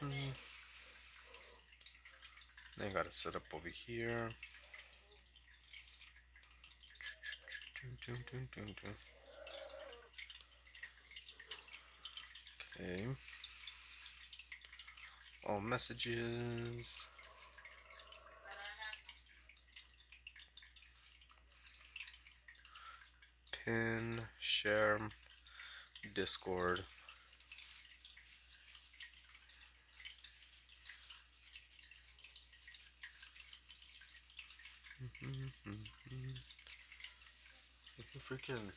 Then I gotta set up over here. Okay. All messages. Pin, share, Discord. Freaking.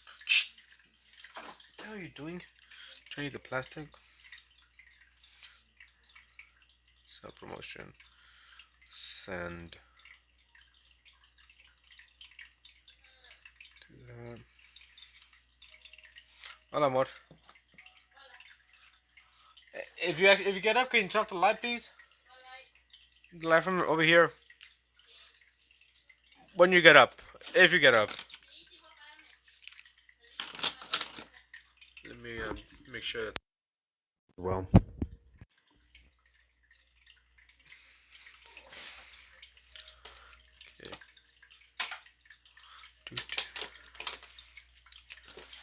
What are you doing? Trying the plastic. Sell promotion. Send. Do that. Hola, amor. If you get up, can you turn off the light, please? The light from over here. When you get up, if you get up. Let me make sure that. Well. Okay.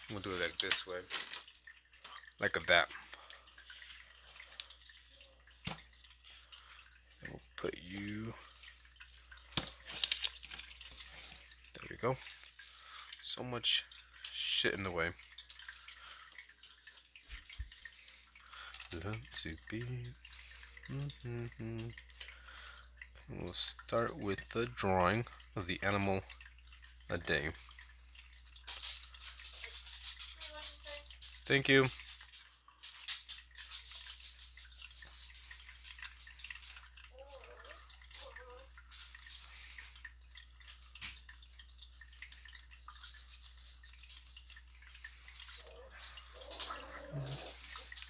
I'm gonna do it like this way, like that. And we'll put you. There we go. So much shit in the way. Learn to be. We'll start with the drawing of the animal a day. Thank you.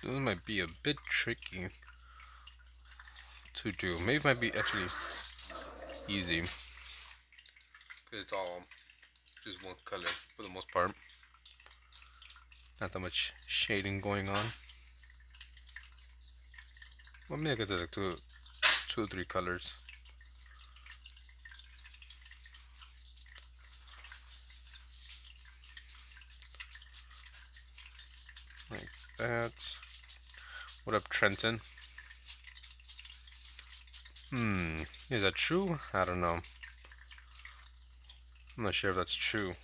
This might be a bit tricky to do. Maybe it might be actually easy. Because it's all just one color for the most part. Not that much shading going on. Well, maybe I guess it's like two or three colors. Like that. What up, Trenton? Is that true? I don't know. I'm not sure if that's true.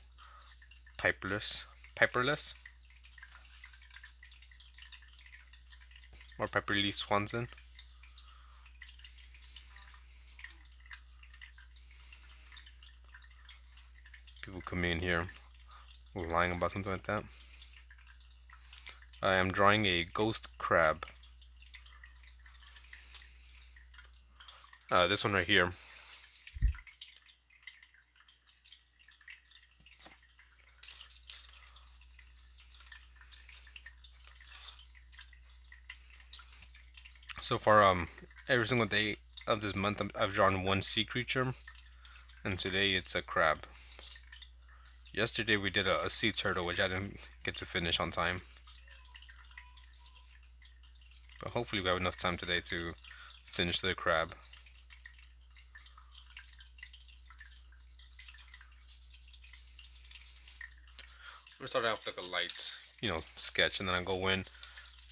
Piperless? Or Piper Lee Swanson? People come in here lying about something like that. I am drawing a ghost crab. This one right here. So far, every single day of this month, I've drawn one sea creature, and today it's a crab. Yesterday we did a sea turtle, which I didn't get to finish on time. But hopefully we have enough time today to finish the crab. I'm gonna start off with like a light, sketch, and then I go in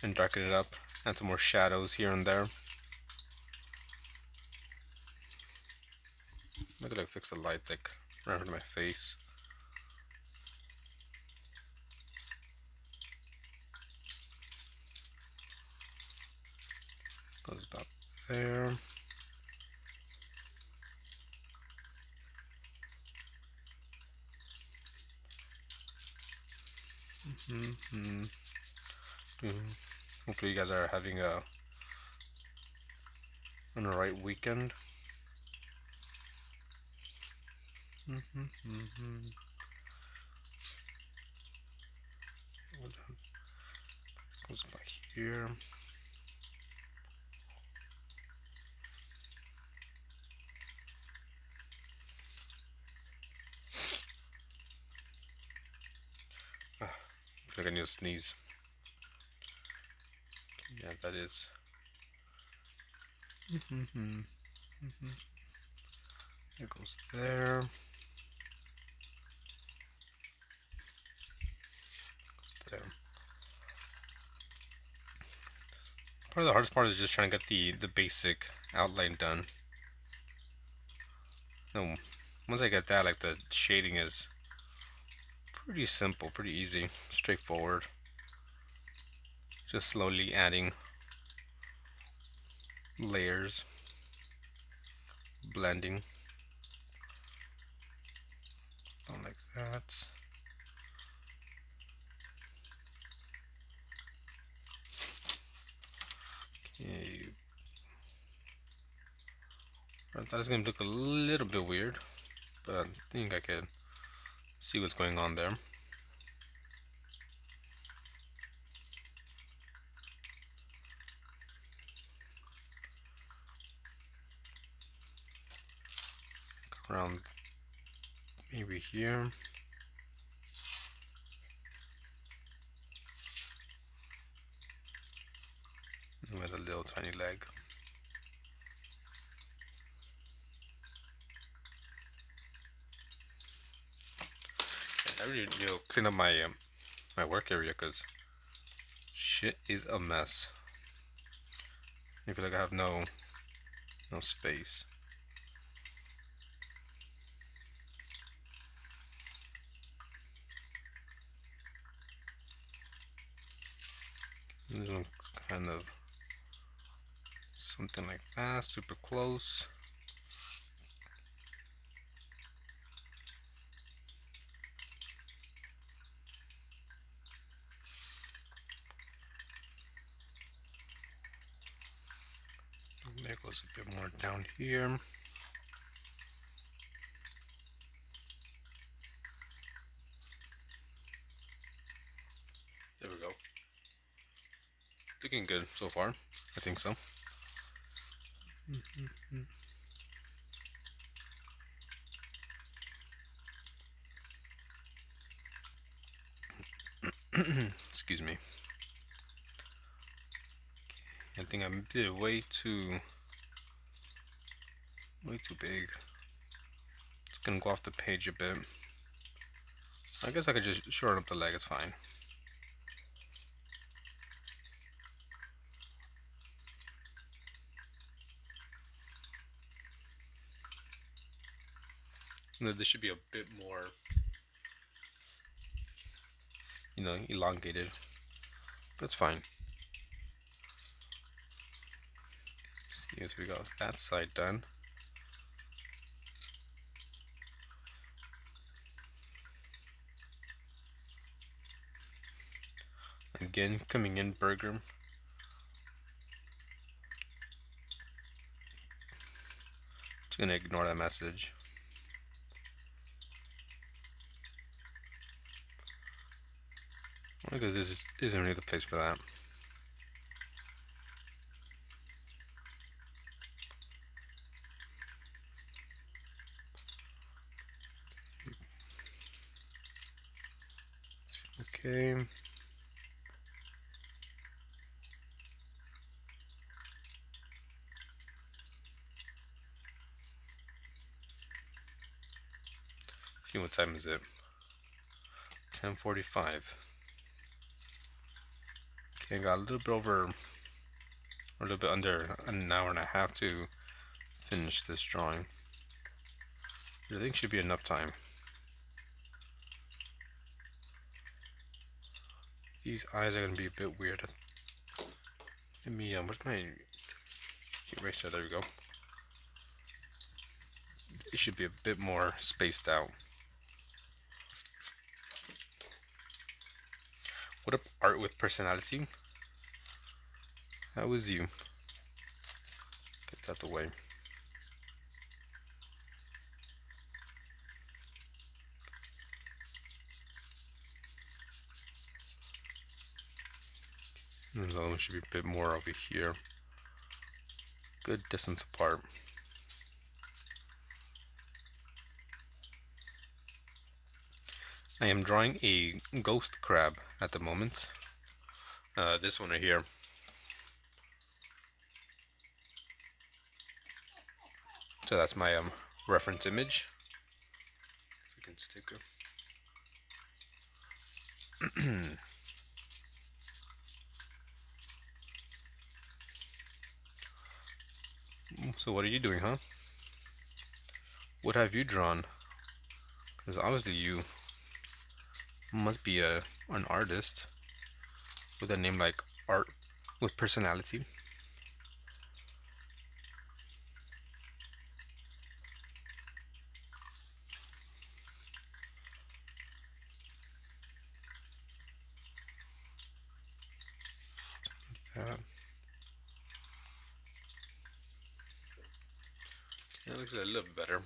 and darken it up, add some more shadows here and there. Maybe like fix the light like right in my face. Goes about there. Hopefully you guys are having an alright weekend. Goes by here. I feel like I need to sneeze. Yeah, that is It goes there. There. Part of the hardest part is just trying to get the basic outline done. No, once I get that, like the shading is pretty simple, pretty easy, straightforward. Just slowly adding layers, blending, like that. Okay. That is going to look a little bit weird, but I think I can see what's going on there. Around maybe here. With a little tiny leg. I really need to clean up my my work area because shit is a mess. I feel like I have no space. This looks kind of something like that, super close. There goes a bit more down here. There we go. Looking good so far. I think so. Excuse me. I think I did it way too big. It's gonna go off the page a bit. I guess I could just shorten up the leg, it's fine. This should be a bit more, elongated. That's fine. See if we got that side done. Again, coming in burger. Just gonna ignore that message. Because this isn't really the place for that. Okay. See, what time is it? 10:45. Okay, got a little bit over, or a little bit under an hour and a half to finish this drawing. I think should be enough time. These eyes are gonna be a bit weird. Let me, where's my eraser? There we go. It should be a bit more spaced out. What up, art with personality? How was you? Get that away. And the other one should be a bit more over here. Good distance apart. I am drawing a ghost crab at the moment. This one right here. So that's my reference image. Freaking sticker. So what are you doing, huh? What have you drawn? Because obviously you must be an artist with a name like Art with Personality. Uh, it looks a little better.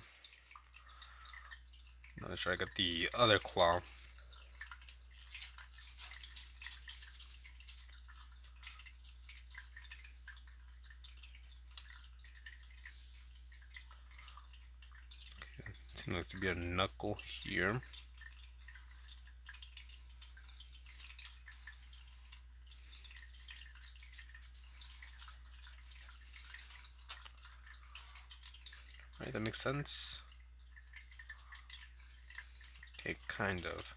Let's try to get the other claw. Seems like to be a knuckle here. Right, that makes sense. Okay, kind of.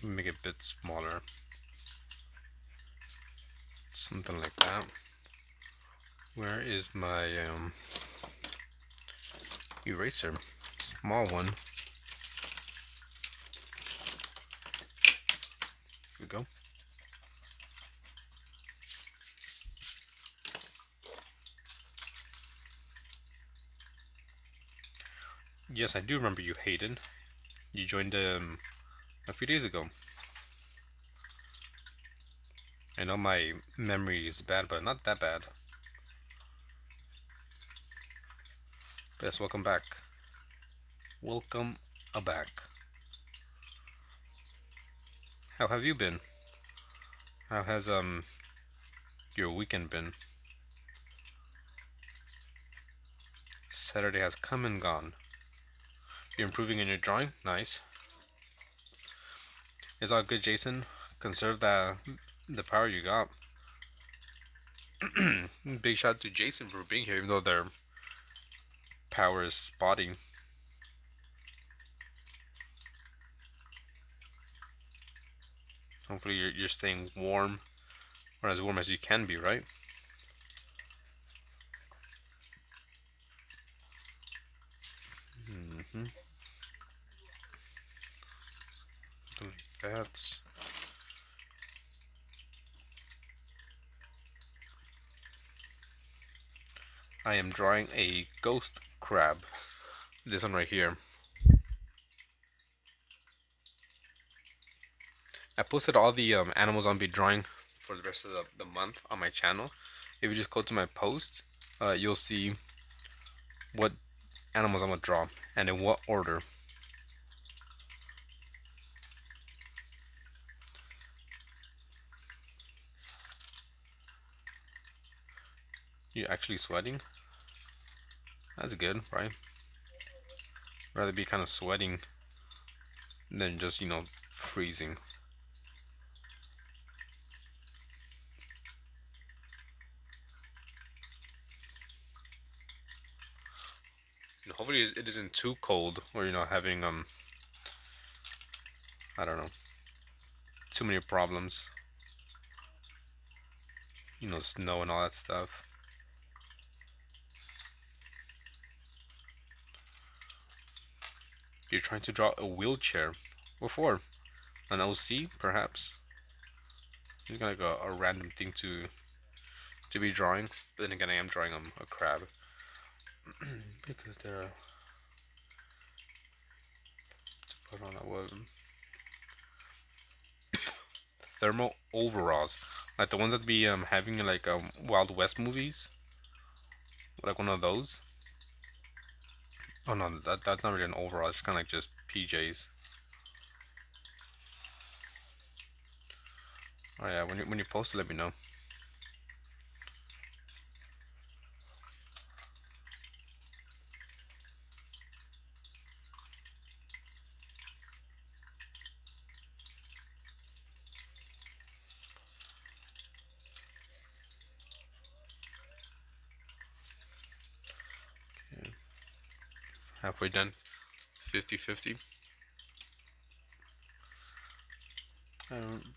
Make it a bit smaller. Something like that. Where is my eraser? Small one. Here we go. Yes, I do remember you, Hayden. You joined a few days ago. I know my memory is bad, but not that bad. Yes, welcome back. Welcome back. How have you been? How has your weekend been? Saturday has come and gone. You're improving in your drawing? Nice. It's all good, Jason. Conserve the power you got. Big shout out to Jason for being here, even though their power is spotty. Hopefully you're staying warm, or as warm as you can be, right? Mm-hmm. Like that. I am drawing a ghost crab. This one right here. I posted all the animals I'll be drawing for the rest of the month on my channel. If you just go to my post, you'll see what animals I'm gonna draw and in what order. You're actually sweating? That's good, right? Rather be kind of sweating than just, freezing. And hopefully it isn't too cold or, having, I don't know, too many problems. Snow and all that stuff. You're trying to draw a wheelchair. What for? An OC, perhaps? It's like a random thing to be drawing. But then again, I am drawing a crab. Because they're to put on that was thermal overalls. Like the ones that be having like Wild West movies. Like one of those. Oh no, that's not really an overall, it's kinda like just PJs. Oh yeah, when you post it, let me know. halfway done, 50-50.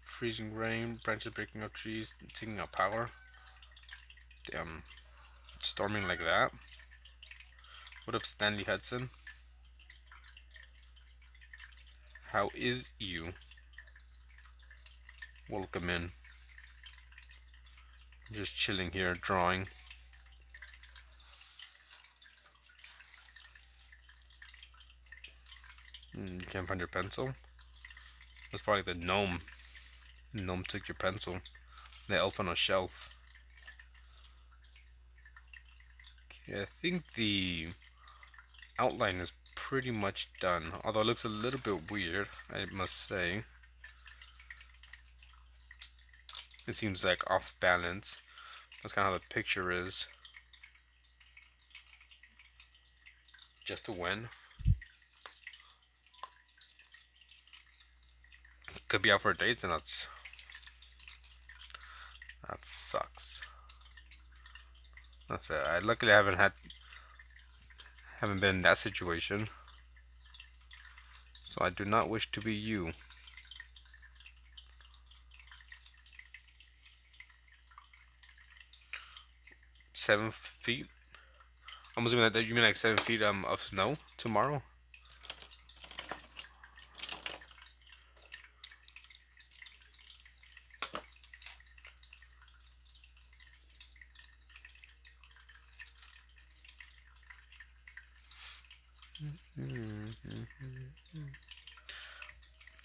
Freezing rain, branches breaking up trees, taking out power. Damn, storming like that. What up, Stanley Hudson? How is you? Welcome in. Just chilling here, drawing. You can't find your pencil? That's probably the gnome. Gnome took your pencil. The elf on a shelf. Okay, I think the outline is pretty much done. Although it looks a little bit weird, I must say. It seems like off balance. That's kind of how the picture is. Just a win. Could be out for dates, and that sucks. That's it. I luckily haven't been in that situation, so I do not wish to be you. 7 feet. I'm assuming that you mean like 7 feet of snow tomorrow.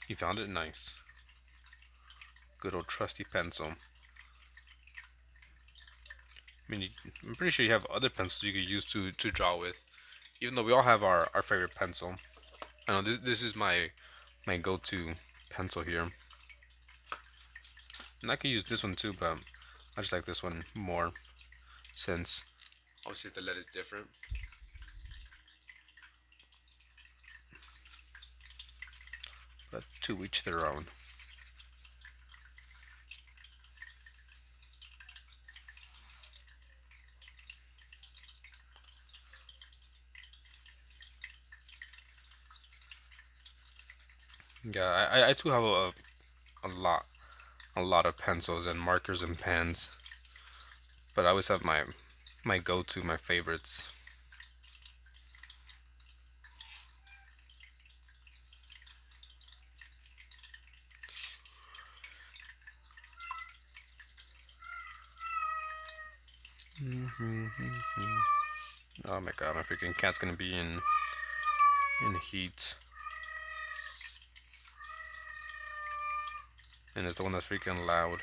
You found it? Nice. Good old trusty pencil. I mean, I'm pretty sure you have other pencils you could use to draw with. Even though we all have our favorite pencil. I know this is my go-to pencil here. And I could use this one too, but I just like this one more since obviously the lead is different. But to each their own. Yeah, I too have a lot of pencils and markers and pens, but I always have my go-to, my favorites. Oh my god, my freaking cat's gonna be in heat. And it's the one that's freaking loud.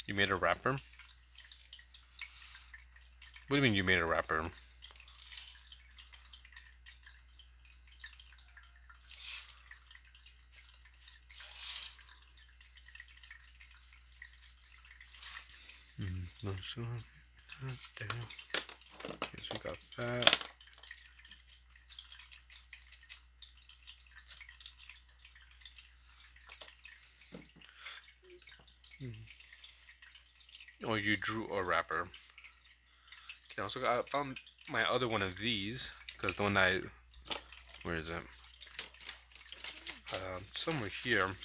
You made a wrapper? What do you mean you made a wrapper? Not sure. Damn. Guess we got that. Oh, you drew a wrapper. Okay, also I found my other one of these because the one where is it? Somewhere here.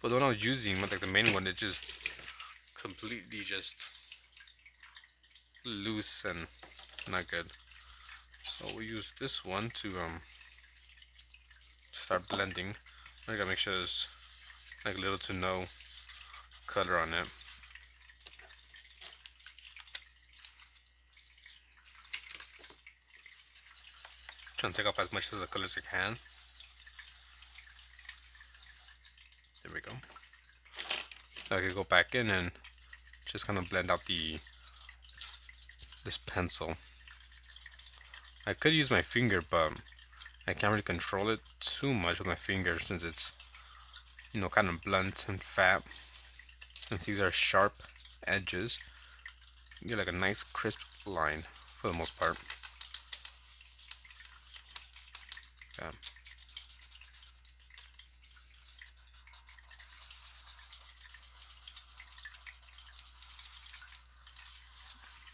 But the one I was using, like the main one, it just completely just loose and not good. So we use this one to start blending. I gotta make sure there's like little to no color on it. Trying to take off as much of the color as I can. There we go. I could go back in and just kind of blend out this pencil. I could use my finger, but I can't really control it too much with my finger since it's, you know, kind of blunt and fat. Since these are sharp edges, you get like a nice crisp line for the most part. Yeah.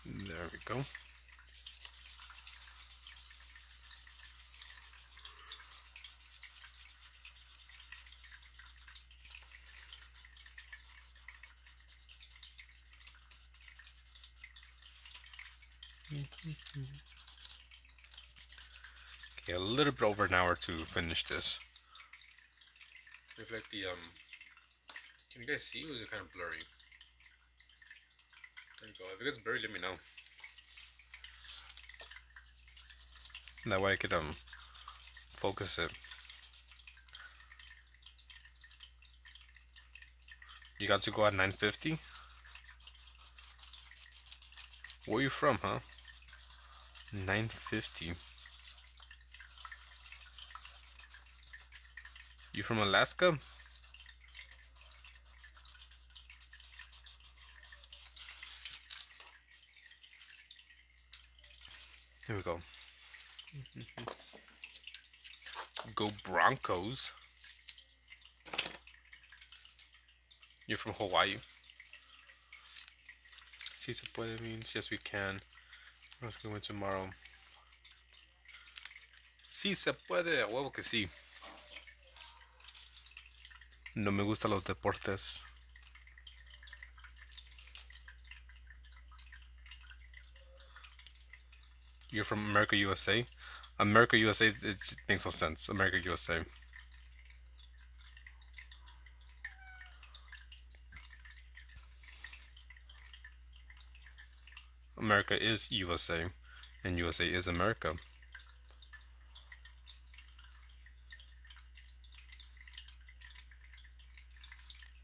There we go. Okay, a little bit over an hour to finish this. I feel like the can you guys see, or is it kind of blurry? There you go. If it gets blurry, let me know. That way I could focus it. You got to go at 9:50. Where you from, huh? 9:50. You from Alaska? Here we go. Go Broncos. You're from Hawaii. Si se puede means yes we can. Let's go in tomorrow. Si se puede, a huevo que sí. No me gustan los deportes. You're from America, USA? America, USA, it makes no sense. America, USA. America is USA, and USA is America.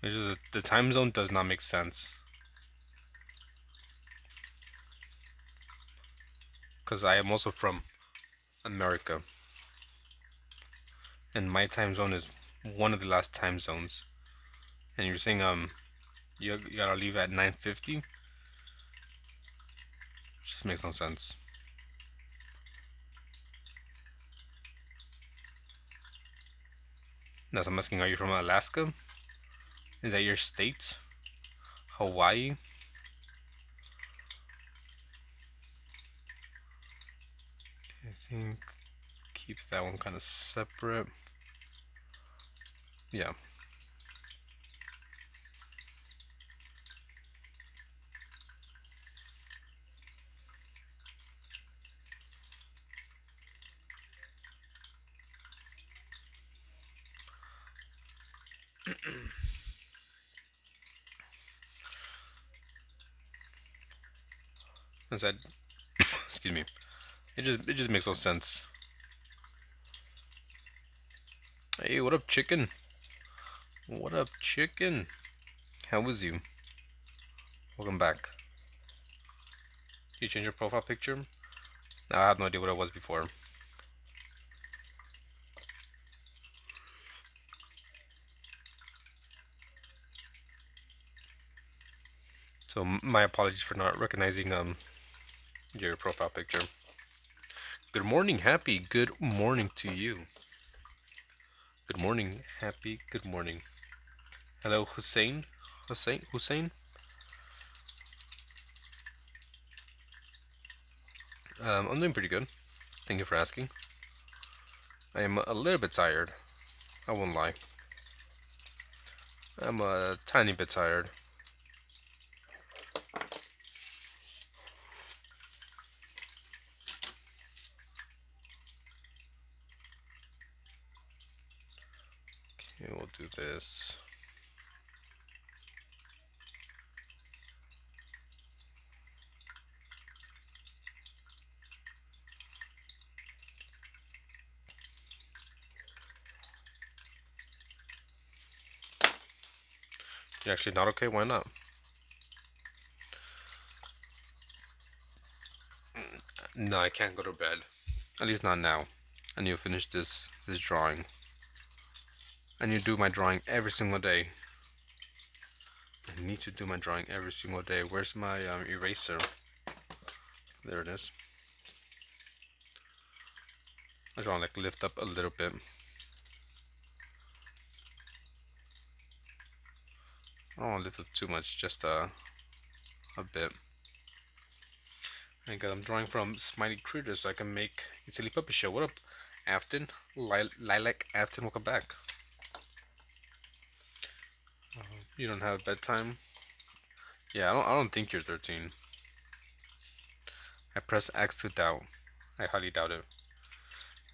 It's just the time zone does not make sense. Because I am also from America. And my time zone is one of the last time zones. And you're saying you gotta leave at 9:50? Just makes no sense. Now I'm asking, are you from Alaska? Is that your state? Hawaii? I think keep that one kind of separate. Yeah. Is that excuse me. It just makes no sense. Hey, what up, chicken? What up, chicken? How was you? Welcome back. You change your profile picture? I have no idea what it was before. So my apologies for not recognizing your profile picture. Good morning, happy. Good morning to you. Good morning, happy. Good morning. Hello, Hussein. Hussein. I'm doing pretty good. Thank you for asking. I am a little bit tired. I won't lie. I'm a tiny bit tired. Okay, we'll do this. You're actually not okay? Why not? No, I can't go to bed. At least not now. I need to finish this drawing. I need to do my drawing every single day. I need to do my drawing every single day. Where's my eraser? There it is. I just want to like lift up a little bit. I don't want to lift up too much, just a bit. And I'm drawing from Smiley Critters so I can make a Silly Puppy Show. What up, Afton? Lilac Afton, welcome back. You don't have bedtime? Yeah, I don't think you're 13. I press X to doubt. I highly doubt it.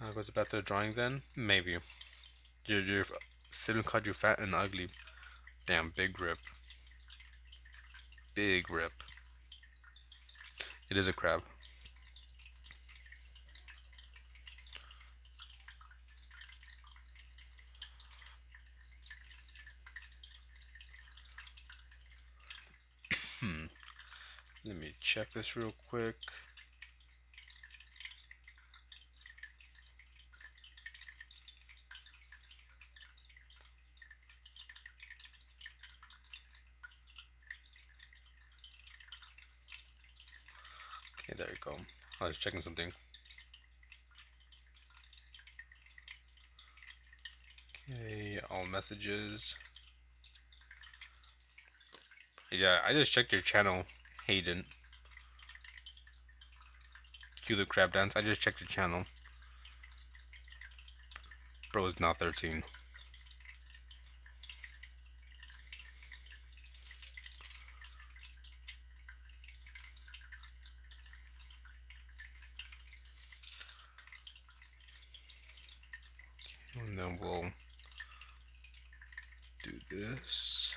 I'll go back to the drawing then? Maybe. Your sibling called you fat and ugly. Damn, big rip. Big rip. It is a crab. Let me check this real quick. Okay, there you go. I was checking something. Okay, all messages. Yeah, I just checked your channel, Hayden. Cue the crab dance. I just checked your channel. Bro is not 13. And then we'll do this.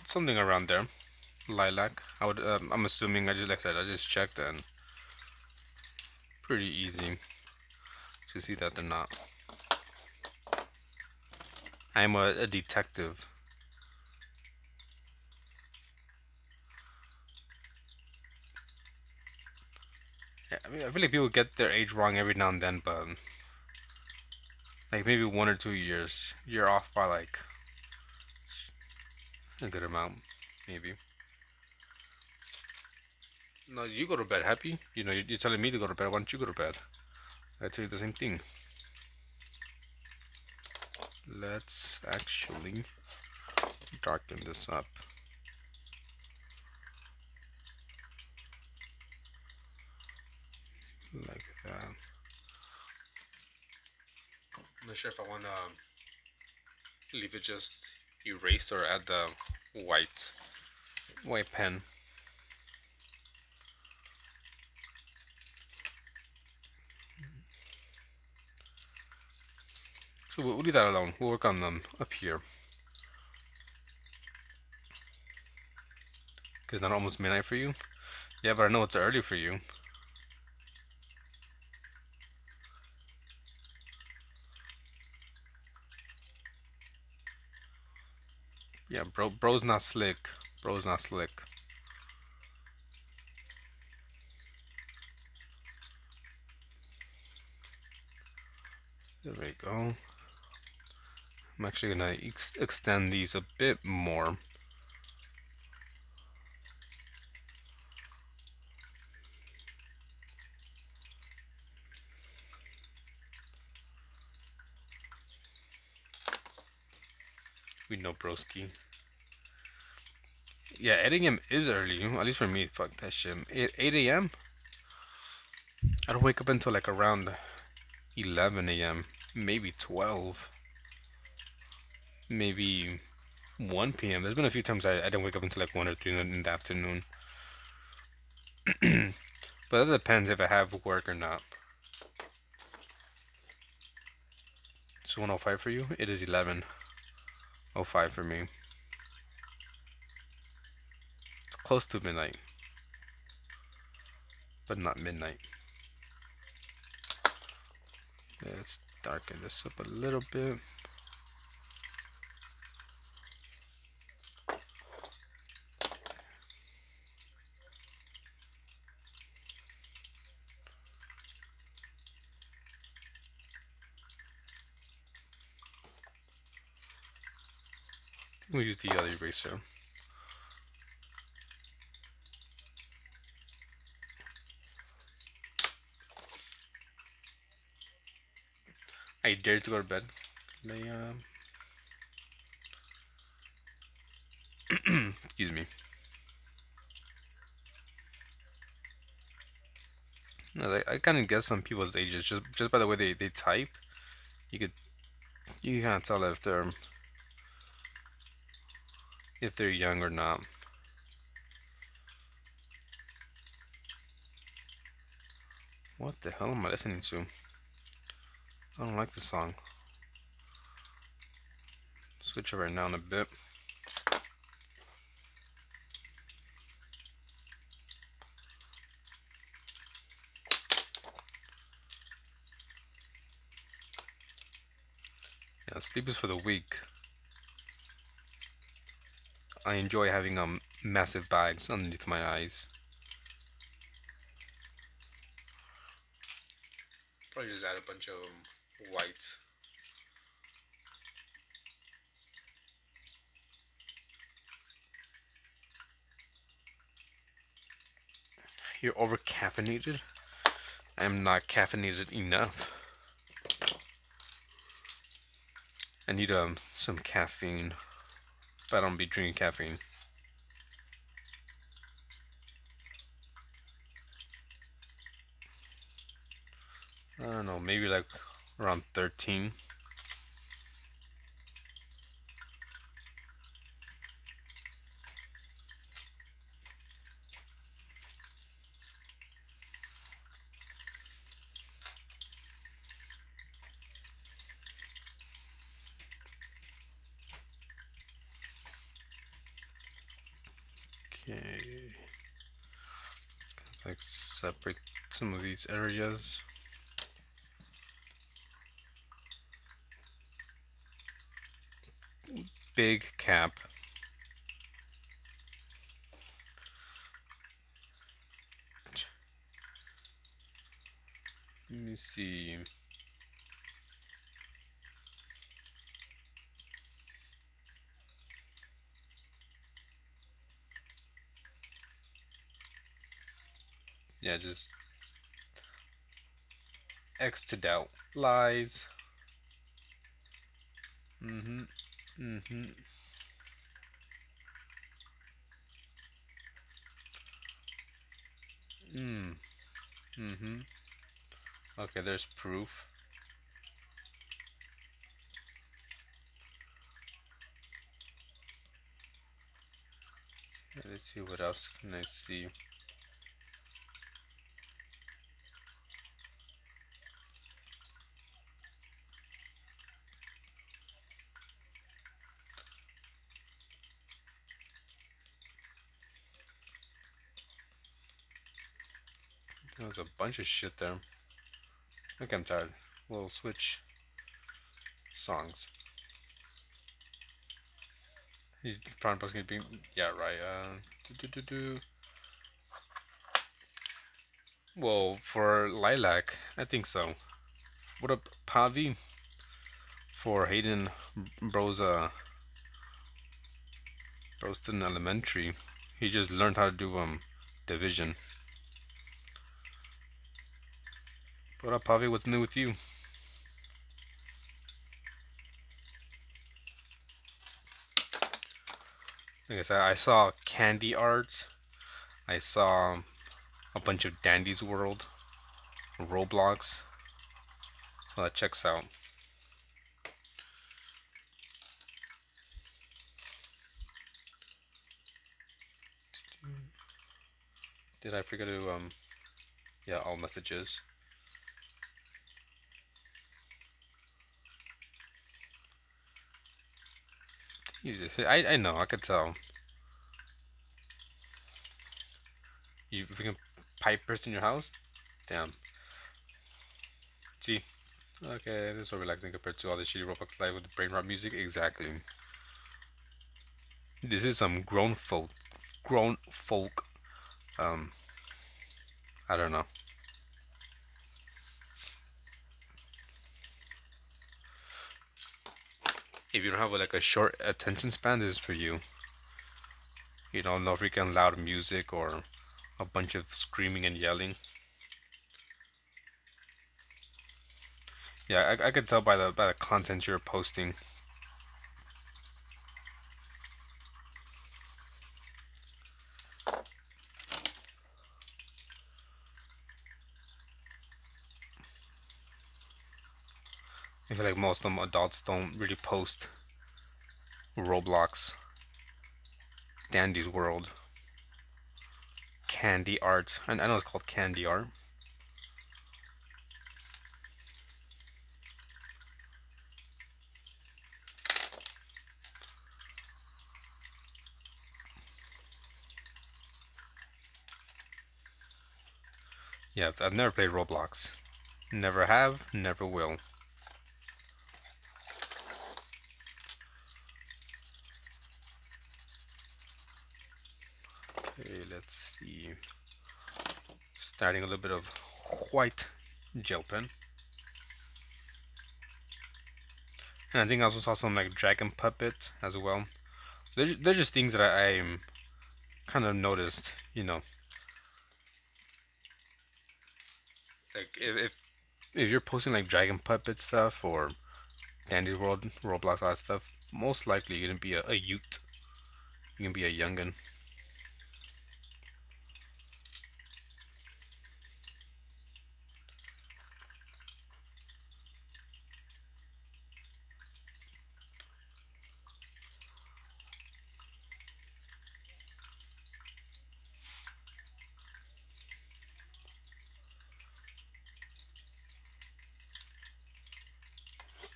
Something around there. Lilac. I'm assuming, I just like I said, I just checked and pretty easy to see that they're not. I'm a detective. Yeah, I mean, I feel like people get their age wrong every now and then, but like maybe 1 or 2 years, you're off by like a good amount, maybe. No, you go to bed happy. You know, you're telling me to go to bed. Why don't you go to bed? I tell you the same thing. Let's actually darken this up. Like that. I'm not sure if I want to leave it just erased or add the white pen. So we'll leave that alone. We'll work on them up here. Because it's not almost midnight for you? Yeah, but I know it's early for you. Yeah, bro's not slick. Bro's not slick. There we go. I'm actually gonna extend these a bit more. We know broski. Yeah, 8 a.m. is early, at least for me. Fuck that shit. 8 a.m.? I don't wake up until like around 11 a.m. Maybe 12. Maybe 1 p.m. There's been a few times I didn't wake up until like 1 or 3 in the afternoon. But that depends if I have work or not. It's 1:05 for you? It is 11:05 for me. It's close to midnight. But not midnight. Let's darken this up a little bit. We'll use the other eraser. I dare to go to bed. Excuse me. No, I kind of guess some people's ages just by the way they type. You can't tell if they're young or not. What the hell am I listening to? I don't like the song. Switch it right now in a bit. Yeah, sleep is for the weak. I enjoy having massive bags underneath my eyes. Probably just add a bunch of whites. You're over caffeinated? I am not caffeinated enough. I need some caffeine, but I don't be drinking caffeine. I don't know, maybe like around 13. Okay. Like separate some of these areas. Big cap. Let me see. Yeah, just X'd out lies. Mm-hmm. Mm-hmm. Mm. Mm-hmm. Okay, there's proof. Let's see what else can I see. There's a bunch of shit there. Okay, I'm tired. We'll switch songs. He's probably gonna be, yeah, right. Do, do, do, do. Well, for Lilac, I think so. What up, Pavi? For Hayden Bro's Broston Elementary. He just learned how to do division. What up, Pavi? What's new with you? Like I said, I saw Candy Arts. I saw a bunch of Dandy's World, Roblox. So that checks out. Did I forget to yeah, all messages. I know, I could tell. You freaking pipe burst in your house? Damn. See? Okay, this is so relaxing compared to all the shitty Roblox live with the brain rot music. Exactly. This is some grown folk. Um, I don't know. If you don't have like a short attention span, this is for you. You don't know freaking loud music or a bunch of screaming and yelling. Yeah, I could tell by the content you're posting. I feel like most of them adults don't really post Roblox, Dandy's World, Candy Art. I know it's called Candy Art. Yeah, I've never played Roblox. Never have, never will. Okay, let's see. Starting a little bit of white gel pen. And I think I also saw some like dragon puppet as well. They're just things that I'm kind of noticed, you know. Like if you're posting like dragon puppet stuff or Dandy's World, Roblox, all that stuff, most likely you're gonna be a Ute. You're gonna be a youngin.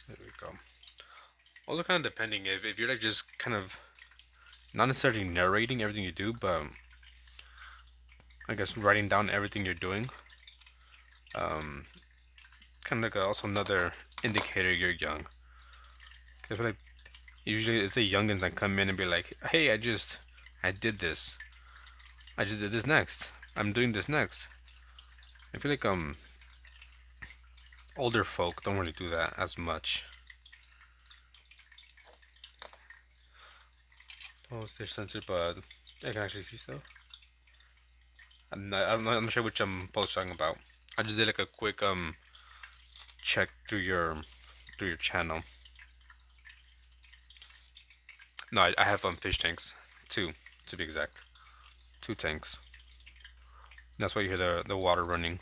There we go. Also, kind of depending if you're like just kind of not necessarily narrating everything you do, but I guess writing down everything you're doing. Um, Kind of like also another indicator you're young. 'Cause I feel like usually it's the youngins that come in and be like, "Hey, I did this. I just did this next. I'm doing this next." I feel like older folk don't really do that as much. Oh, they're censored, but I can actually see stuff. I'm not sure which post I'm talking about. I just did like a quick check through your channel. No, I have fish tanks, two to be exact, two tanks. That's why you hear the water running.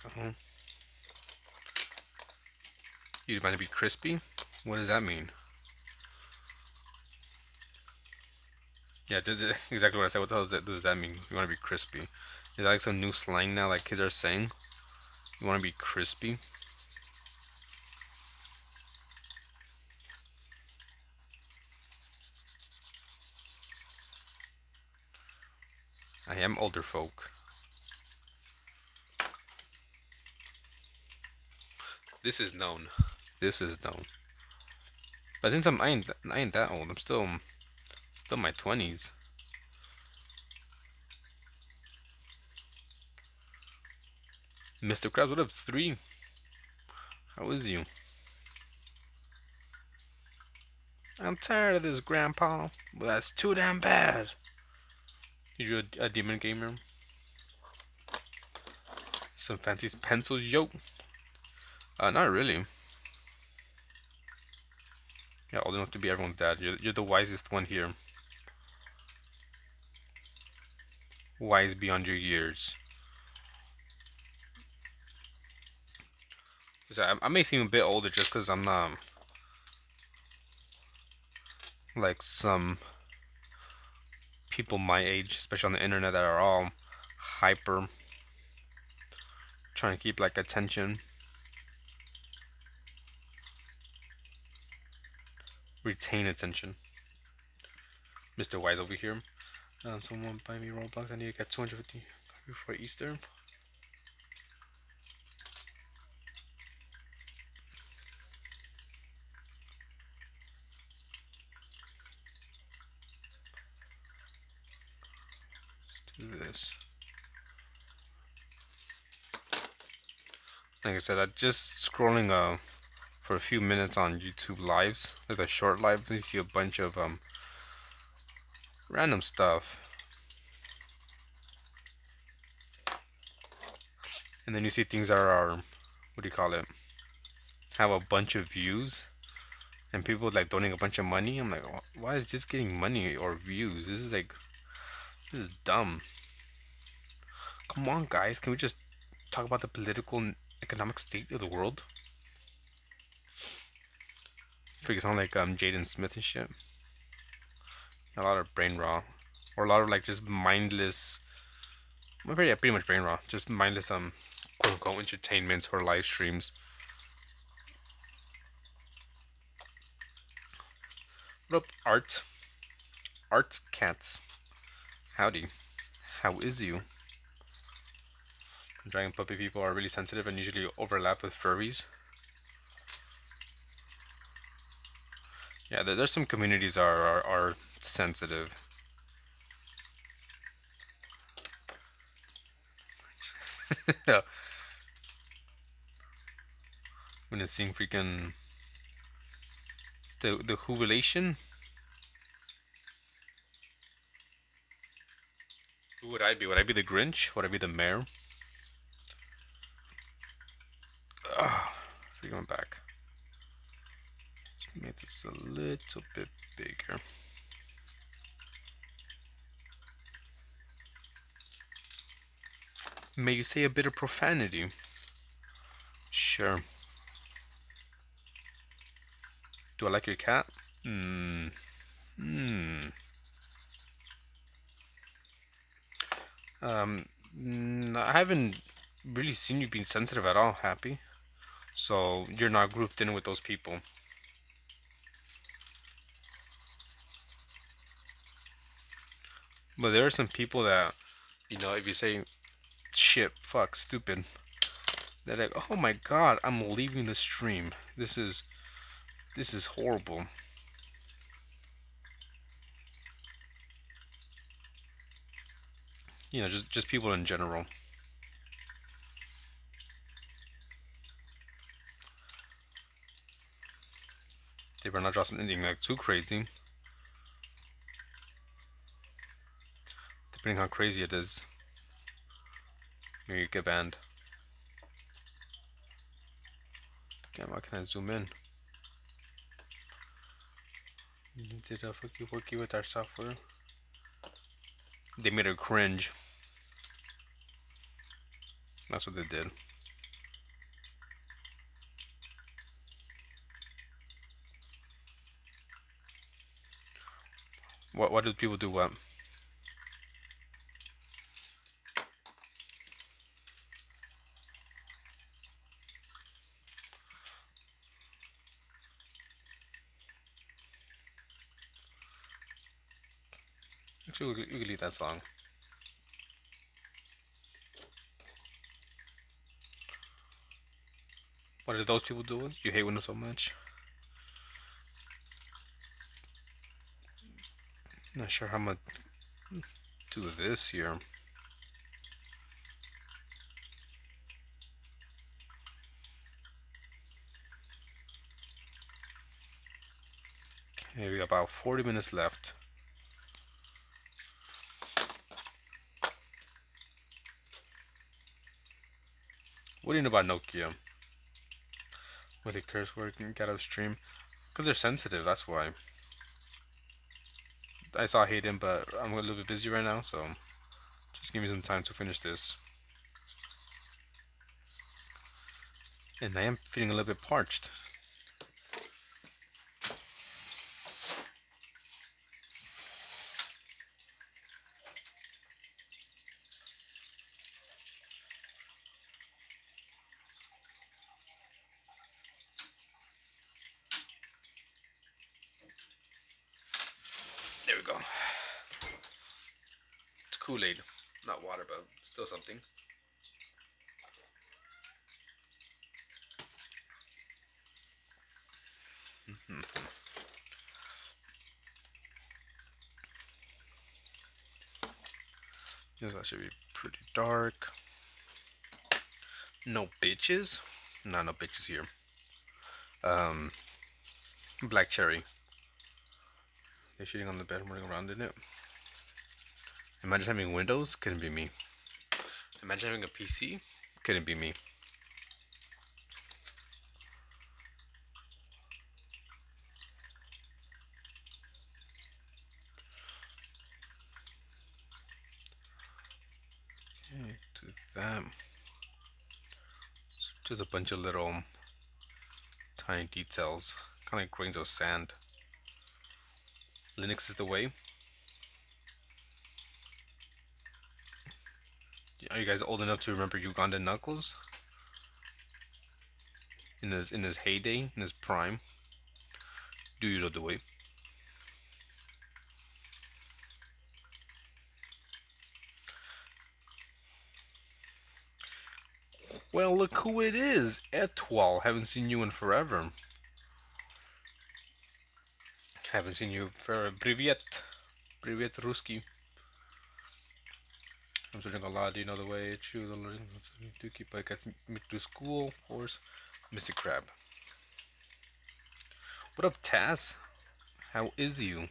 Go. You want to be crispy? What does that mean? Yeah, exactly what I said. What the hell does that mean? You want to be crispy? Is that like some new slang now, like kids are saying? You want to be crispy? I am older folk. This is known. This is known. But since I ain't that old. I'm still my 20s. Mr. Krabs, what up? 3. How is you? I'm tired of this, Grandpa. Well, that's too damn bad. You a demon gamer? Some fancy pencils, yo. Not really. Yeah, old enough to be everyone's dad. You're the wisest one here. Wise beyond your years. I may seem a bit older just because I'm not like some people my age, especially on the internet, that are all hyper, trying to keep like attention, retain attention. Mr. Wise over here. Someone buy me Roblox. I need to get 250 before Easter. Let's do this. Like I said, I just scrolling for a few minutes on YouTube lives, like a short live. You see a bunch of random stuff, and then you see things that are what do you call it? Have a bunch of views, and people like donating a bunch of money. I'm like, why is this getting money or views? This is dumb. Come on, guys, can we just talk about the political and economic state of the world? Freaking sound like Jaden Smith and shit. A lot of brain rot, or a lot of like just mindless. Well, yeah, pretty much brain rot. Just mindless quote unquote entertainments or live streams. What up, Art? Art Cats. Howdy. How is you? Dragon puppy people are really sensitive and usually overlap with furries. Yeah, there's some communities are sensitive. Yeah. When it's seeing freaking the Whovilation. Who would I be? Would I be the Grinch? Would I be the mayor? Ugh, going back. Just make this a little bit bigger. May you say a bit of profanity? Sure. Do I like your cat? Hmm. Hmm. I haven't really seen you being sensitive at all, Happy. So you're not grouped in with those people. But there are some people that, if you say shit, fuck, stupid, they're like, oh my god, I'm leaving the stream. This is horrible. Just people in general. They better not drop something like too crazy. Depending how crazy it is, maybe you get banned. Damn, how can I zoom in? Did a fucky with our software? They made her cringe. That's what they did. What did people do? What? Actually, we can leave that song. What did those people do? You hate Windows so much? Not sure how I'm gonna do this here. Okay, we got about 40 minutes left. What do you know about Nokia? With a curse word can get out of stream? Because they're sensitive, that's why. I saw Hayden, but I'm a little bit busy right now, so just give me some time to finish this. And I am feeling a little bit parched. There we go. It's Kool-Aid, not water, but still something. Yes, that should be pretty dark. No bitches? Nah, no bitches here. Black cherry. They're shitting on the bed, running around in it. Imagine having Windows, couldn't be me. Imagine having a PC, couldn't be me. Okay, do that. Just a bunch of little tiny details, kind of like grains of sand. Linux is the way. Are you guys old enough to remember Uganda Knuckles in his heyday, in his prime? Do you know the way? Well, look who it is, Etoile. Haven't seen you in forever. Haven't seen you for Privyet. Privyet Ruski. I'm studying a lot. Do you know the way? Chew the learning. Do keep like at me to school. Horse. Mr. Crab. What up, Taz? How is you?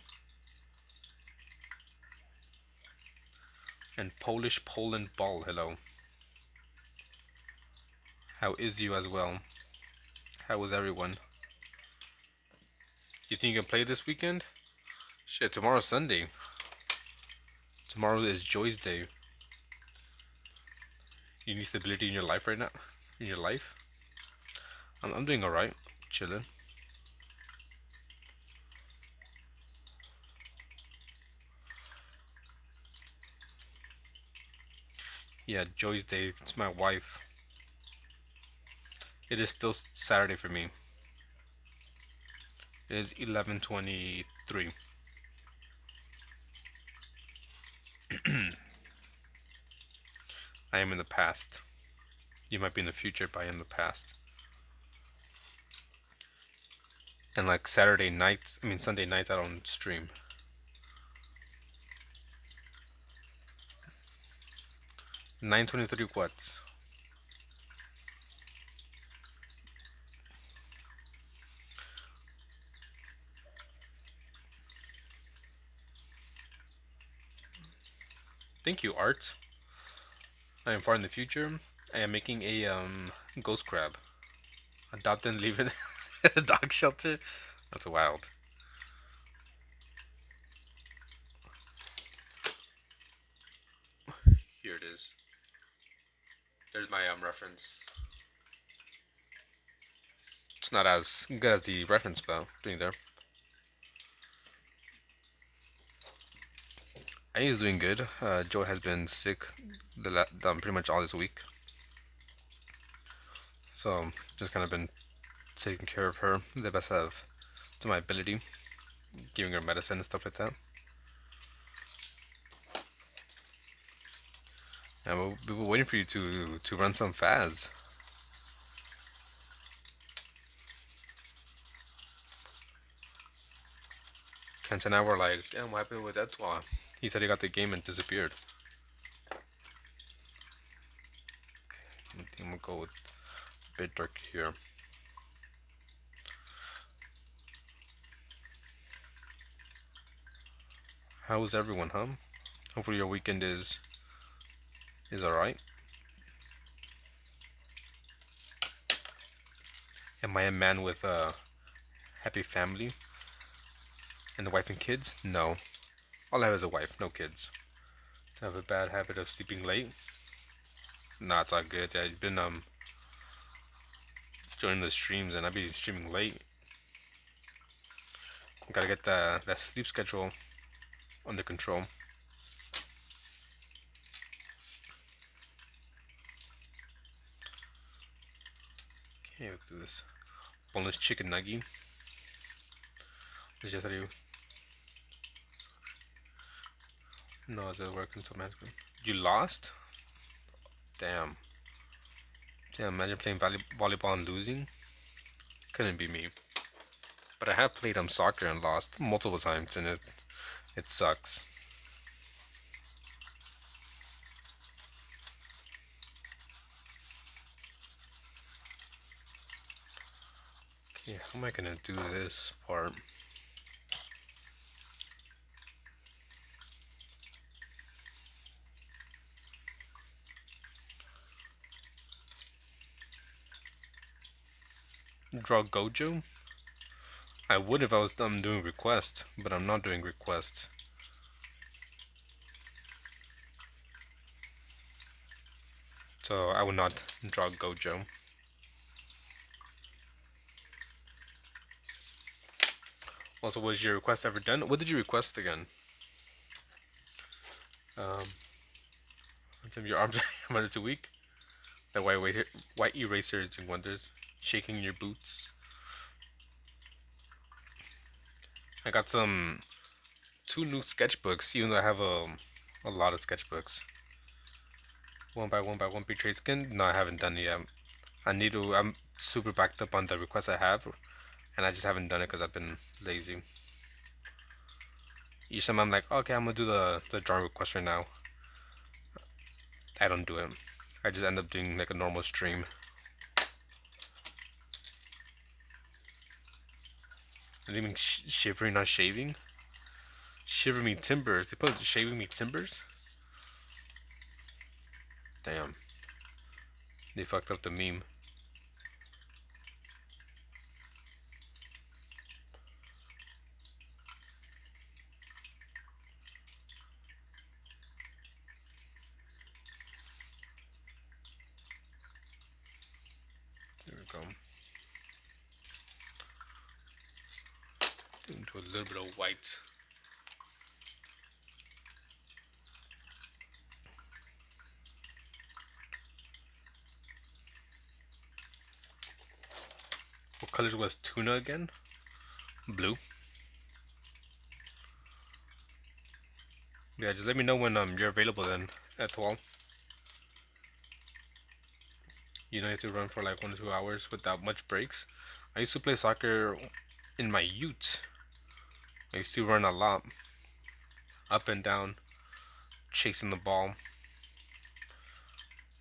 And Polish Poland Ball. Hello. How is you as well? How is everyone? You think you can play this weekend? Shit, tomorrow's Sunday. Tomorrow is Joy's Day. You need stability in your life right now? In your life? I'm doing alright. Chilling. Yeah, Joy's Day. It's my wife. It is still Saturday for me. It is 11:23. I am in the past. You might be in the future, but I am the past. And like Saturday nights, I mean Sunday nights, I don't stream. 9:23 what? Thank you, Art. I am far in the future. I am making a ghost crab. Adopt and leave it at a dog shelter. That's wild. Here it is. There's my reference. It's not as good as the reference, but doing there. I is doing good. Joe has been sick pretty much all this week, so just kind of been taking care of her the best of to my ability, giving her medicine and stuff like that. And we were waiting for you to run some Faz. Kent and I were like, damn, what happened with Etoile? He said he got the game and disappeared. I think I'm gonna go with a bit dark here. How's everyone, huh? Hopefully your weekend is alright. Am I a man with a happy family and a wife and kids? No. All I have is a wife, no kids. I have a bad habit of sleeping late. Nah, it's all good. I've been joining the streams and I've been streaming late. Gotta get that sleep schedule under control. Okay, let's do this. Boneless chicken nugget. Is just you. No, is it working so magically? You lost? Damn. Damn, imagine playing volleyball and losing. Couldn't be me. But I have played soccer and lost multiple times, and it sucks. Yeah, how am I gonna do this part? Draw Gojo? I would if I was doing request, but I'm not doing request. So I would not draw Gojo. Also, was your request ever done? What did you request again? Tim, your arms are too weak. The white eraser is doing wonders. Shaking your boots. I got two new sketchbooks, even though I have a lot of sketchbooks. One by one, betrayed skin. No, I haven't done it yet. I'm super backed up on the requests I have, and I just haven't done it because I've been lazy. Each time I'm like, okay, I'm gonna do the drawing request right now. I don't do it. I just end up doing like a normal stream. What do you mean shivering, not shaving? Shiver me timbers. They put shaving me timbers? Damn. They fucked up the meme. There we go. Into a little bit of white. What colors was tuna again? Blue. Yeah, just let me know when you're available then at 12. You don't have to run for like 1 to 2 hours without much breaks. I used to play soccer in my youth. I used to run a lot. Up and down. Chasing the ball.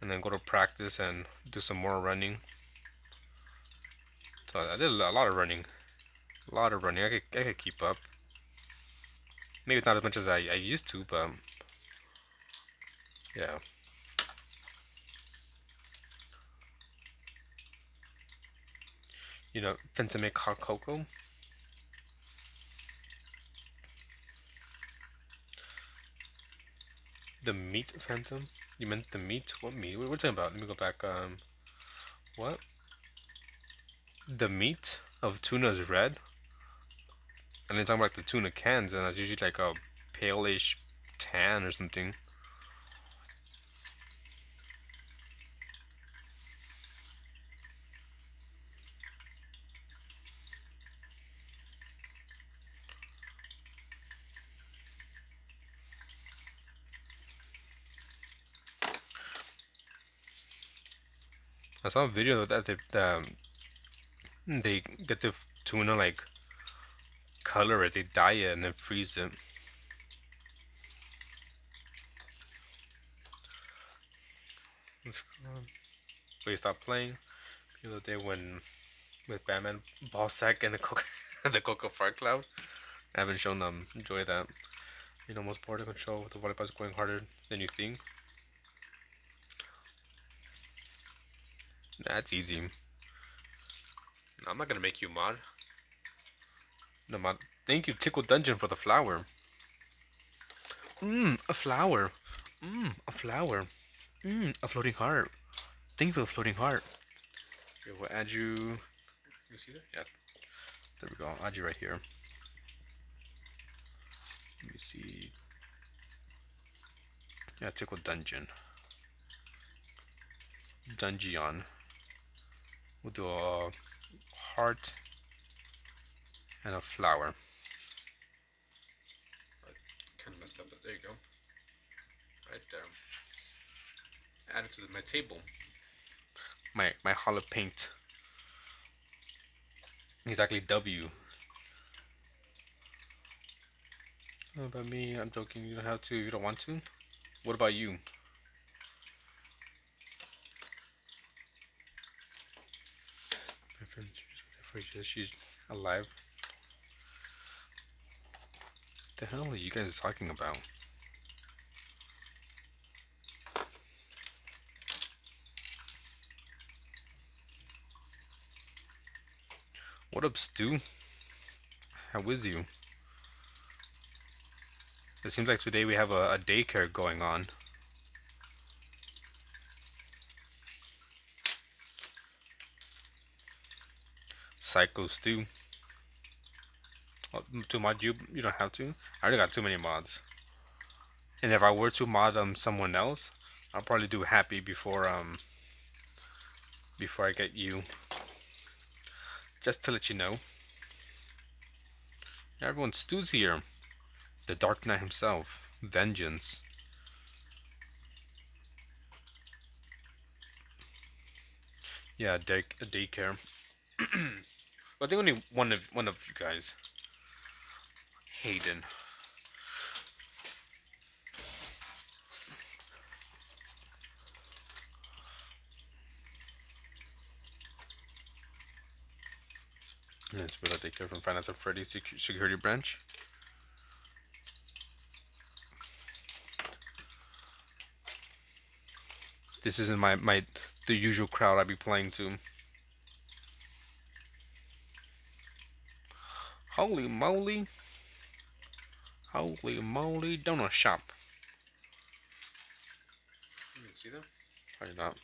And then go to practice and do some more running. So I did a lot of running. A lot of running. I could keep up. Maybe not as much as I used to, but yeah. You know, finna make hot cocoa. The meat phantom? You meant the meat? What meat? What are we talking about? Let me go back. What? The meat of tuna is red? And then talking about the tuna cans, and that's usually like a palish tan or something. I saw a video that they get the tuna like color it, they dye it and then freeze it. Wait, stop playing. The other day when with Batman ball sack and the Coca the Coca Fart Cloud. I haven't shown them enjoy that. You know, most border control with the volleyball's going harder than you think. That's easy. No, I'm not gonna make you mod. No mod. Thank you, Tickle Dungeon, for the flower. A flower. A flower. A floating heart. Thank you for the floating heart. Okay, we'll add you. You see that? Yeah. There we go. I'll add you right here. Let me see. Yeah, Tickle Dungeon. Dungeon. We'll do a heart and a flower. Kind of messed up, but there you go. Right there. Add it to my table. My hollow paint. Exactly W. What about me? I'm joking. You don't have to. You don't want to. What about you? My friend, she's alive. What the hell are you guys talking about? What up, Stu? How is you? It seems like today we have a daycare going on. Psycho Stu. Oh, to mod you, you don't have to. I already got too many mods. And if I were to mod someone else, I'll probably do happy before I get you. Just to let you know. Everyone, Stu's here. The Dark Knight himself. Vengeance. Yeah, a daycare. I think only one of you guys. Hayden. Let's put a daycare from Finance of Freddy's security branch. This isn't the usual crowd I'd be playing to. Holy moly. Holy moly. Donut shop. You can see them? Probably not.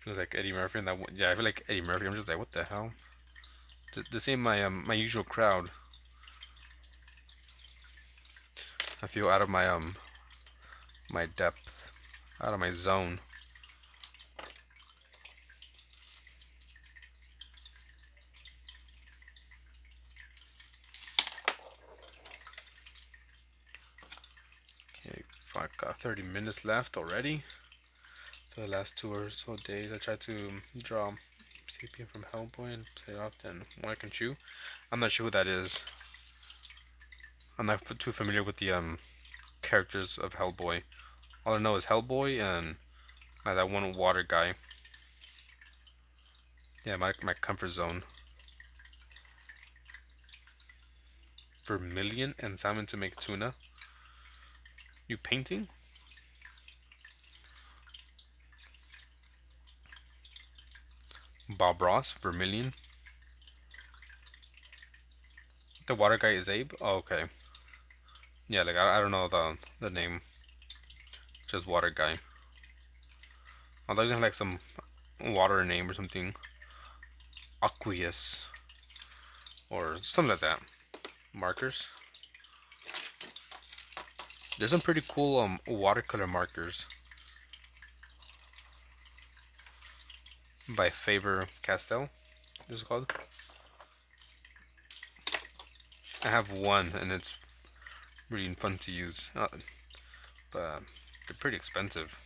Feels like Eddie Murphy and that one. Yeah, I feel like Eddie Murphy. I'm just like, what the hell? This ain't my usual crowd. I feel out of my depth, out of my zone. Okay, I've got 30 minutes left already. For the last 2 or so days, I tried to draw Sapien from Hellboy and play often. One can chew. I'm not sure who that is. I'm not too familiar with the characters of Hellboy. All I know is Hellboy and that one water guy. Yeah, my comfort zone. Vermilion and salmon to make tuna. You painting? Bob Ross, Vermilion. The water guy is Abe? Oh, okay. Yeah, like I don't know the name. Just water guy. I thought he have like some water name or something. Aqueous. Or something like that. Markers. There's some pretty cool watercolor markers. By Faber-Castell. This is called. I have one and it's really fun to use. But they're pretty expensive.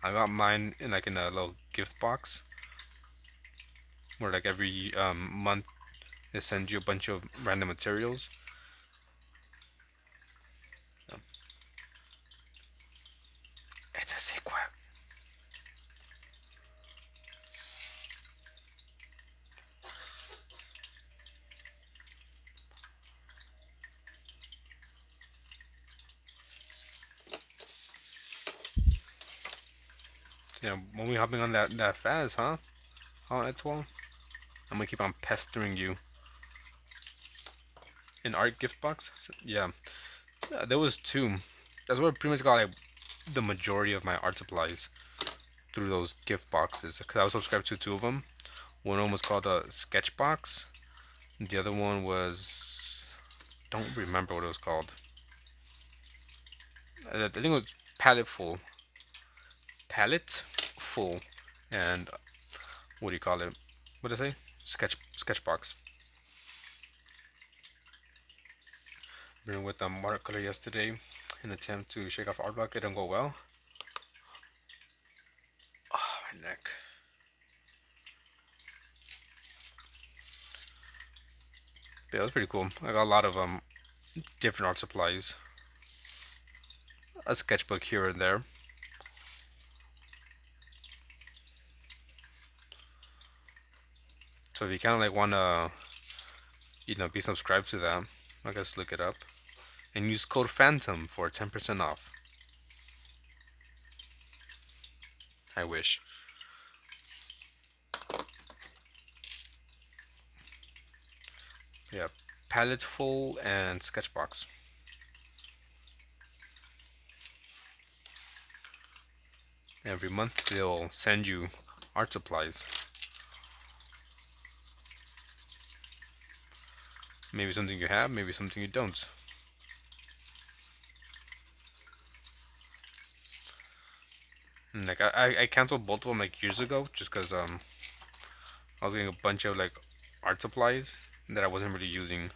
I got mine in a little gift box. Where like every month they send you a bunch of random materials. It's a sequel. Yeah, when we hopping on that fast, huh? Oh, that's well. I'm gonna keep on pestering you. An art gift box? Yeah. There was two. That's where I pretty much got like the majority of my art supplies through those gift boxes. Cause I was subscribed to two of them. One of them was called a Sketchbox. The other one was don't remember what it was called. I think it was Palette Full, and what do you call it? What did I say? Sketchbox. Been with watercolor yesterday in an attempt to shake off art block. It didn't go well. Oh, my neck. But yeah, it was pretty cool. I got a lot of different art supplies. A sketchbook here and there. So if you kind of like wanna, be subscribed to them, I guess look it up and use code Phantom for 10% off. I wish. Yeah, Palette Full and Sketchbox. Every month they'll send you art supplies. Maybe something you have, maybe something you don't. And like I canceled both of them like years ago just because I was getting a bunch of like art supplies that I wasn't really using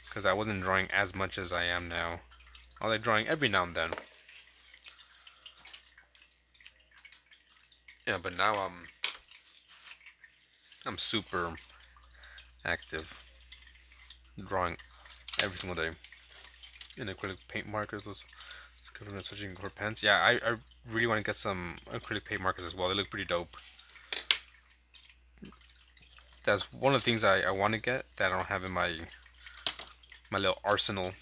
because I wasn't drawing as much as I am now. I was like drawing every now and then. Yeah, but now I'm super active, drawing every single day in acrylic paint markers. Those government switching for pens. Yeah, I really want to get some acrylic paint markers as well. They look pretty dope. That's one of the things I want to get that I don't have in my little arsenal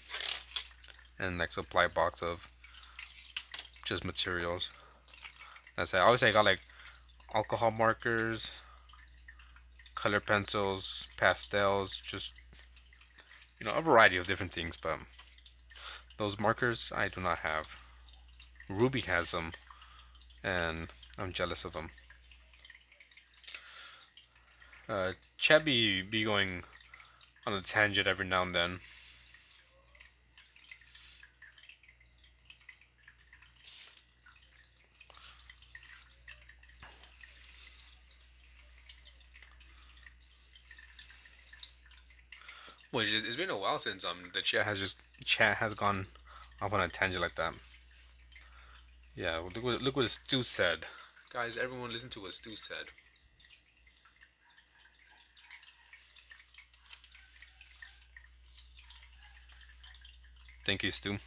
and like supply box of just materials. That's it. Obviously I got like alcohol markers, color pencils, pastels, just a variety of different things, but those markers I do not have. Ruby has them, and I'm jealous of them. Chad be going on a tangent every now and then. Well, it's been a while since the chat has gone off on a tangent like that. Yeah, well, look what Stu said. Guys, everyone listen to what Stu said. Thank you, Stu.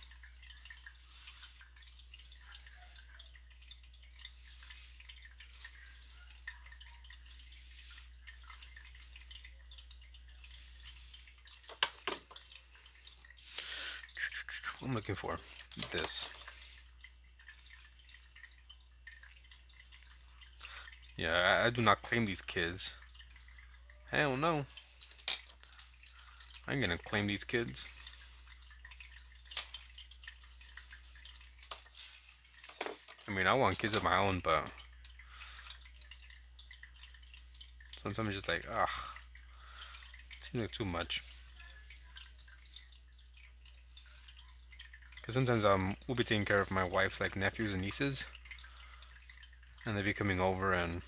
I'm looking for this. Yeah, I do not claim these kids. Hell no. I ain't gonna claim these kids. I mean, I want kids of my own, but sometimes it's just like, ugh, it seems like too much. Because sometimes we'll be taking care of my wife's like nephews and nieces, and they'll be coming over, and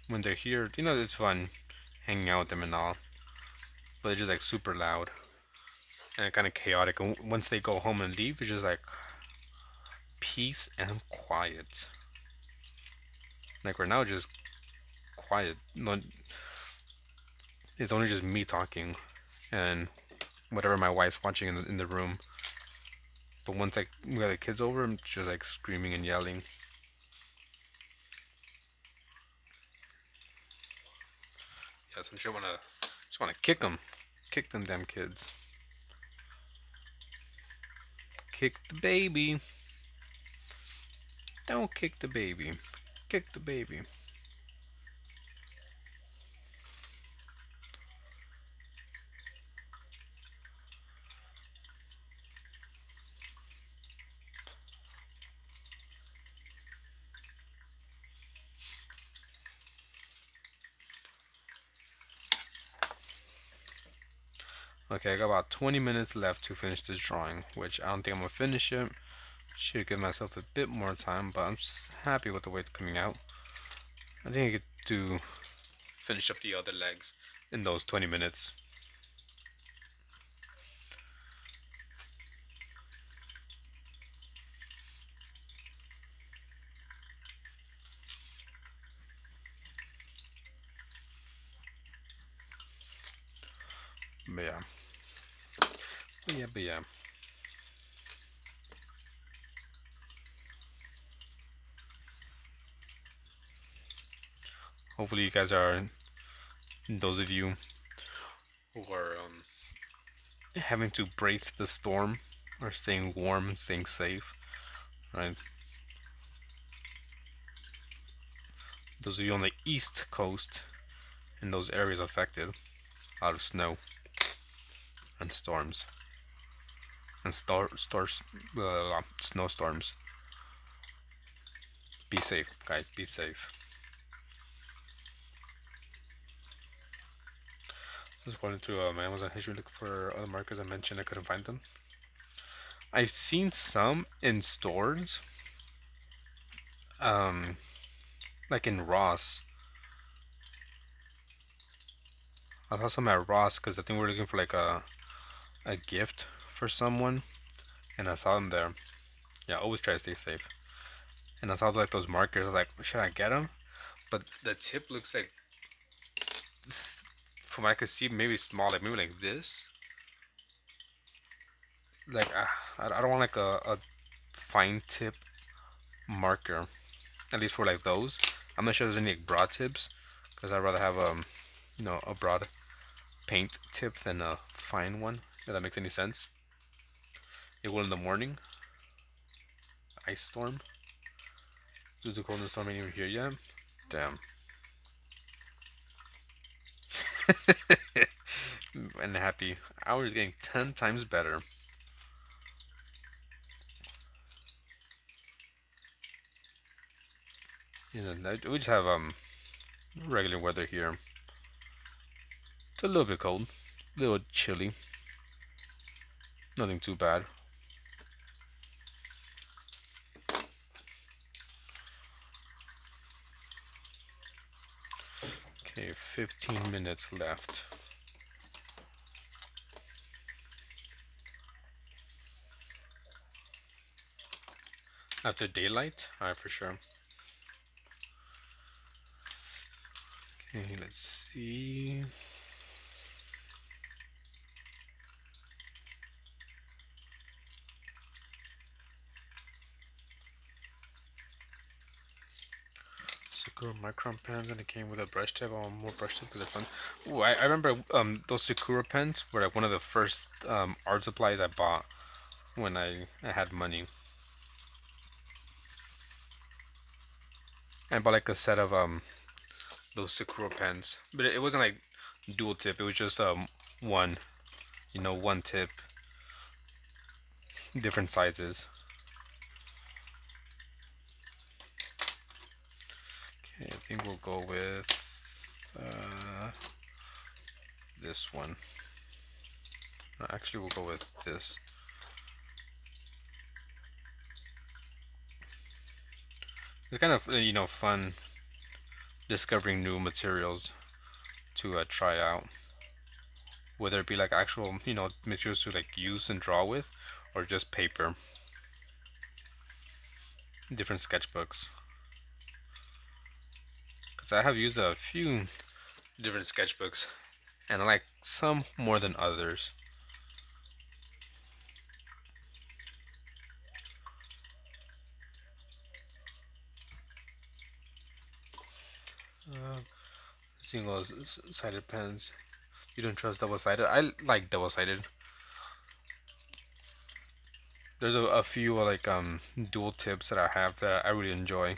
when they're here, it's fun hanging out with them and all, but they're just like super loud and kind of chaotic. And once they go home and leave, it's just like peace and quiet. Like right now, just quiet. No, it's only just me talking and whatever my wife's watching in the room. But once like we got the kids over, I'm just like screaming and yelling. Yes, I'm sure just wanna kick them damn kids, kick the baby. Don't kick the baby, kick the baby. Okay, I got about 20 minutes left to finish this drawing, which I don't think I'm gonna finish it. Should give myself a bit more time, but I'm happy with the way it's coming out. I think I get to finish up the other legs in those 20 minutes. But yeah. But yeah. Hopefully you guys are, those of you who are having to brace the storm, are staying warm and staying safe, right? Those of you on the east coast, in those areas affected, out of snow and storms and snowstorms. Be safe, guys. Be safe. Just going through my Amazon history looking for other markers I mentioned. I couldn't find them. I've seen some in stores, um, like in Ross. I saw some at Ross because I think we are looking for like a gift for someone, and I saw them there. Yeah, always try to stay safe. And I saw like those markers. I was like, should I get them? But the tip looks like, from what I could see, maybe small, like maybe like this. Like I don't want like a fine tip marker, at least for like those. I'm not sure there's any like broad tips, because I'd rather have a broad paint tip than a fine one. If that makes any sense. It will in the morning. Ice storm. Is the cold storm ain't even here yet? Damn. And happy. Ours getting 10 times better. We just have regular weather here. It's a little bit cold, a little chilly. Nothing too bad. Okay, 15 minutes left. After daylight? Alright, for sure. Okay, let's see. Sakura Micron pens, and it came with a brush tip. I want more brush tips because they're fun. Ooh, I remember those Sakura pens were like one of the first art supplies I bought when I had money. I bought like a set of those Sakura pens, but it wasn't like dual tip. It was just one, one tip, different sizes. Okay, I think we'll go with this one. No, actually, we'll go with this. It's kind of fun discovering new materials to try out, whether it be like actual materials to like use and draw with, or just paper. Different sketchbooks, because I have used a few different sketchbooks, and I like some more than others. Single sided pens. You don't trust double sided? I like double sided. There's a few like dual tips that I have that I really enjoy.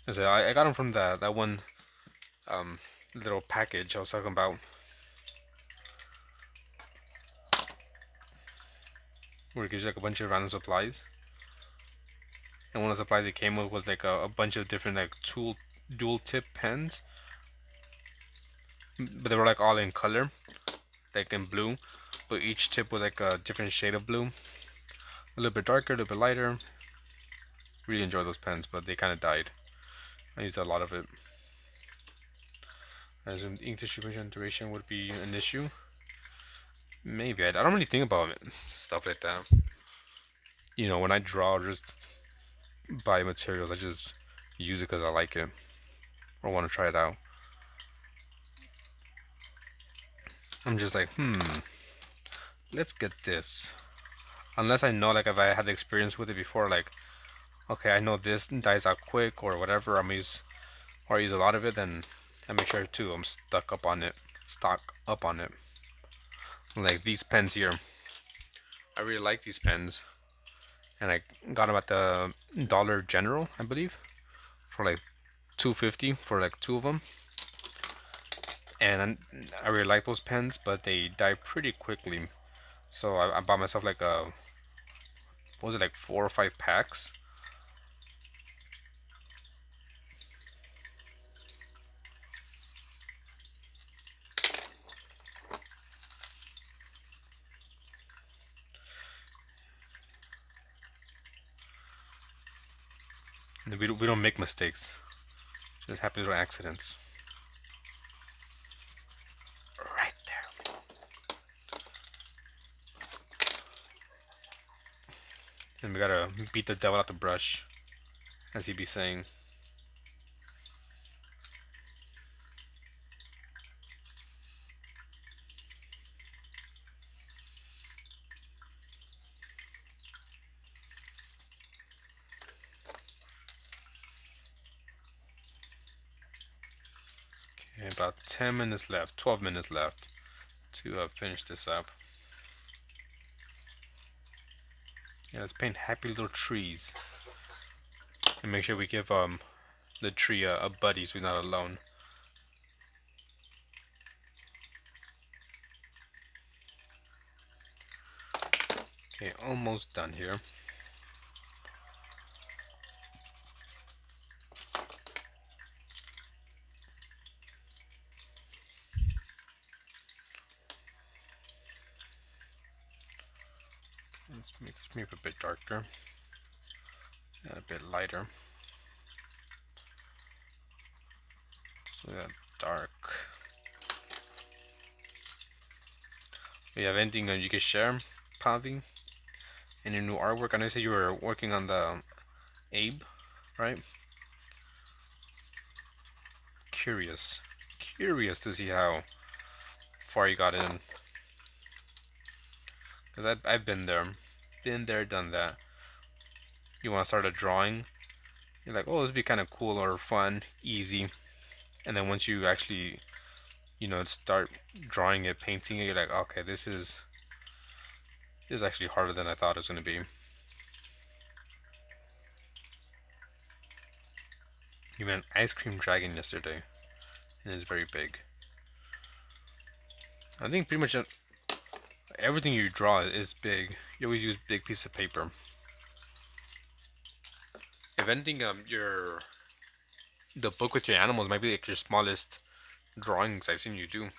I got them from that one um little package I was talking about, where it gives you like a bunch of random supplies. And one of the supplies it came with was like a bunch of different like dual tip pens, but they were like all in color, like in blue, but each tip was like a different shade of blue, a little bit darker, a little bit lighter. Really enjoyed those pens, but they kind of died. I used a lot of it. As in ink distribution duration would be an issue. Maybe I don't really think about it, stuff like that. When I draw or just buy materials, I just use it because I like it or want to try it out. I'm just like, let's get this. Unless I know, like, if I had the experience with it before, like, okay, I know this dies out quick or whatever, or I use a lot of it, then I make sure too I'm stock up on it. Like these pens here, I really like these pens, and I got them at the Dollar General, I believe, for like $2.50 for like two of them. And I really like those pens, but they die pretty quickly. So I bought myself like what was it, like 4 or 5 packs? And we don't make mistakes. Just happen to accidents. Right there. And we gotta beat the devil out the brush, as he'd be saying. Okay, about 10 minutes left, 12 minutes left to finish this up. Yeah, let's paint happy little trees. And make sure we give the tree a buddy so he's not alone. Okay, almost done here. Let's make this maybe a bit darker and a bit lighter. So yeah, dark. Do you have anything you can share, Pavi? Any new artwork? I know you said you were working on the Abe, right? Curious to see how far you got in. Because I've been there, done that. You want to start a drawing, you're like, oh, this would be kind of cool or fun, easy. And then once you actually, start drawing it, painting it, you're like, okay, this is actually harder than I thought it was going to be. You made an ice cream dragon yesterday, and it's very big. I think pretty much everything you draw is big. You always use big piece of paper. If anything, the book with your animals might be like your smallest drawings I've seen you do.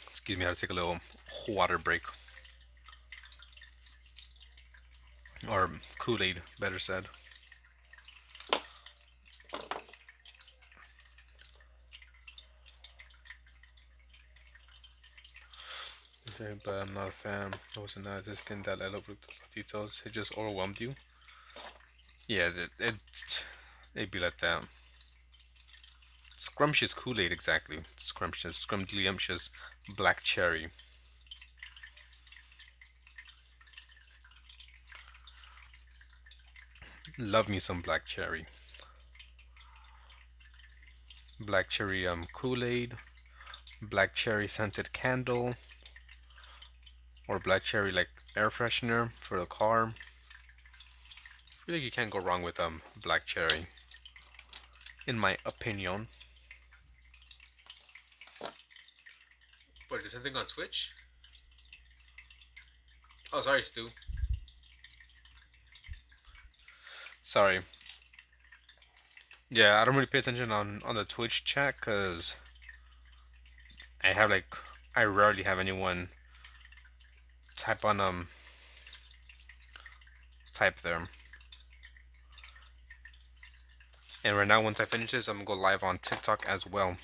Excuse me, I had to take a little water break. Or Kool-Aid, better said. But I'm not a fan. I wasn't not this skin that I love with the details. It just overwhelmed you. Yeah, it'd be like that. Scrumptious Kool-Aid, exactly. Scrumptious, scrumptious black cherry. Love me some black cherry. Black cherry Kool-Aid, black cherry scented candle, or black cherry like air freshener for the car. I feel like you can't go wrong with black cherry, in my opinion. What is something on Twitch? Oh, sorry, Stu. Sorry. Yeah, I don't really pay attention on the Twitch chat because I rarely have anyone type on type there. And right now, once I finish this, I'm gonna go live on TikTok as well.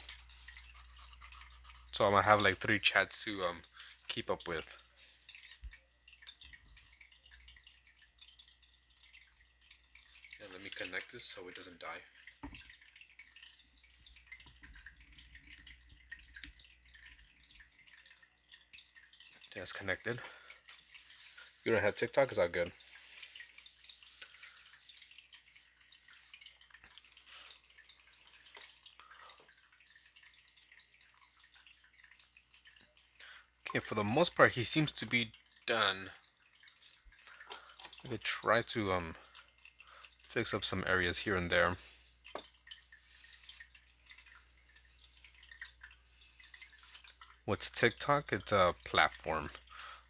So I'm gonna have like 3 chats to keep up with. And let me connect this so it doesn't die. Okay, it's connected. You don't have TikTok? Is that good? Okay, for the most part, he seems to be done. I'm gonna try to fix up some areas here and there. What's TikTok? It's a platform,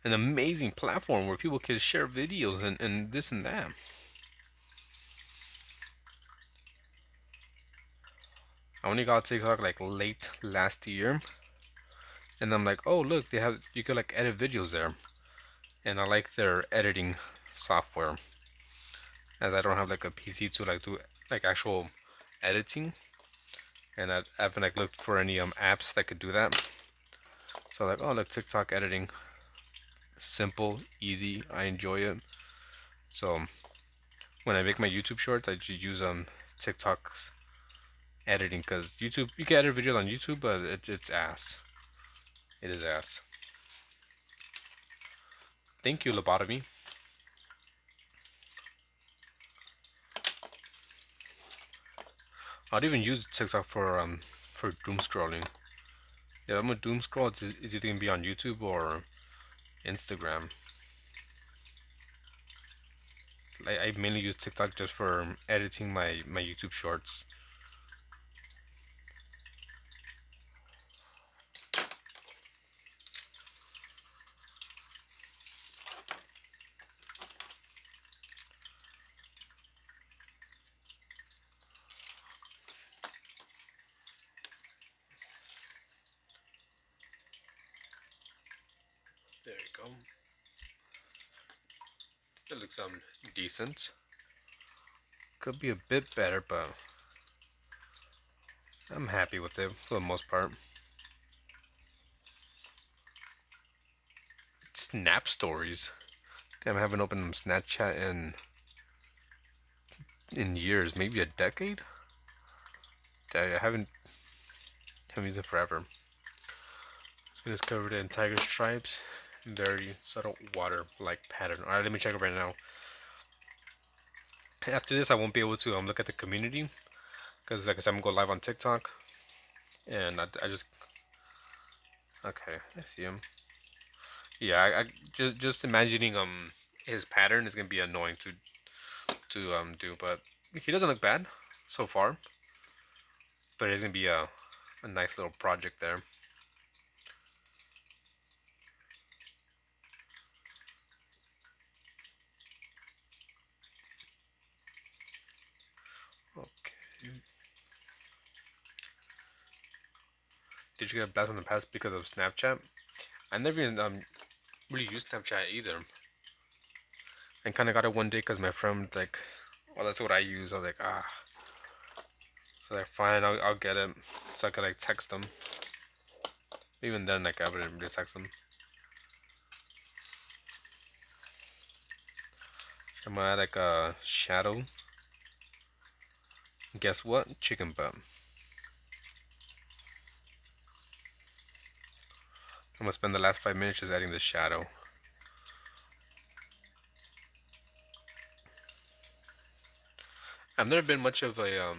an amazing platform where people can share videos and this and that. I only got TikTok like late last year, and I'm like, oh look, they have you can like edit videos there, and I like their editing software, as I don't have like a PC to like do like actual editing, and I haven't like looked for any apps that could do that. So like, oh look, TikTok editing, simple, easy. I enjoy it. So when I make my YouTube shorts, I just use TikTok's editing because YouTube you can edit videos on YouTube, but it's ass. It is ass. Thank you, lobotomy. I'd even use TikTok for doom scrolling. Yeah, I'm a doom scroll. It's either gonna be on YouTube or Instagram. I mainly use TikTok just for editing my YouTube shorts. There you go. It looks decent. Could be a bit better, but I'm happy with it for the most part. Snap stories. Damn, I haven't opened Snapchat in years, maybe a decade. I haven't used it forever. Skin is covered in tiger stripes, very subtle water-like pattern. All right, let me check it right now. After this, I won't be able to look at the community because, like I said, I'm gonna go live on TikTok, and I just okay, I see him. Yeah, I just imagining his pattern is gonna be annoying to do, but he doesn't look bad so far. But it's gonna be a nice little project there. Okay. Did you get a blast from the past because of Snapchat? I never even really used Snapchat either. And kind of got it one day because my friend was like, "Well, that's what I use." I was like, "Ah." So like, fine, I'll get it. So I could like text them. Even then, like I wouldn't really text them. I'm gonna add like a shadow. Guess what? Chicken butt. I'm gonna spend the last 5 minutes just adding the shadow. I've never been much of a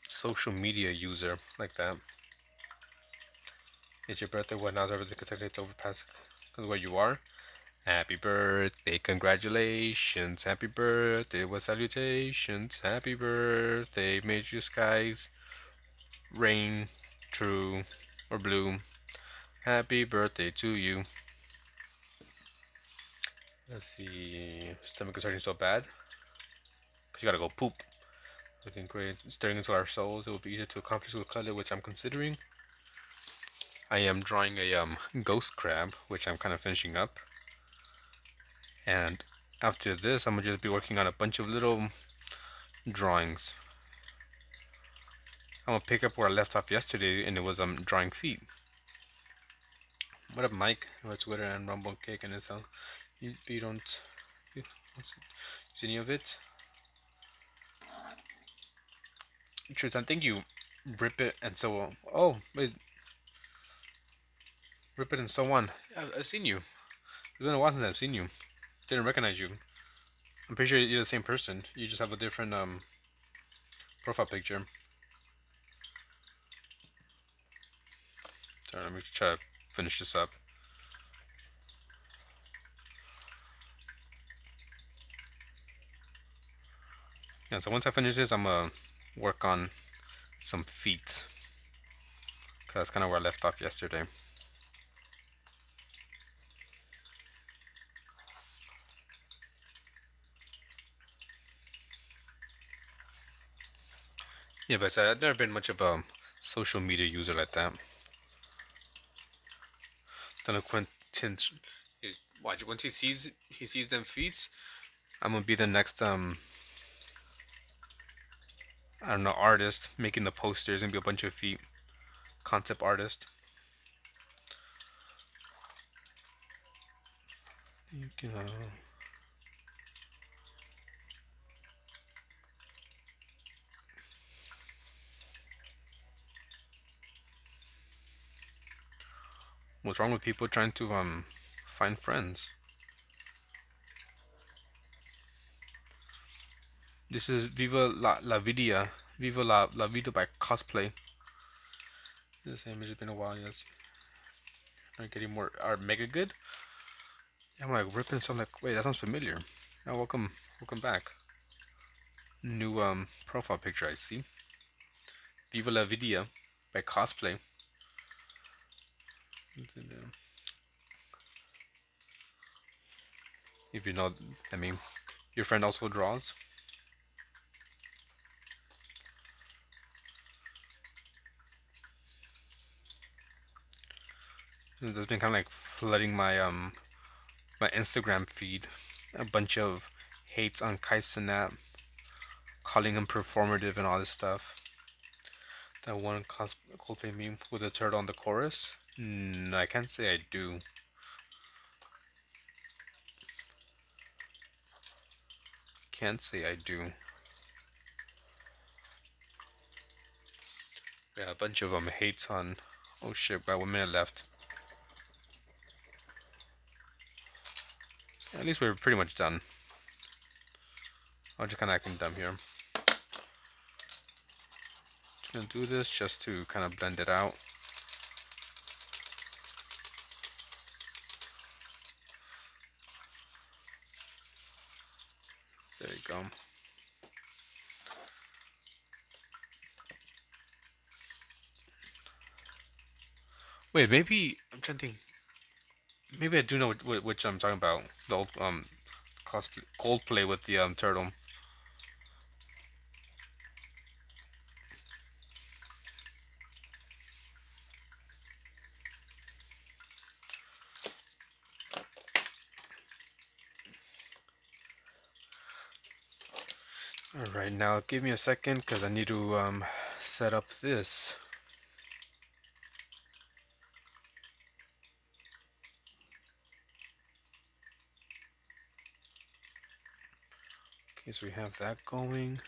social media user like that. It's your birthday. What now? Everything it's over past where you are. Happy birthday, congratulations. Happy birthday with salutations. Happy birthday, may your skies rain true or blue. Happy birthday to you. Let's see. Stomach is hurting so bad. Because you gotta go poop. Looking great. Staring into our souls. It will be easier to accomplish with color, which I'm considering. I am drawing a ghost crab, which I'm kind of finishing up. And after this, I'm gonna just be working on a bunch of little drawings. I'm gonna pick up where I left off yesterday, and it was drawing feet. What up, Mike? What's Twitter and Rumble Cake and this? You don't use any of it? Truth, I think you rip it and so on. Oh, wait. Rip it and so on. I've seen you. It's been a while since I've seen you. Didn't recognize you. I'm pretty sure you're the same person. You just have a different profile picture. Sorry, let me try to finish this up. Yeah, so once I finish this, I'm gonna work on some feet. Cause that's kind of where I left off yesterday. Yeah, but I've never been much of a social media user like that. Then Quentin, watch once he sees them feeds. I'm gonna be the next I don't know artist making the posters and be a bunch of feet concept artist. You know, what's wrong with people trying to find friends? This is Viva la Vida, Viva la Vida by Cosplay. This image has been a while. Yes, are getting more are mega good. I'm like ripping something like wait that sounds familiar. Oh, welcome back. New profile picture I see. Viva la Vida by Cosplay. If you know, I mean, your friend also draws. That's been kind of like flooding my Instagram feed. A bunch of hates on Kai Cenat, calling him performative and all this stuff. That one Coldplay meme with the turtle on the chorus. I can't say I do. Can't say I do. Yeah, a bunch of them hates on. Oh shit! About 1 minute left. At least we're pretty much done. I'm just kind of acting dumb here. Just gonna do this just to kind of blend it out. There you go. Wait, maybe I'm trying to think. Maybe I do know which I'm talking about. The old cosplay Coldplay with the turtle. All right, now give me a second because I need to set up this. Okay, so we have that going.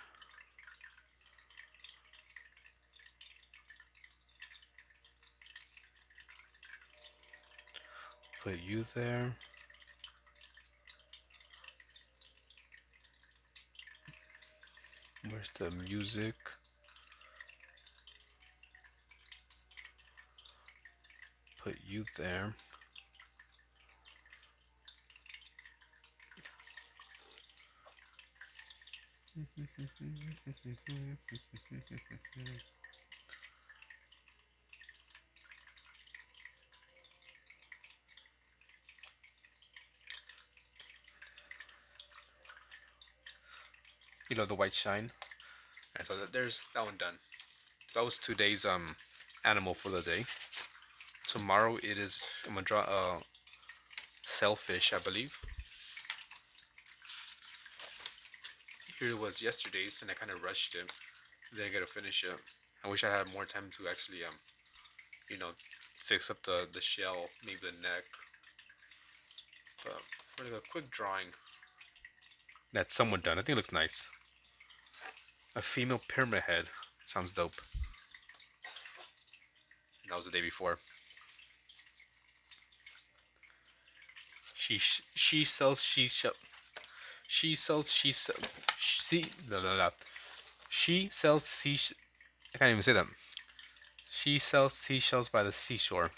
Put you there. Where's the music? Put you there. You know the white shine. And so there's that one done. So that was today's animal for the day. Tomorrow it is I'm gonna draw a sailfish, I believe. Here it was yesterday's, and I kind of rushed it. Then I gotta finish it. I wish I had more time to actually you know, fix up the shell, maybe the neck. But for like a quick drawing, that's somewhat done. I think it looks nice. A female pyramid head sounds dope. And that was the day before. She sells she sells she la, la, la. She sells I can't even say that. She sells seashells by the seashore.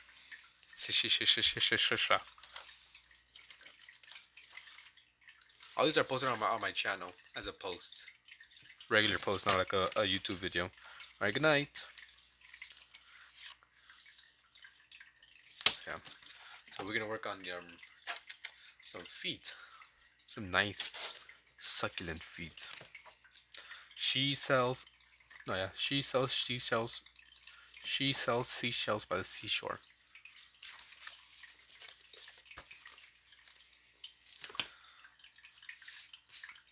All these are posted on my channel as a post. Regular post, not like a YouTube video. Alright, good night. Yeah. So we're gonna work on some feet. Some nice succulent feet. She sells No, yeah. She sells seashells by the seashore.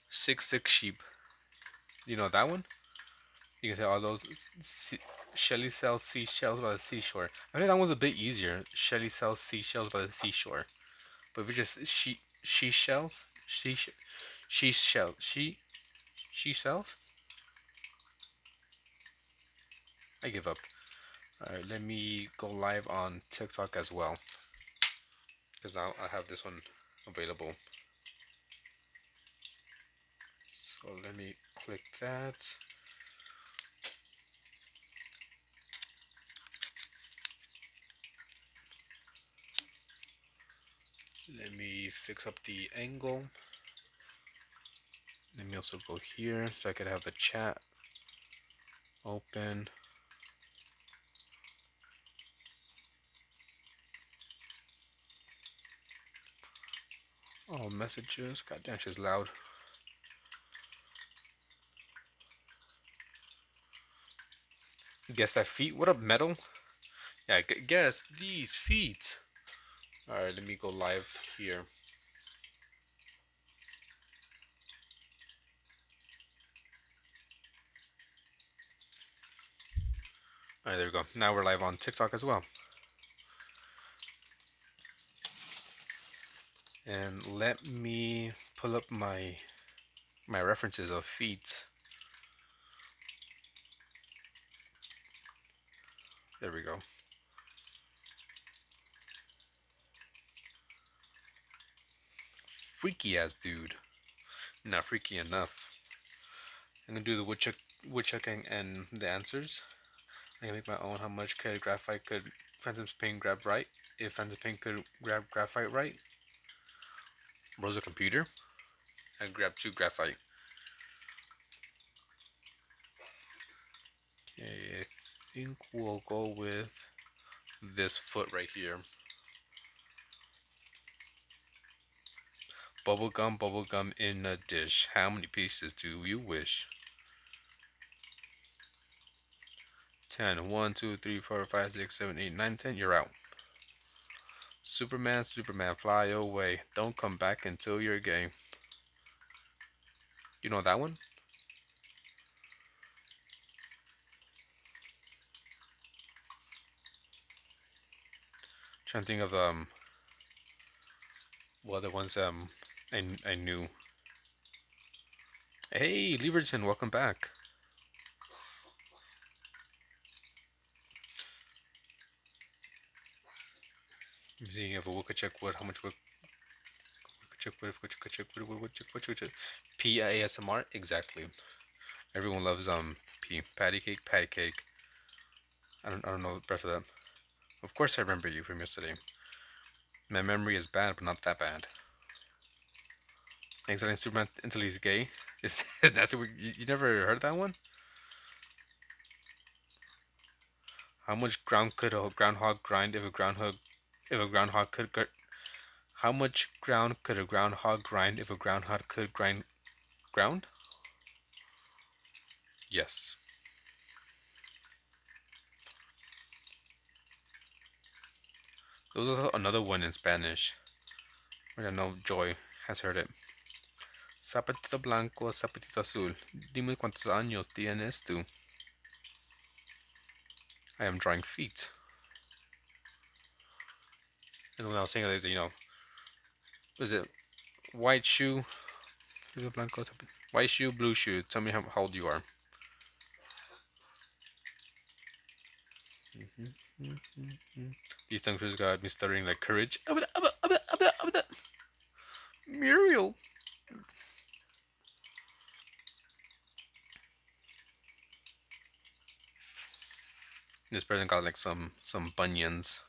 Six sheep. You know that one? You can say all those. Shelly sells seashells by the seashore. I think that one's a bit easier. Shelly sells seashells by the seashore. But if we just she shells she shell she sells. I give up. All right, let me go live on TikTok as well because now I have this one available. So let me click that. Let me fix up the angle. Let me also go here so I could have the chat open. Oh, messages. God damn, she's loud. Guess that feet? What up, metal? Yeah, guess these feet. Alright, let me go live here. Alright, there we go. Now we're live on TikTok as well. And let me pull up my references of feet. There we go. Freaky ass dude. Not freaky enough. I'm gonna do the woodchucking and the answers. I can make my own. How much could graphite could Phantom Pain grab right? If Phantom Pain could grab graphite right? Rose a computer? And grab 2 graphite. Okay, I think we'll go with this foot right here. Bubblegum in a dish. How many pieces do you wish? 10. 1, 2, 3, 4, 5, 6, 7, 8, 9, 10. You're out. Superman, fly away. Don't come back until you're gay. You know that one? Trying to think of what other ones I knew. Hey, Leverton, welcome back. Let me see if a Wookachuk would. How much would Wookachuk? PASMR? Exactly. Everyone loves P. Patty cake. I don't know the rest of that. Of course I remember you from yesterday. My memory is bad, but not that bad. Exiling Superman until he's gay. Is that you never heard that one? How much ground could a groundhog grind if a groundhog could how much ground could a groundhog grind if a groundhog could grind ground? Yes. There was also another one in Spanish. I know Joy has heard it. Zapatito blanco, zapatito azul. Dime cuántos años tienes tú. I am drawing feet. And when I was saying that, is it white shoe, blanco, white shoe, blue shoe? Tell me how old you are. These tongues got me stuttering like courage. Muriel. This person got like some bunions.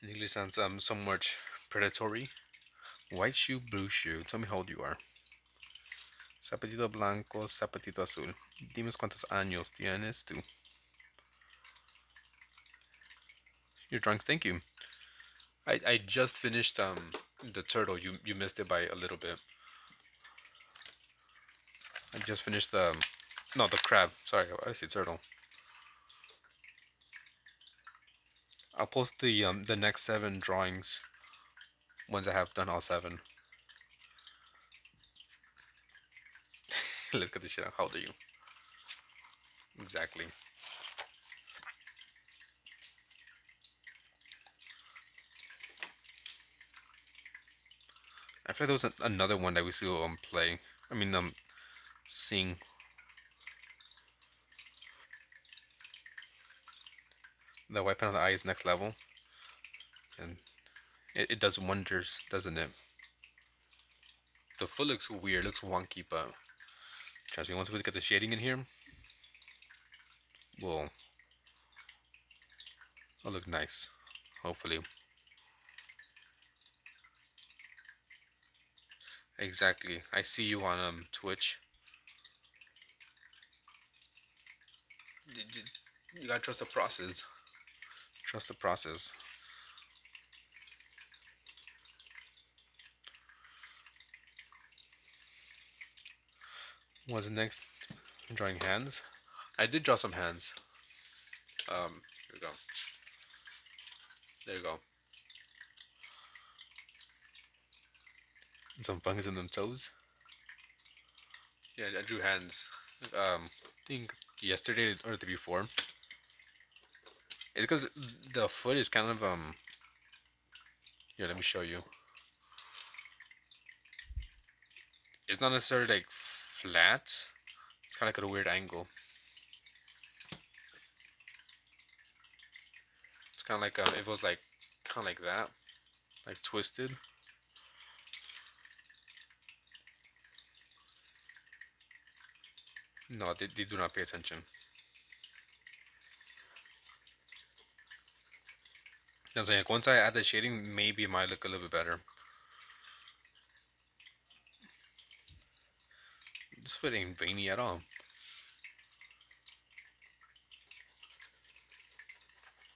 In English sounds somewhat predatory. White shoe, blue shoe. Tell me how old you are. Zapatito blanco, zapatito azul. Dime cuántos años tienes tú. You're drunk, thank you. I just finished the turtle. You missed it by a little bit. I just finished the no, the crab. Sorry, I said turtle. I'll post the next 7 drawings once I have done all 7. Let's get this shit out. How old are you? Exactly. I feel like there was another one that we used to play. I mean sing. The white pen on the eye is next level, and it does wonders, doesn't it? The foot looks weird, looks wonky, but trust me, once we get the shading in here, will it'll look nice. Hopefully. Exactly. I see you on Twitch. You gotta trust the process. Trust the process. What's next? Drawing hands. I did draw some hands. Here we go. There you go. And some fungus in them toes. Yeah, I drew hands. I think yesterday or the day before. It's because the foot is kind of Here, let me show you. It's not necessarily like flat. It's kind of like at a weird angle. It's kind of like if it was like kind of like that, like twisted. No, they do not pay attention. You know what I'm saying? Like once I add the shading, maybe it might look a little bit better. This foot ain't veiny at all.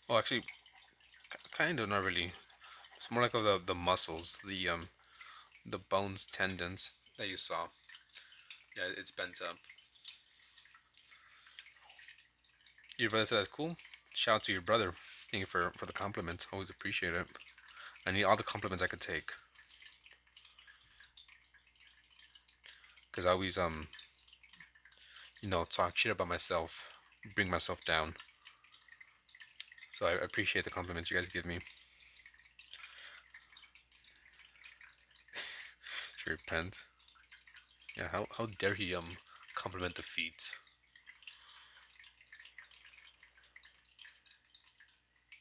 Well, actually, kind of not really. It's more like of the muscles, the bones, tendons that you saw. Yeah, it's bent up. Your brother said that's cool. Shout out to your brother. Thank you for the compliments. Always appreciate it. I need all the compliments I could take. Cause I always talk shit about myself, bring myself down. So I appreciate the compliments you guys give me. Should repent. Yeah, how dare he compliment the feet?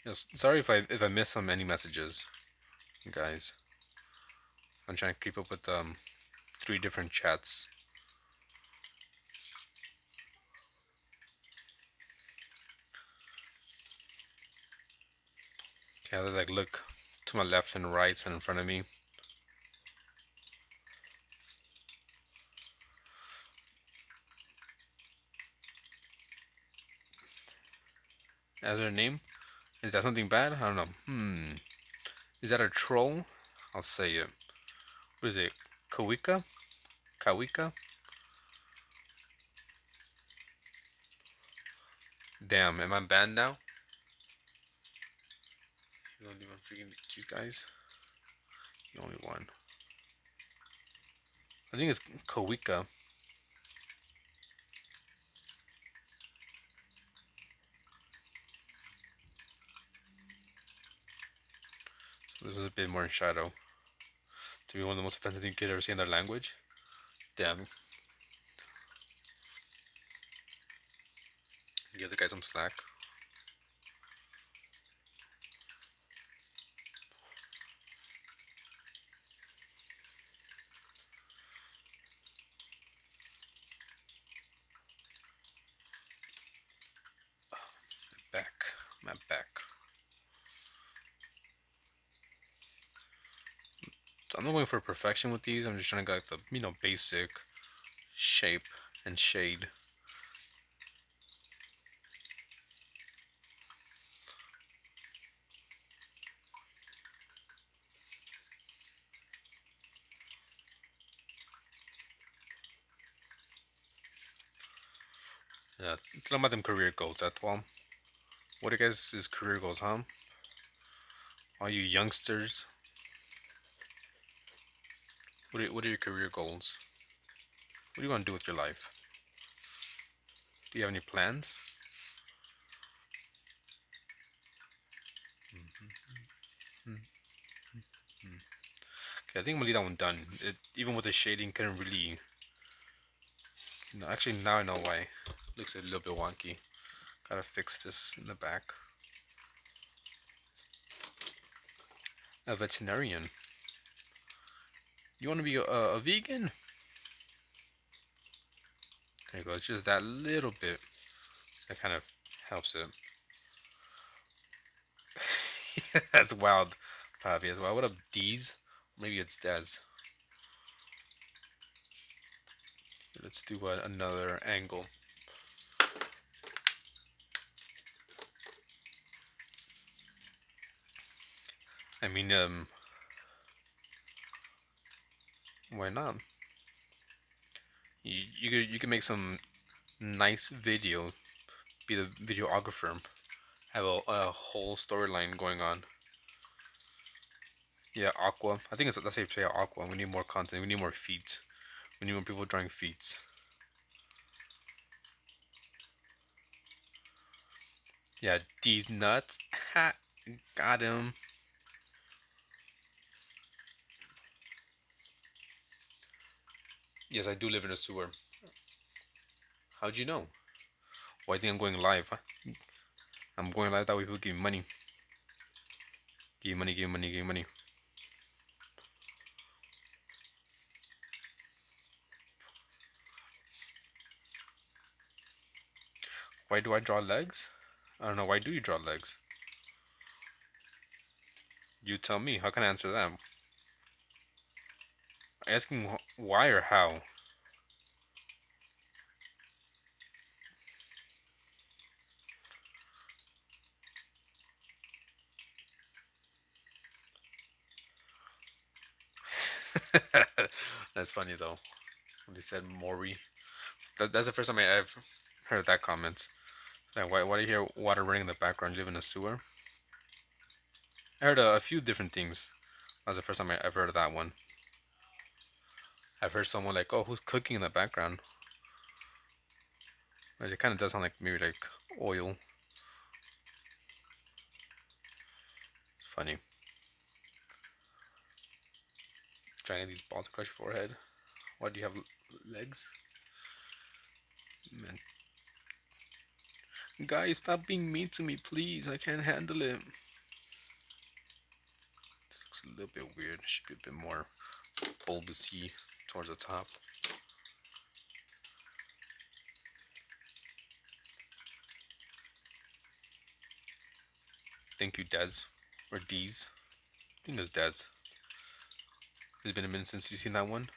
Yes, sorry if I miss some any messages, guys. I'm trying to keep up with 3 different chats. Okay, I like look to my left and right and in front of me. As their name? Is that something bad? I don't know. Is that a troll? I'll say it. What is it? Kawika? Kawika? Damn, am I banned now? You don't even freaking these guys? You only one. I think it's Kawika. So this is a bit more in shadow. To be one of the most offensive things you could ever see in their language. Damn. Give the guy some slack. My back. So I'm not going for perfection with these. I'm just trying to get like the basic shape and shade. Yeah, tell them about them career goals. That's well. What are you guys' career goals, huh? All you youngsters, what are your career goals? What are you gonna do with your life? Do you have any plans? Okay, I think I'm gonna leave that one done. Even with the shading, couldn't really. No, actually, now I know why. Looks a little bit wonky. Gotta fix this in the back. A veterinarian. You want to be a vegan? There you go. It's just that little bit that kind of helps it. That's wild, Pavi as well. What up, D's? Maybe it's Dez. Let's do another angle. I mean, why not? You could make some nice video. Be the videographer. Have a whole storyline going on. Yeah, Aqua. I think that's how you say Aqua. We need more content. We need more feet. We need more people drawing feet. Yeah, D's nuts. Ha, got him. Yes, I do live in a sewer. How'd you know? Well, I think I'm going live. Huh? I'm going live that way people give me money. Give me money, give me money, give me money. Why do I draw legs? I don't know. Why do you draw legs? You tell me. How can I answer that? Asking why or how? That's funny though. When they said Maury. That's the first time I've heard that comment. Like, why do you hear water running in the background? You live in a sewer? I heard a few different things. That's the first time I've heard of that one. I've heard someone like, oh, who's cooking in the background? Like, it kind of does sound like maybe like oil. It's funny. Trying to get these balls across your forehead. Why do you have legs? Man. Guys, stop being mean to me, please. I can't handle it. This looks a little bit weird. It should be a bit more bulbousy towards the top. Thank you, Dez. Or D's. I think it's Dez. It's been a minute since you've seen that one.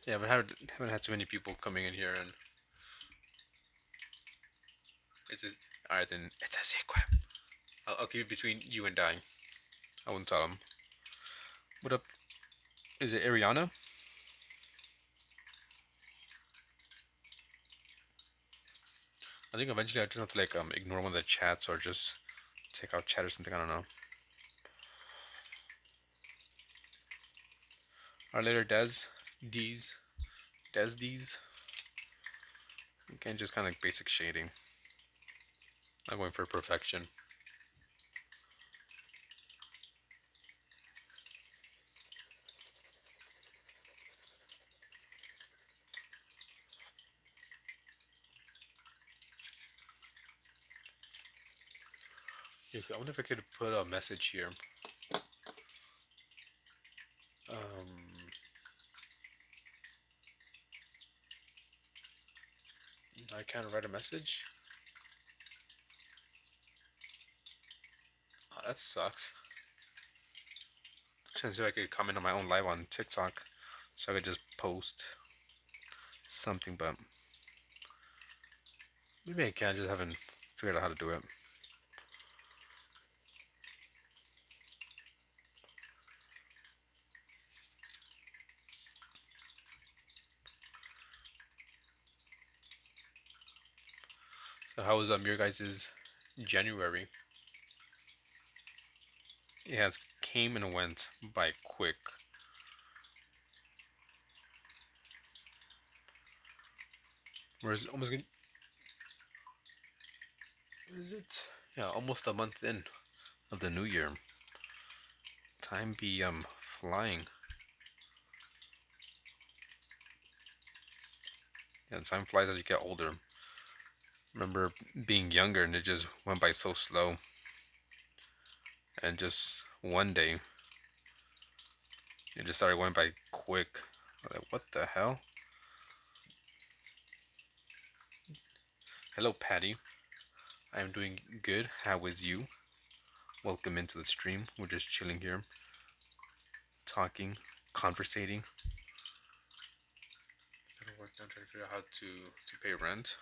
Yeah, but haven't had too many people coming in here, and it's a, alright then. It's a secret. I'll keep it between you and I. I wouldn't tell him. What up? Is it Ariana? I think eventually I just have to like ignore one of the chats or just take out chat or something. I don't know. Our later Des, D's, Des D's. Again, just kind of like basic shading. I'm going for perfection. Yeah, I wonder if I could put a message here. I can't write a message. Oh, that sucks. Trying to see if I could comment on my own live on TikTok, so I could just post something, but maybe I can. I just haven't figured out how to do it. So how was your guys' January? It has came and went by quick. Whereas almost is it? Yeah, almost a month in of the new year. Time be flying. Yeah, time flies as you get older. Remember being younger and it just went by so slow. And just one day it just started going by quick. Like, what the hell? Hello, Patty. I am doing good. How is you? Welcome into the stream. We're just chilling here, talking, conversating. Gotta work on trying to figure out how to pay rent.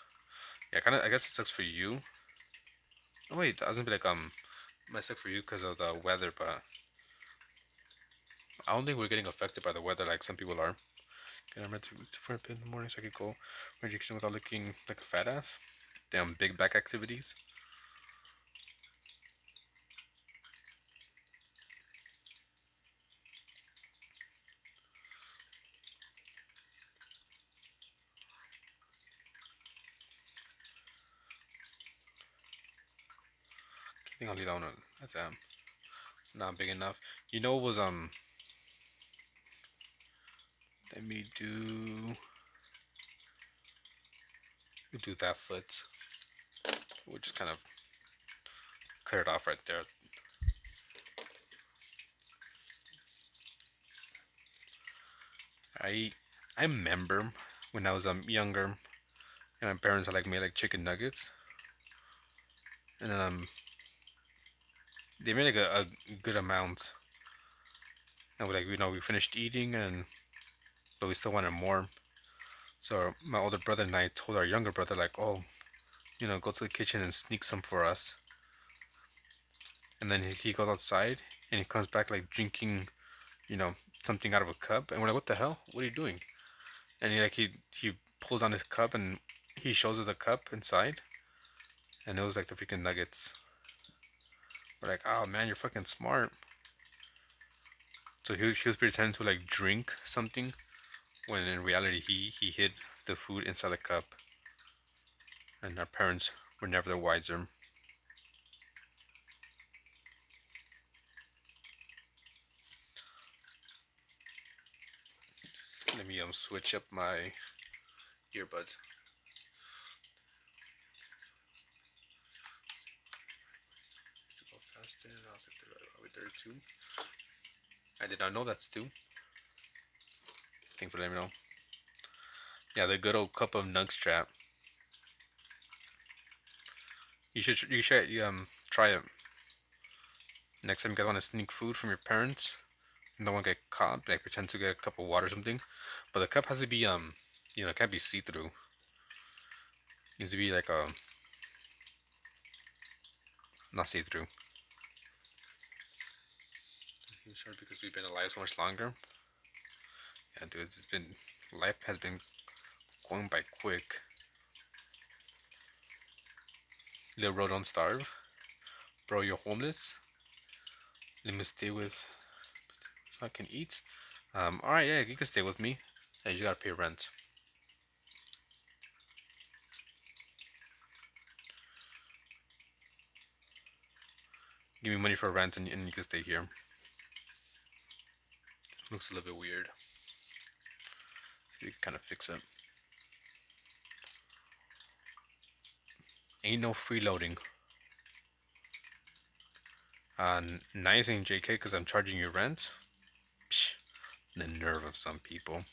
Yeah, kind of. I guess it sucks for you. Oh wait, that doesn't be like might suck for you because of the weather, but I don't think we're getting affected by the weather like some people are. Okay, I'm ready for a bit in the morning so I could go rejection without looking like a fat ass. Damn big back activities. I think I'll leave that one. That's not big enough. You know, it was let me do that foot. We'll just kind of cut it off right there. I I remember when I was younger and my parents had like made like chicken nuggets and then they made like a good amount and we like we finished eating and but we still wanted more. So my older brother and I told our younger brother like, oh, go to the kitchen and sneak some for us. And then he goes outside and he comes back like drinking, you know, something out of a cup. And we're like, what the hell? What are you doing? And he pulls on his cup and he shows us the cup inside, and it was like the freaking nuggets. We're like, oh man, you're fucking smart. So he was pretending to like drink something when in reality he hid the food inside the cup, and our parents were never the wiser. Let me switch up my earbuds. Go faster. Are we 32? I did not know that's two. Thanks for letting me know. Yeah, the good old cup of nugs trap. You should try it next time you guys want to sneak food from your parents and don't want to get caught. Like pretend to get a cup of water or something, but the cup has to be it can't be see through. It needs to be like not see through. Sure, because we've been alive so much longer. Yeah, dude, life has been going by quick. Little bro, don't starve. Bro, you're homeless. Let me stay with. So I can eat. All right, yeah, you can stay with me. Yeah, you gotta pay rent. Give me money for rent, and you can stay here. Looks a little bit weird. So we can kind of fix it. Ain't no freeloading. Nice in JK because I'm charging you rent. Psh, the nerve of some people.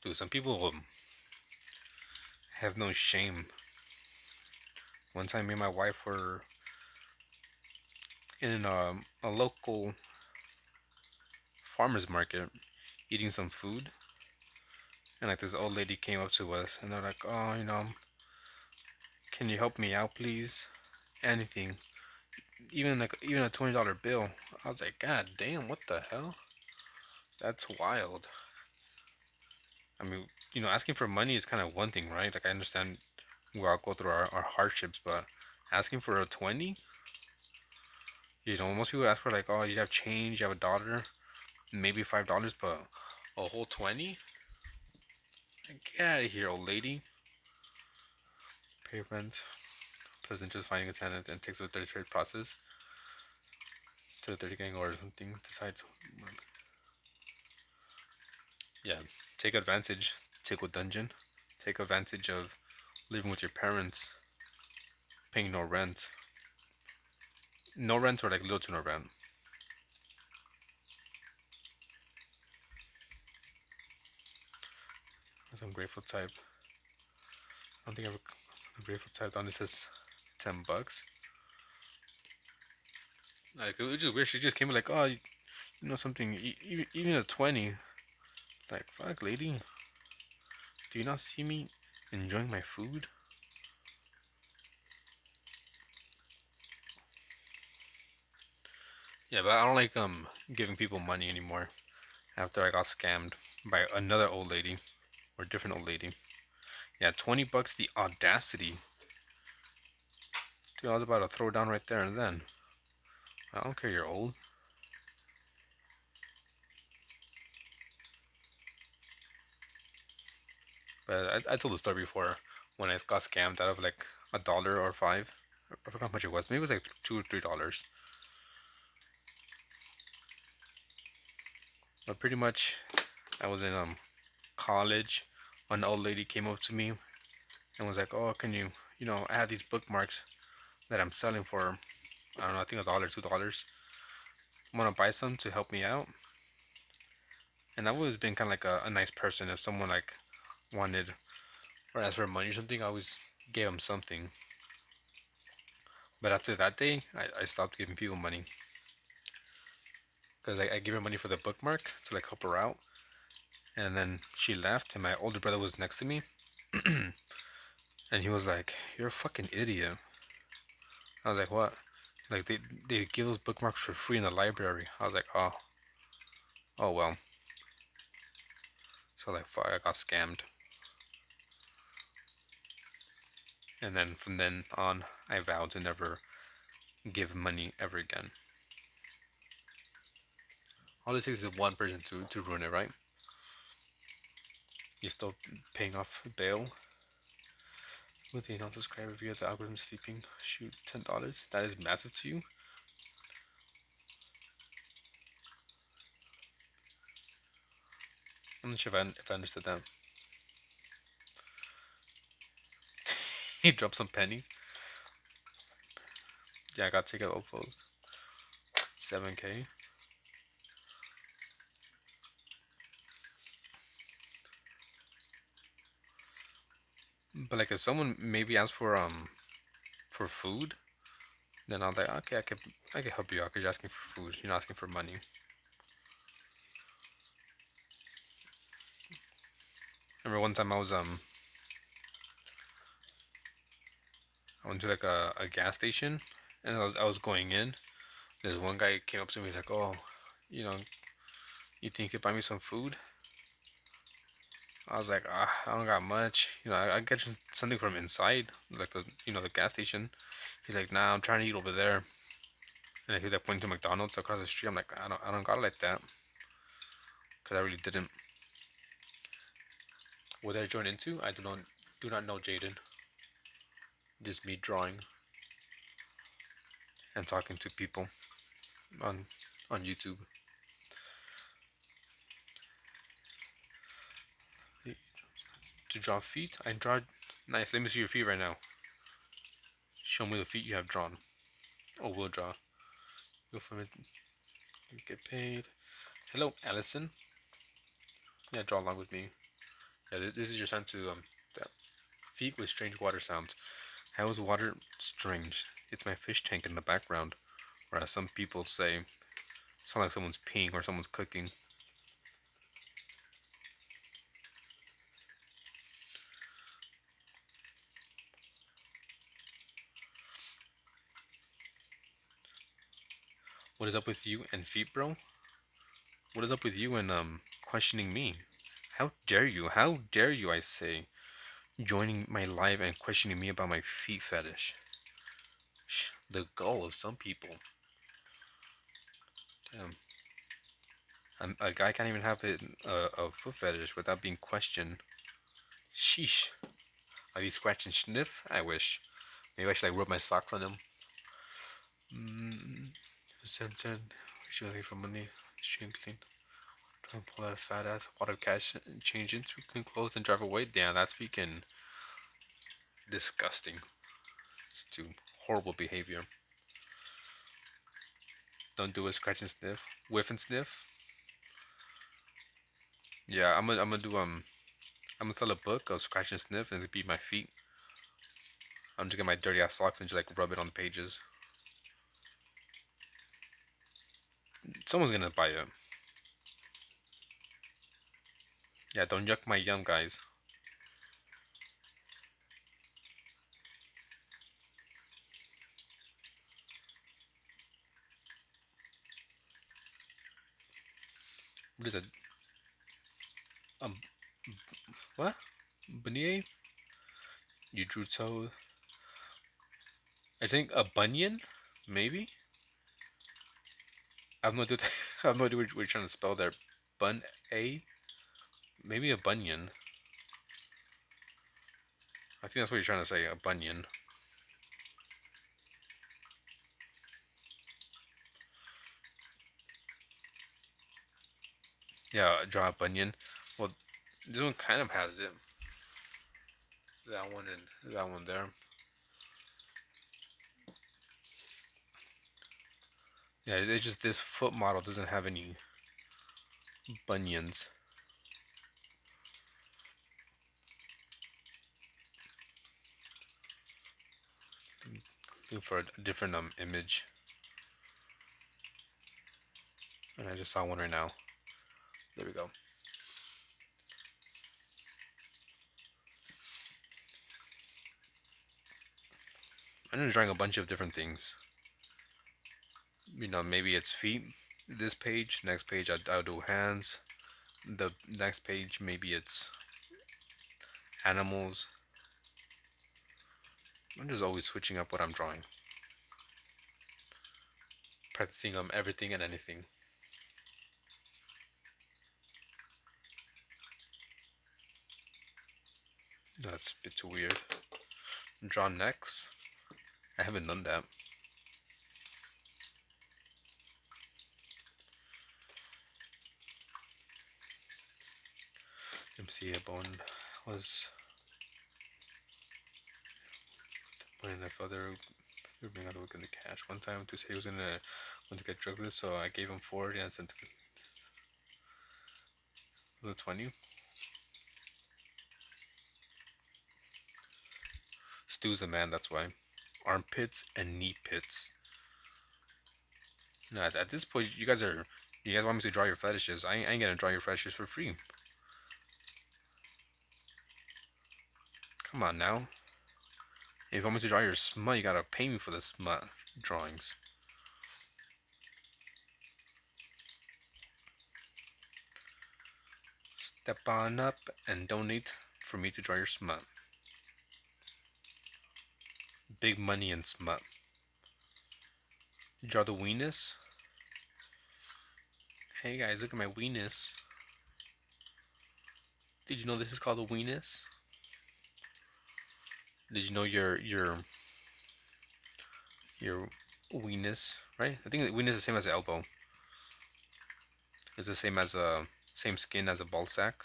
Dude, some people have no shame. One time, me and my wife were in a local farmer's market eating some food, and like this old lady came up to us, and they're like, "Oh, Can you help me out, please? Anything, even a $20 bill. I was like, God damn, what the hell? That's wild. I mean, asking for money is kind of one thing, right? Like I understand we all go through our hardships, but asking for a 20, most people ask for like, oh, you have change, you have a dollar, maybe $5, but a whole 20? Get out of here, old lady. Pay rent, plus interest finding a tenant, and takes a 30 trade process to the 30 gang or something. Decides, yeah, take advantage. Tickle dungeon. Take advantage of living with your parents, paying no rent. No rent or like little to no rent. Some grateful type. I don't think I've a grateful type on this says $10. Like it was just weird. She just came like, oh, something. Even a 20. Like fuck, lady. Do you not see me enjoying my food? Yeah, but I don't like giving people money anymore. After I got scammed by another old lady or a different old lady. Yeah, $20. The audacity. Dude, I was about to throw down right there and then. I don't care. You're old. But I told the story before when I got scammed out of like a dollar or five. I forgot how much it was. Maybe it was like $2 or $3. But pretty much, I was in college. An old lady came up to me and was like, "Oh, can you, I have these bookmarks that I'm selling for, I don't know, I think a dollar, $2. Want to buy some to help me out?" And I've always been kind of like a nice person. If someone like wanted or asked for money or something, I always gave them something. But after that day, I stopped giving people money because I gave her money for the bookmark to like help her out, and then she left, and my older brother was next to me, and he was like, "You're a fucking idiot." I was like, "What?" Like they give those bookmarks for free in the library. I was like, "Oh well." So like, fuck, I got scammed. And then from then on, I vowed to never give money ever again. All it takes is one person to ruin it, right? You're still paying off bail with a non-subscriber via the algorithm sleeping. Shoot, $10. That is massive to you. I'm not sure if I understood that. He dropped some pennies. Yeah, I got ticket of photos. 7K. But like if someone maybe asks for food, then I was like, okay, I can help you out because you're asking for food. You're not asking for money. Remember one time I went to like a gas station and I was going in. There's one guy came up to me, he's like, "Oh, you know, you think you could buy me some food?" I was like, I don't got much. I get you something from inside, like the gas station. He's like, "Nah, I'm trying to eat over there." And he's like pointing to McDonald's across the street. I'm like, I don't got it like that, cause I really didn't. What did I join into? I do not know, Jaden. Just me drawing and talking to people on on YouTube. To draw feet, I draw. Nice. Let me see your feet right now. Show me the feet you have drawn. Oh, we'll draw. Go from it. Get paid. Hello, Allison. Yeah, draw along with me. Yeah, this is your sign to that. Feet with strange water sounds. How is water strange? It's my fish tank in the background. Or as some people say, sound like someone's peeing or someone's cooking. What is up with you and feet, bro? What is up with you and questioning me? How dare you? How dare you, I say, joining my live and questioning me about my feet fetish? The gall of some people. Damn. A guy can't even have a foot fetish without being questioned. Sheesh. Are these scratch and sniff? I wish. Maybe I should like rub my socks on them. Send usually for money. Stream clean. Try and pull out a fat ass water cash and change into clean clothes and drive away. Damn, that's freaking disgusting. It's too horrible behavior. Don't do a scratch and sniff. Whiff and sniff. Yeah, I'm gonna sell a book of scratch and sniff and it'll be my feet. I'm just get my dirty ass socks and just like rub it on the pages. Someone's gonna buy it. Yeah, don't yuck my yum, guys. What is it? Um, what? Beignet? You drew toe. I think a bunion, maybe. I have no idea. I have no idea what you're trying to spell there. Bun a, maybe a bunion. I think that's what you're trying to say. A bunion. Yeah, draw a bunion. Well, this one kind of has it. That one and that one there. Yeah, it's just this foot model doesn't have any bunions. Looking for a different image, and I just saw one right now. There we go. I'm just drawing a bunch of different things. You know, maybe it's feet. This page, next page, I'll do hands. The next page, maybe it's animals. I'm just always switching up what I'm drawing. Practicing everything and anything. That's a bit too weird. Draw necks. I haven't done that. MC a bone was putting a feather. We bring out a look in the cash one time to say he was gonna want to get drugless, so I gave him 40 and sent the 20. Stu's the man, that's why. Armpits and knee pits. No, at this point, you guys want me to draw your fetishes. I ain't gonna draw your fetishes for free. Come on now. If you want me to draw your smut, you gotta pay me for the smut drawings. Step on up and donate for me to draw your smut. Big money and smut. Draw the weenus. Hey guys, look at my weenus. Did you know this is called a weenus? Did you know your weenus, right? I think the weenus is the same as the elbow. It's the same as same skin as a ball sack.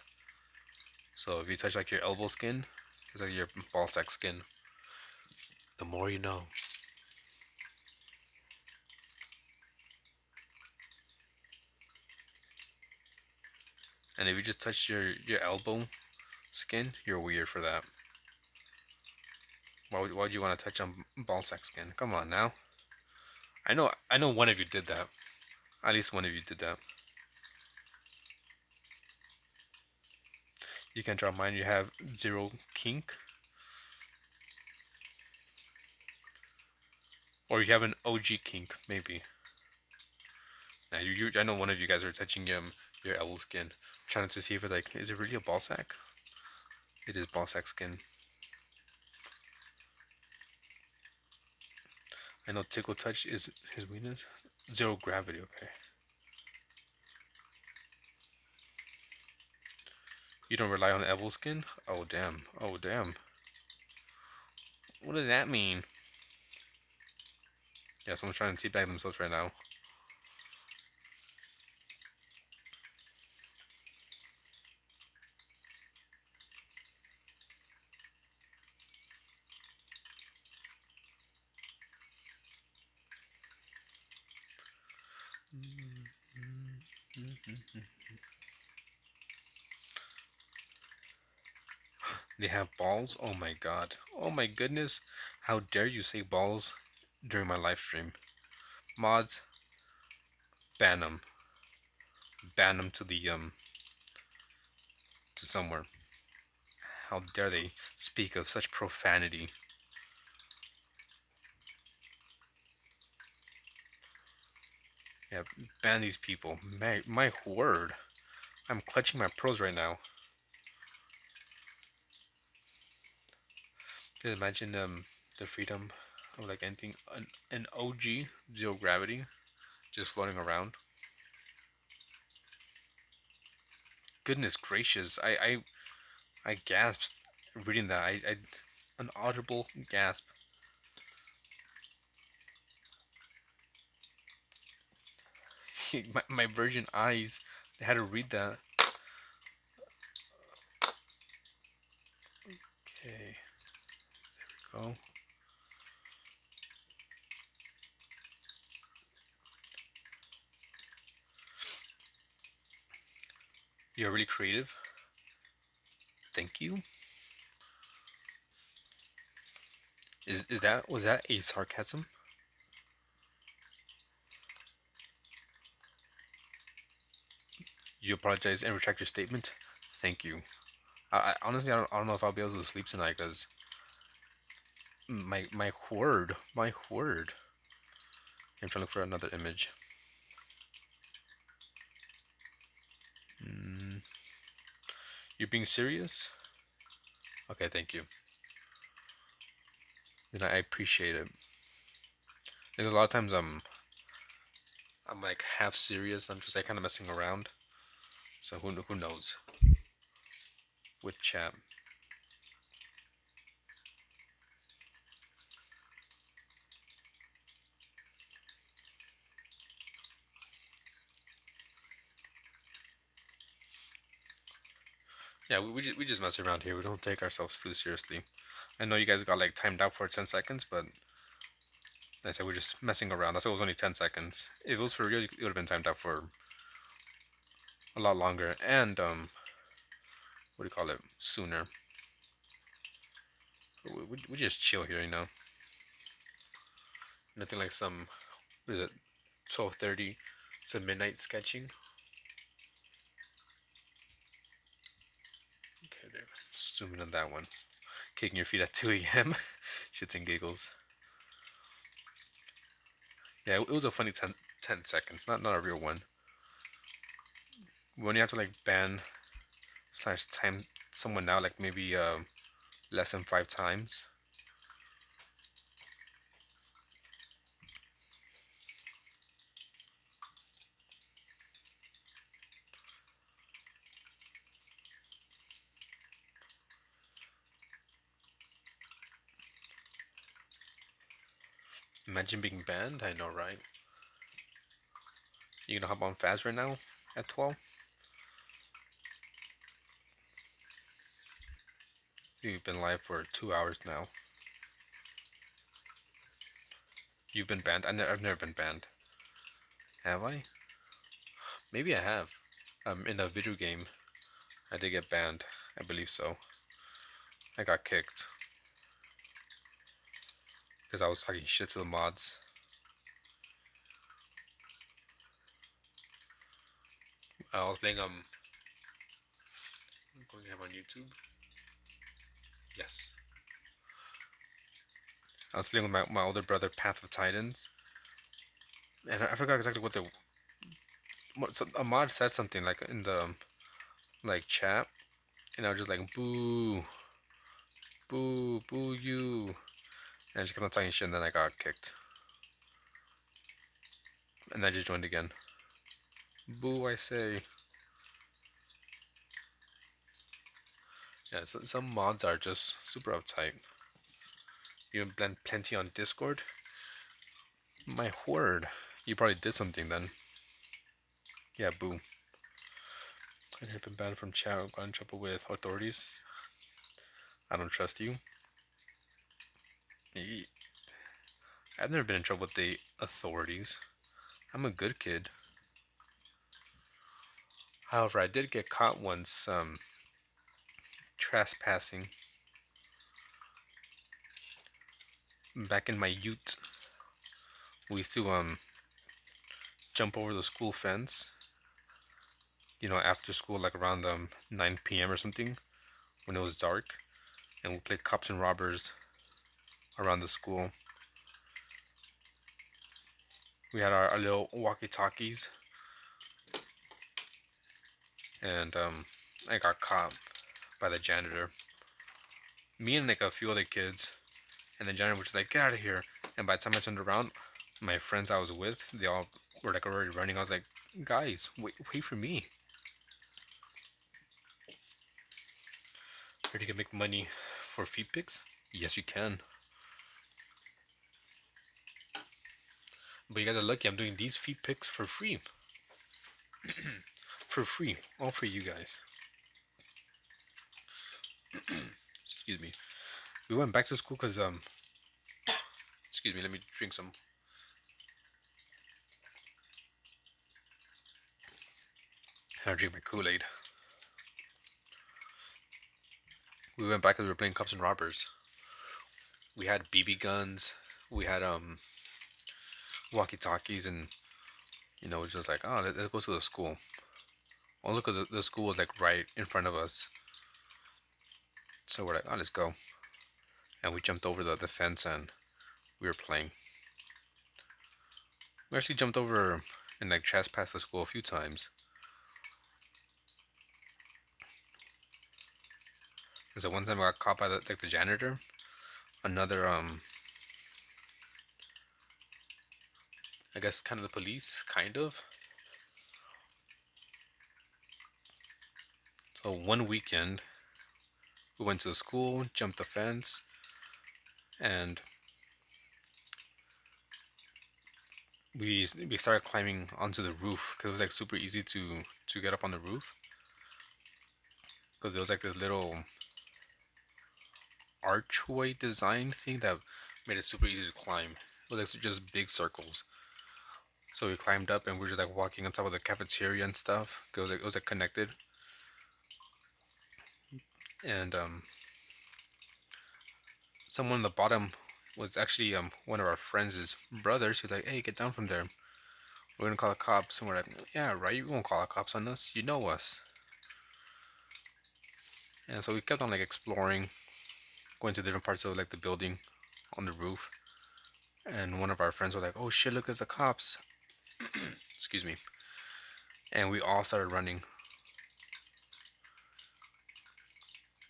So if you touch like your elbow skin, it's like your ball sack skin. The more you know. And if you just touch your elbow skin, you're weird for that. Why would you want to touch on ball sack skin? Come on now. I know one of you did that. At least one of you did that. You can draw mine. You have 0 kink. Or you have an OG kink, maybe. Now I know one of you guys are touching your elbow skin, trying to see if it like is it really a ball sack? It is ball sack skin. I know tickle touch is his weakness. Zero gravity. Okay. You don't rely on elbow skin? Oh damn. Oh damn. What does that mean? Yeah, someone's trying to teabag themselves right now. They have balls? Oh my god. Oh my goodness. How dare you say balls during my live stream? Mods, ban them. Ban them to the to somewhere. How dare they speak of such profanity? Yeah, ban these people. My word. I'm clutching my pearls right now. Just imagine the freedom of like anything an OG zero gravity just floating around. Goodness gracious! I gasped reading that. I an audible gasp. My virgin eyes. They had to read that. Okay, go. You're really creative. Thank you. Is that was that a sarcasm? You apologize and retract your statement. Thank you. I honestly I don't know if I'll be able to sleep tonight because my word, my word. I'm trying to look for another image. Mm, you're being serious? Okay, thank you. And I appreciate it. Because a lot of times I'm like half serious. I'm just like kind of messing around. So who knows? With chat. Yeah, we just mess around here. We don't take ourselves too seriously. I know you guys got like timed out for 10 seconds, but like I said we're just messing around. That's why it was only 10 seconds. If it was for real, it would have been timed out for a lot longer and what do you call it? Sooner. We just chill here, you know. Nothing like some what is it? 12:30, some midnight sketching. Okay, there. Zoom in on that one. Kicking your feet at 2 a.m. Shits and giggles. Yeah, it was a funny 10 seconds, not a real one. When you have to like ban slash time someone now, like maybe less than 5 times. Imagine being banned. I know, right? You gonna hop on fast right now at 12? You've been live for 2 hours now. You've been banned. I've never been banned. Have I? Maybe I have. In a video game, I did get banned. I believe so. I got kicked because I was talking shit to the mods. I was playing going to have on YouTube. Yes. I was playing with my older brother, Path of Titans, and I forgot exactly what a mod said something like in the like chat, and I was just like boo, boo, boo you, and she kept on talking shit, and then I got kicked, and I just joined again. Boo, I say. Yeah, so, some mods are just super uptight. You blend plenty on Discord. My word, you probably did something then. Yeah, boo. I've been banned from chat, got in trouble with authorities. I don't trust you. I've never been in trouble with the authorities. I'm a good kid. However, I did get caught once trespassing back in my youth. We used to jump over the school fence, after school, like around 9 p.m. or something, when it was dark, and we played cops and robbers around the school. We had our little walkie-talkies, and I got caught by the janitor. Me and like a few other kids, and the janitor was just like, "Get out of here!" And by the time I turned around, my friends I was with, they all were like already running. I was like, "Guys, wait for me." Heard you can make money for feed pics. Yes, you can. But you guys are lucky. I'm doing these feed pics for free. For free, all for you guys. Excuse me. We went back to school because excuse me. Let me drink some. I drink my Kool-Aid. We went back because we were playing cops and robbers. We had BB guns. We had walkie-talkies, and it was just like, oh, let's go to the school. Also, because the school was like right in front of us, so we're like, oh, let's go. And we jumped over the fence and we were playing. We actually jumped over and like trespassed the school a few times. Because one time I got caught by the janitor. Another I guess kind of the police, kind of. So one weekend, we went to the school, jumped the fence, and we started climbing onto the roof because it was like super easy to get up on the roof because there was like this little archway design thing that made it super easy to climb. It was like just big circles. So we climbed up and we were just like walking on top of the cafeteria and stuff. It was like connected. And someone on the bottom was actually one of our friends' brothers. He's like, "Hey, get down from there. We're gonna call the cops." And we're like, "Yeah, right. You won't call the cops on us. You know us." And so we kept on like exploring, going to different parts of like the building, on the roof. And one of our friends was like, "Oh shit, look, it's the cops." Excuse me. And we all started running.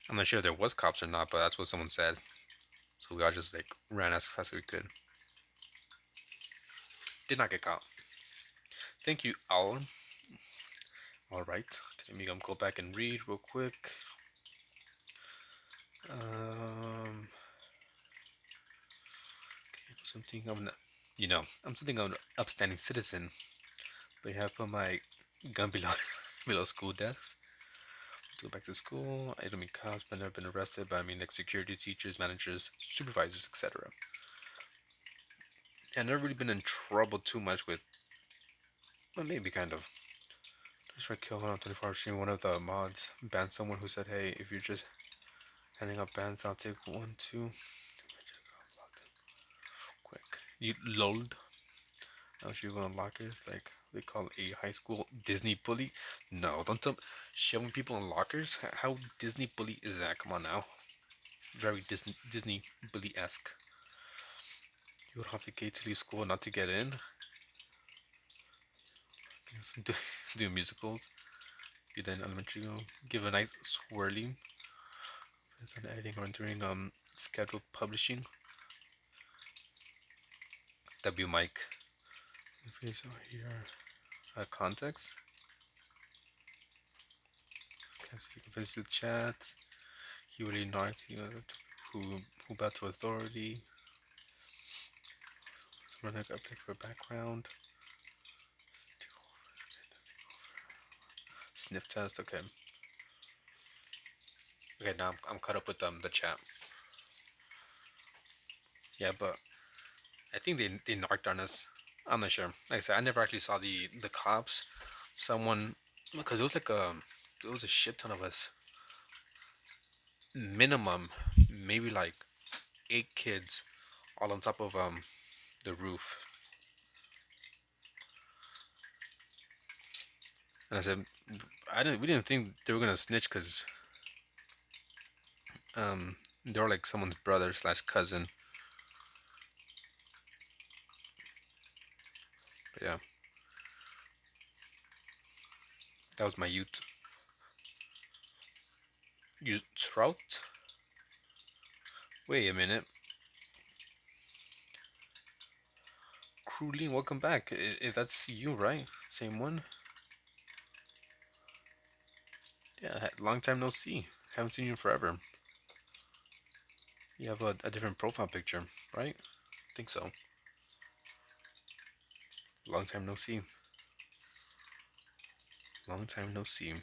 I'm not sure if there was cops or not, but that's what someone said. So we all just like ran as fast as we could. Did not get caught. Thank you, Alan. All right. Let me go back and read real quick. Okay, something I'm something of an upstanding citizen. But you have put my gun below below school desks. To go back to school. I don't mean cops, but I've never been arrested. But I mean like security teachers, managers, supervisors, etc. And I've never really been in trouble too much with, well, maybe kind of. Just for kill on 24-hour stream. One of the mods banned someone who said, "Hey, if you're just handing out bans, I'll take 1, 2." Quick. You lolled. Now she's going to lockers like they call a high school Disney bully. No, don't tell shoving people in lockers. How Disney bully is that? Come on now. Very Disney bully esque. You would hop the gate to leave school not to get in. do, do musicals. You then elementary, give a nice swirling. Then editing, rendering, scheduled publishing. W Mike. Please over here. Context. Okay, so you can visit the chat. He really knocked, who bowed to authority. Run a update for background. Sniff test. Okay. Okay, now I'm caught up with the chat. Yeah, but I think they knocked on us. I'm not sure. Like I said, I never actually saw the cops. Someone, because it was like it was a shit ton of us. Minimum, maybe like 8 kids, all on top of the roof. And I said, we didn't think they were gonna snitch because they were like someone's brother slash cousin. But yeah, that was my youth. You trout? Wait a minute. Crewling, welcome back. If that's you, right? Same one? Yeah, long time no see. Haven't seen you in forever. You have a different profile picture, right? I think so. Long time no see. Long time no see.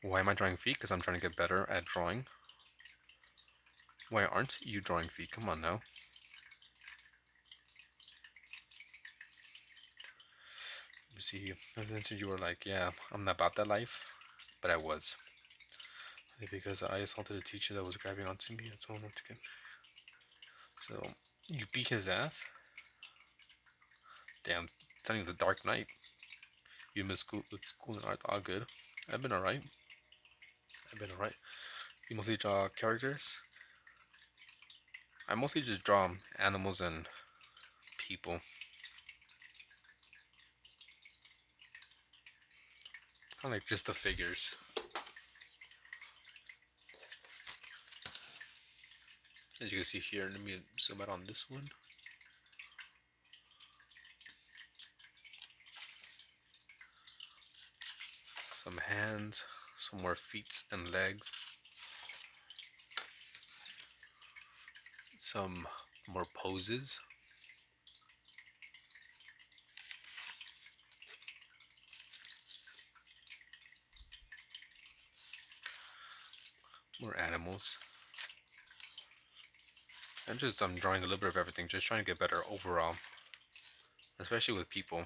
Why am I drawing feet? Because I'm trying to get better at drawing. Why aren't you drawing feet? Come on now. You see, and then you were like, yeah, I'm not about that life. But I was. Because I assaulted a teacher that was grabbing onto me. I told him to get. So, you beat his ass? Damn, telling the Dark Knight. You missed school and art, all good. I've been alright. You mostly draw characters? I mostly just draw animals and people. Kind of like just the figures. As you can see here, let me zoom out on this one. Some hands, some more feet and legs. Some more poses. More animals. And just I'm drawing a little bit of everything, just trying to get better overall. Especially with people.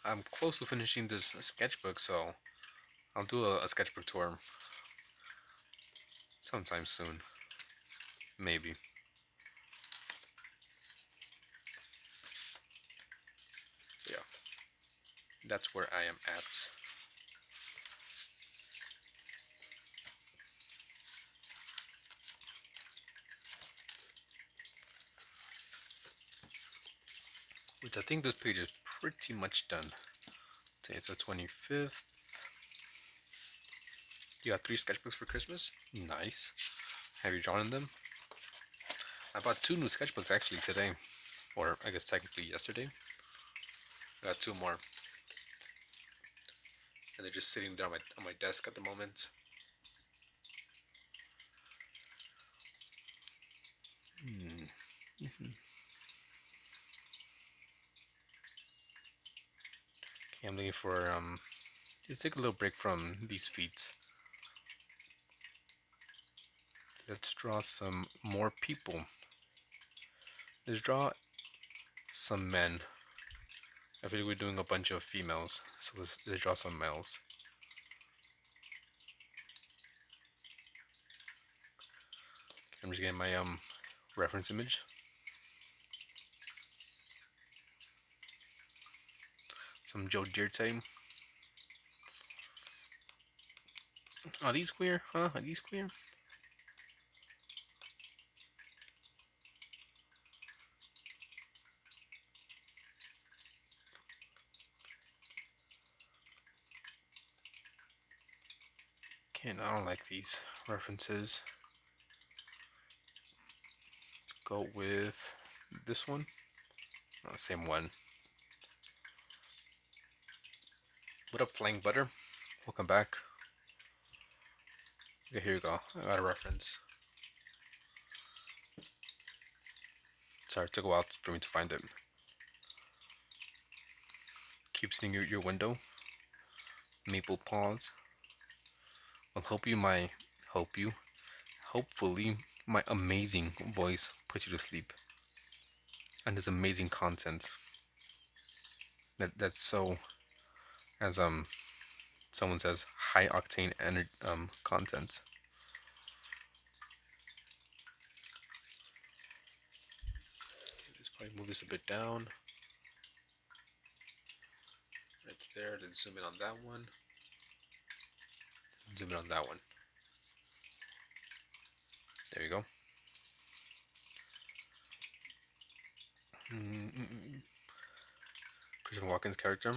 I'm close to finishing this sketchbook, so I'll do a sketchbook tour sometime soon. Maybe. Yeah. That's where I am at. Which I think this page is pretty much done. Today it's the 25th. You got 3 sketchbooks for Christmas? Nice. Have you drawn them? I bought 2 new sketchbooks actually today. Or I guess technically yesterday. I got 2 more. And they're just sitting there on my desk at the moment. Okay, I'm looking for just take a little break from these feet. Let's draw some more people. Let's draw some men. I feel like we're doing a bunch of females, so let's draw some males. I'm just getting my reference image. Some Joe Dirt. Are these queer? Huh? Are these queer? Can't. I don't like these references. Let's go with this one. Not the same one. What up, Flying Butter? Welcome back. Okay, here you go. I got a reference. Sorry, it took a while for me to find it. Keep seeing your window. Maple paws. Will help you hopefully my amazing voice puts you to sleep. And this amazing content. That's so, as someone says, high octane content. Okay, let's probably move this a bit down. Right there, then zoom in on that one. Zoom in on that one. There you go. Christian Walken's character.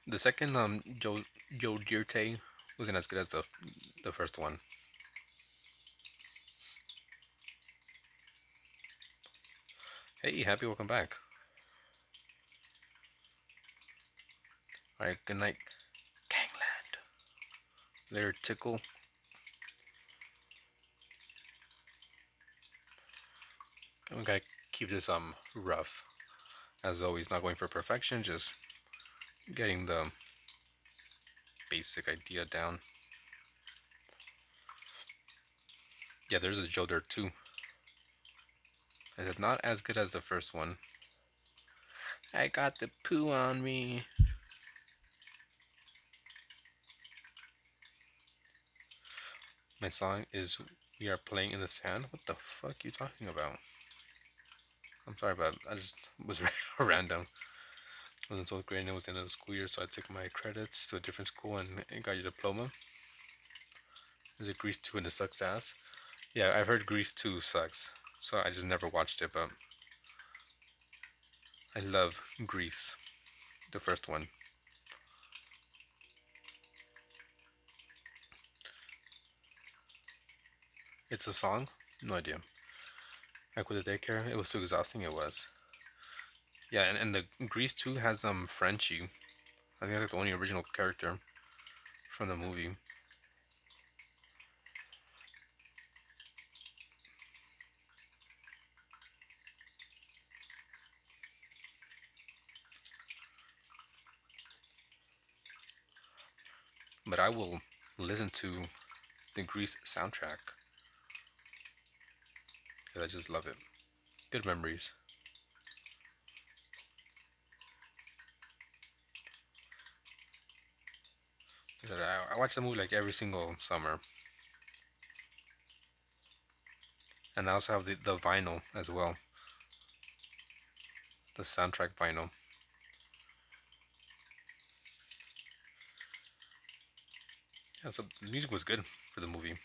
The second Joe Dirte wasn't as good as the first one. Hey, happy, welcome back. Alright, good night, Gangland. Later, Tickle. We gotta keep this rough. As always, not going for perfection, just getting the basic idea down. Yeah, there's a Joe Dirt too. I said not as good as the first one. I got the poo on me. My song is We Are Playing in the Sand. What the fuck are you talking about? I'm sorry, but I just was random. I was in 12th grade and it was the end of the school year, so I took my credits to a different school and got your diploma. Is it Grease 2 and it sucks ass? Yeah, I've heard Grease 2 sucks, so I just never watched it, but I love Grease, the first one. It's a song? No idea. Like with the daycare, it was too exhausting, it was. Yeah, and the Grease 2 has Frenchie. I think that's like the only original character from the movie. But I will listen to the Grease soundtrack because I just love it. Good memories. I watch the movie like every single summer. And I also have the vinyl as well. The soundtrack vinyl. Yeah, so the music was good for the movie.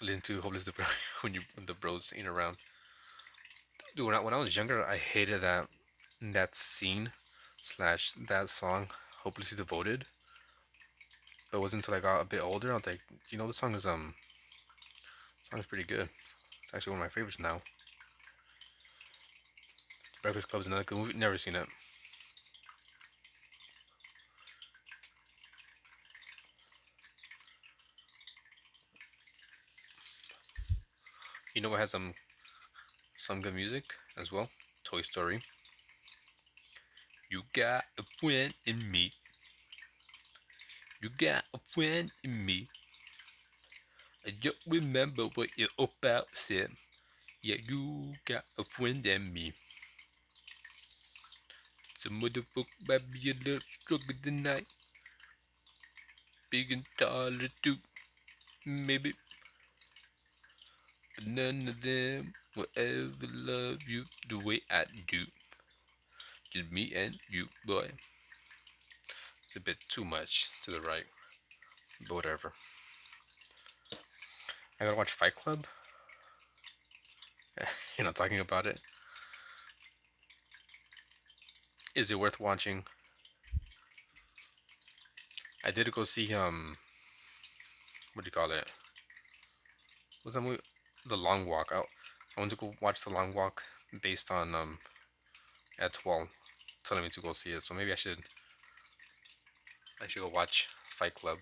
Listen to Hopeless the when the bros ain't around. Dude, when I was younger, I hated that scene slash that song, Hopelessly Devoted. But it wasn't until I got a bit older, I was like, the song is pretty good. It's actually one of my favorites now. Breakfast Club is another good movie. Never seen it. You know what has some good music as well? Toy Story. You got a friend in me. You got a friend in me. I don't remember what your about said. Yeah, you got a friend in me. Some motherfucker might be a little stronger tonight. big and taller too. Maybe, but none of them will ever love you the way I do. Just me and you, boy. It's a bit too much to the right, but whatever. I gotta watch Fight Club. Talking about it. Is it worth watching? I did go see what do you call it? What's that movie? The Long Walk. I went to go watch The Long Walk based on Etwell telling me to go see it. So maybe I should go watch Fight Club.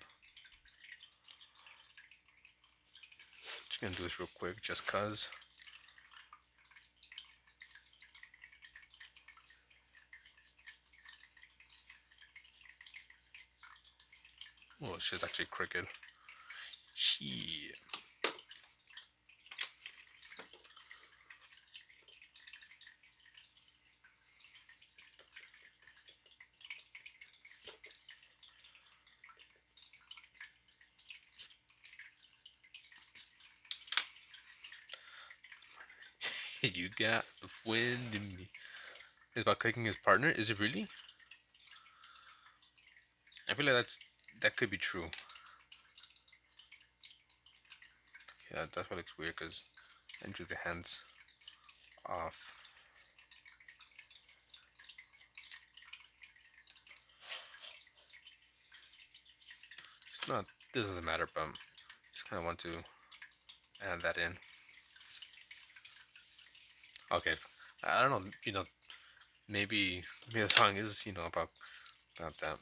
Just gonna do this real quick, just cause. Oh, shit's actually crooked. Shit. You got a friend in me. It's about cooking his partner. Is it really? I feel like that could be true. Yeah, that's what looks weird because I drew the hands off. It's not. This doesn't matter, but just kind of want to add that in. Okay, I don't know. Maybe the song is about that.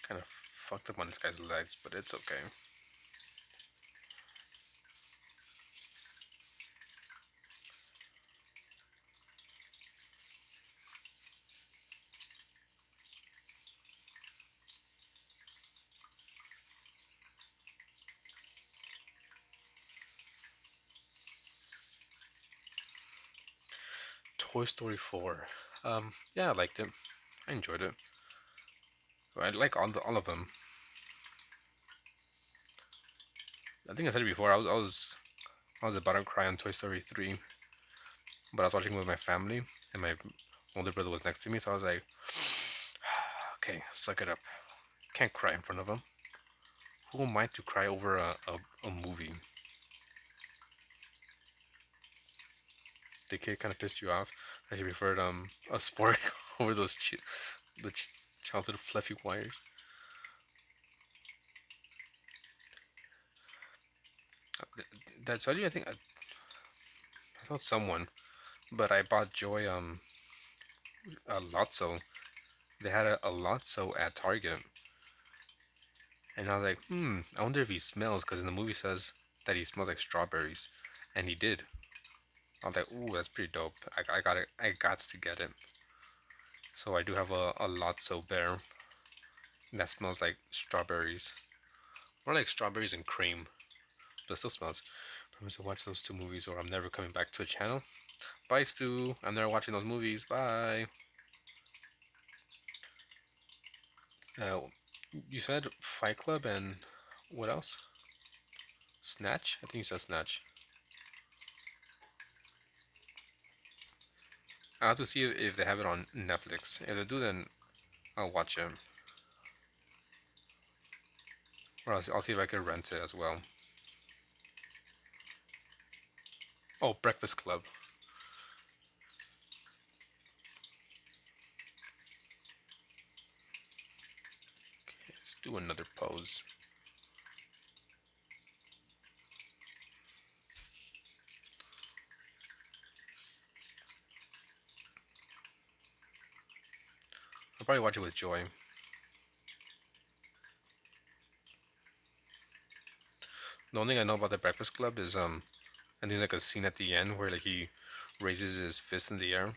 Kind of fucked up on this guy's legs, but it's okay. Toy Story 4. Yeah, I liked it. I enjoyed it. I like all of them. I think I said it before. I was about to cry on Toy Story 3, but I was watching with my family, and my older brother was next to me, so I was like, okay, suck it up. Can't cry in front of him. Who am I to cry over a movie? The kid kind of pissed you off. I should preferred a sport over the childhood fluffy wires. That's all you. I thought someone, but I bought Joy a Lotso. They had a Lotso at Target, and I was like, I wonder if he smells, because in the movie says that he smells like strawberries, and he did. I was like, ooh, that's pretty dope. I got it. I gots to get it. So I do have a Lotso bear that smells like strawberries, more like strawberries and cream, but it still smells. Promise to watch those two movies, or I'm never coming back to a channel. Bye, Stu. I'm never watching those movies. Bye. Uh, you said Fight Club and what else? Snatch? I think you said Snatch. I'll have to see if they have it on Netflix. If they do, then I'll watch it. Or I'll see if I can rent it as well. Oh, Breakfast Club. Okay, let's do another pose. I'll probably watch it with Joy. The only thing I know about the Breakfast Club is I think there's like a scene at the end where like he raises his fist in the air,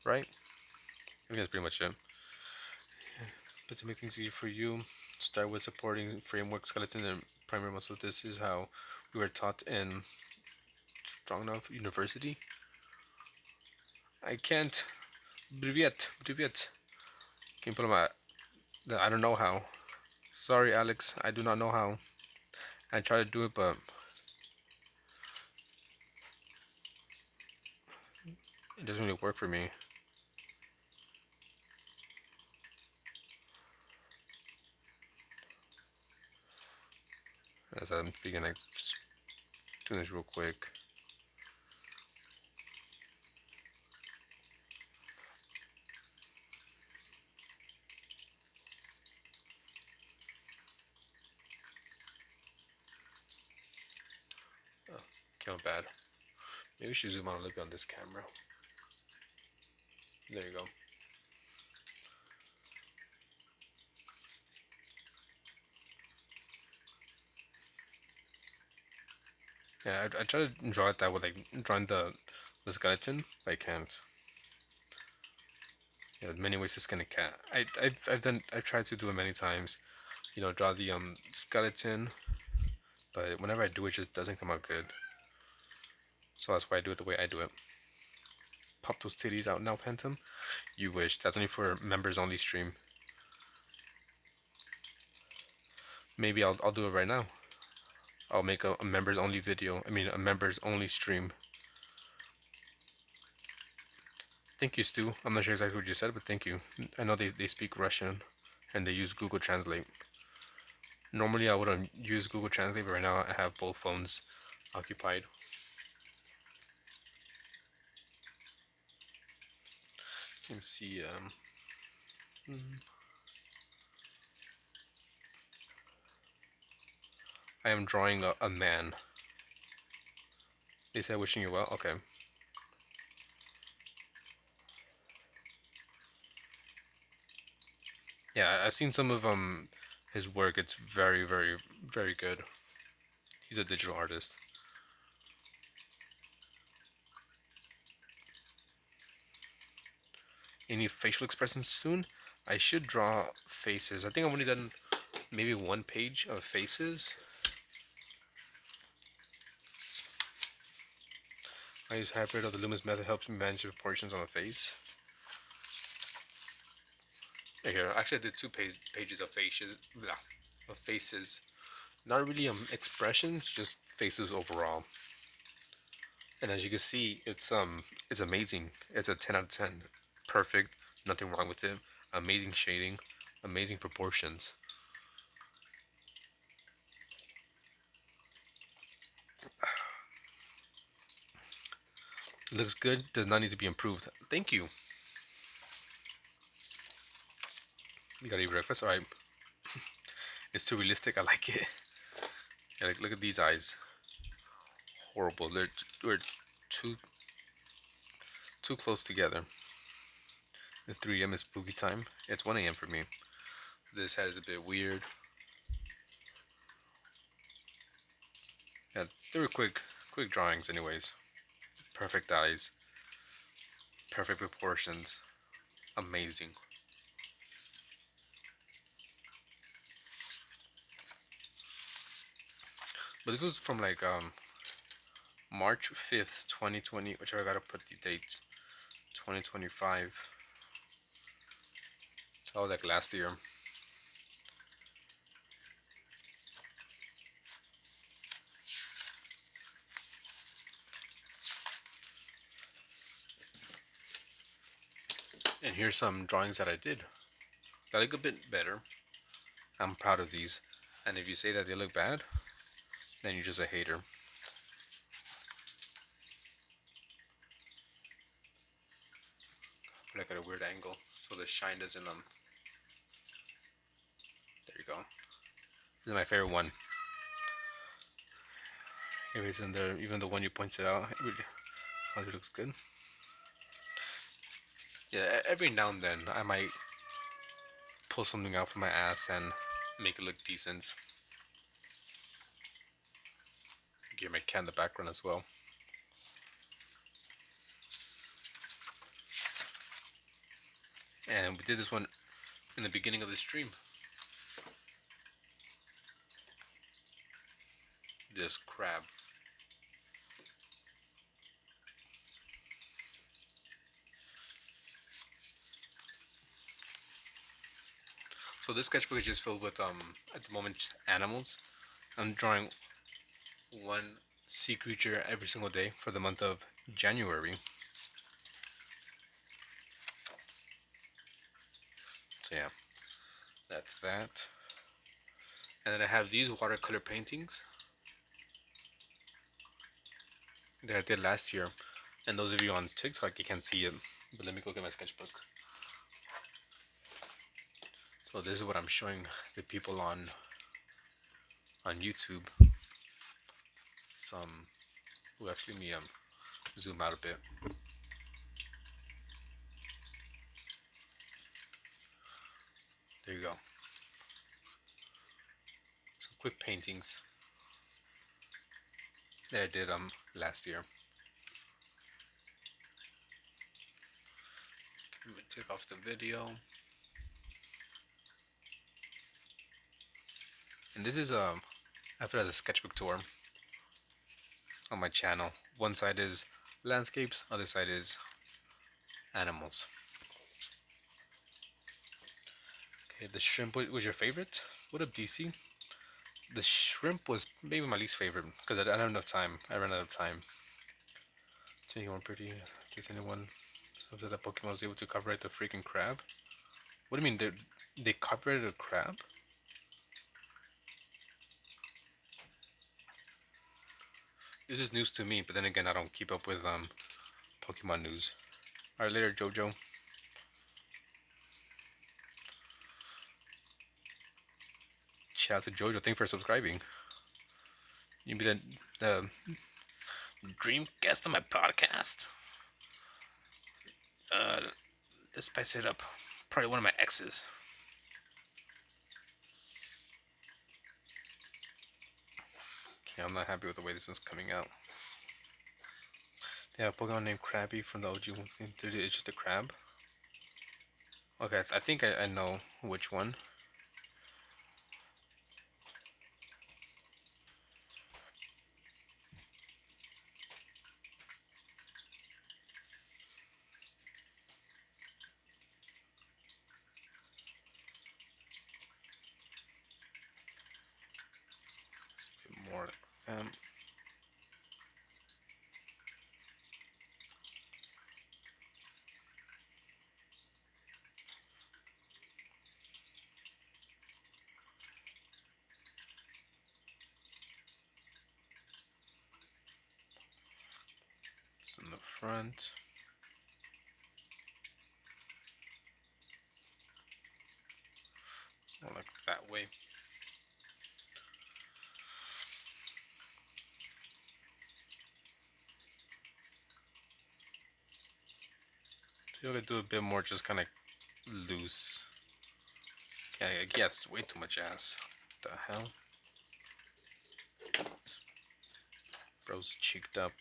right? I think that's pretty much it. But to make things easier for you, start with supporting framework, skeleton, and primary muscle. This is how we were taught in Strong Enough University. I can't. Privyet, privyet. Can you put on my? I don't know how. Sorry, Alex. I do not know how. I try to do it, but it doesn't really work for me. As I'm figuring, like, just doing this real quick. Oh, came out bad. Maybe we should zoom out a little bit on this camera. There you go. Yeah, I try to draw it that way, like drawing the skeleton, but I can't. Yeah, many ways to skin a cat. I've tried to do it many times. You know, draw the skeleton, but whenever I do it, just doesn't come out good. So that's why I do it the way I do it. Pop those titties out now, Phantom. You wish. That's only for members only stream. Maybe I'll do it right now. I'll make a members only video. I mean, a members only stream. Thank you, Stu. I'm not sure exactly what you said, but thank you. I know they speak Russian and they use Google Translate. Normally I wouldn't use Google Translate, but right now I have both phones occupied. Let me see. I am drawing a man. They said wishing you well. Okay. Yeah, I've seen some of his work. It's very, very, very good. He's a digital artist. Any facial expressions soon? I should draw faces. I think I've only done maybe one page of faces. I use hybrid of the Loomis method helps me manage the proportions on the face. Right here, actually I did two pages of faces. Blah, of faces. Not really expressions, just faces overall. And as you can see, it's amazing. It's a 10 out of 10. Perfect, nothing wrong with it. Amazing shading, amazing proportions. It looks good, does not need to be improved. Thank you. You gotta eat breakfast? Alright. It's too realistic, I like it. Yeah, like, look at these eyes. Horrible. They're too close together. It's 3 a.m. is spooky time. It's 1 a.m. for me. This head is a bit weird. Yeah, they were quick drawings anyways. Perfect eyes. Perfect proportions. Amazing. But this was from like March 5th, 2020, which I gotta put the dates. 2025. So that was like last year. And here's some drawings that I did. They look a bit better. I'm proud of these. And if you say that they look bad, then you're just a hater. Put like at a weird angle so the shine doesn't there you go. This is my favorite one. Anyways, in there, even the one you pointed out, it looks good. Yeah, every now and then I might pull something out from my ass and make it look decent. Give my cat in the background as well. And we did this one in the beginning of the stream. This crab. So this sketchbook is just filled with at the moment animals. I'm drawing one sea creature every single day for the month of January. So yeah, that's that. And then I have these watercolor paintings that I did last year. And those of you on TikTok, you can't see it, but let me go get my sketchbook. So this is what I'm showing the people on YouTube. Some who actually me zoom out a bit. There you go. Some quick paintings that I did last year. Let me take off the video. And this is after the sketchbook tour on my channel. One side is landscapes, other side is animals. Okay, the shrimp was your favorite? What up, DC? The shrimp was maybe my least favorite because I don't have enough time. I ran out of time. To make it more pretty, in case anyone said that Pokemon was able to copyright the freaking crab. What do you mean they copyrighted a crab? This is news to me, but then again, I don't keep up with Pokemon news. All right, later, Jojo. Shout out to Jojo. Thanks for subscribing. You be the dream guest on my podcast. Let's spice it up. Probably one of my exes. Okay, I'm not happy with the way this is coming out. They have a Pokemon named Krabby from the OG one. It's just a crab. Okay, I think I know which one. More like them. It's in the front. More like that way. So you're gonna do a bit more, just kind of loose. Okay, I guess way too much ass. What the hell? Bro's cheeked up.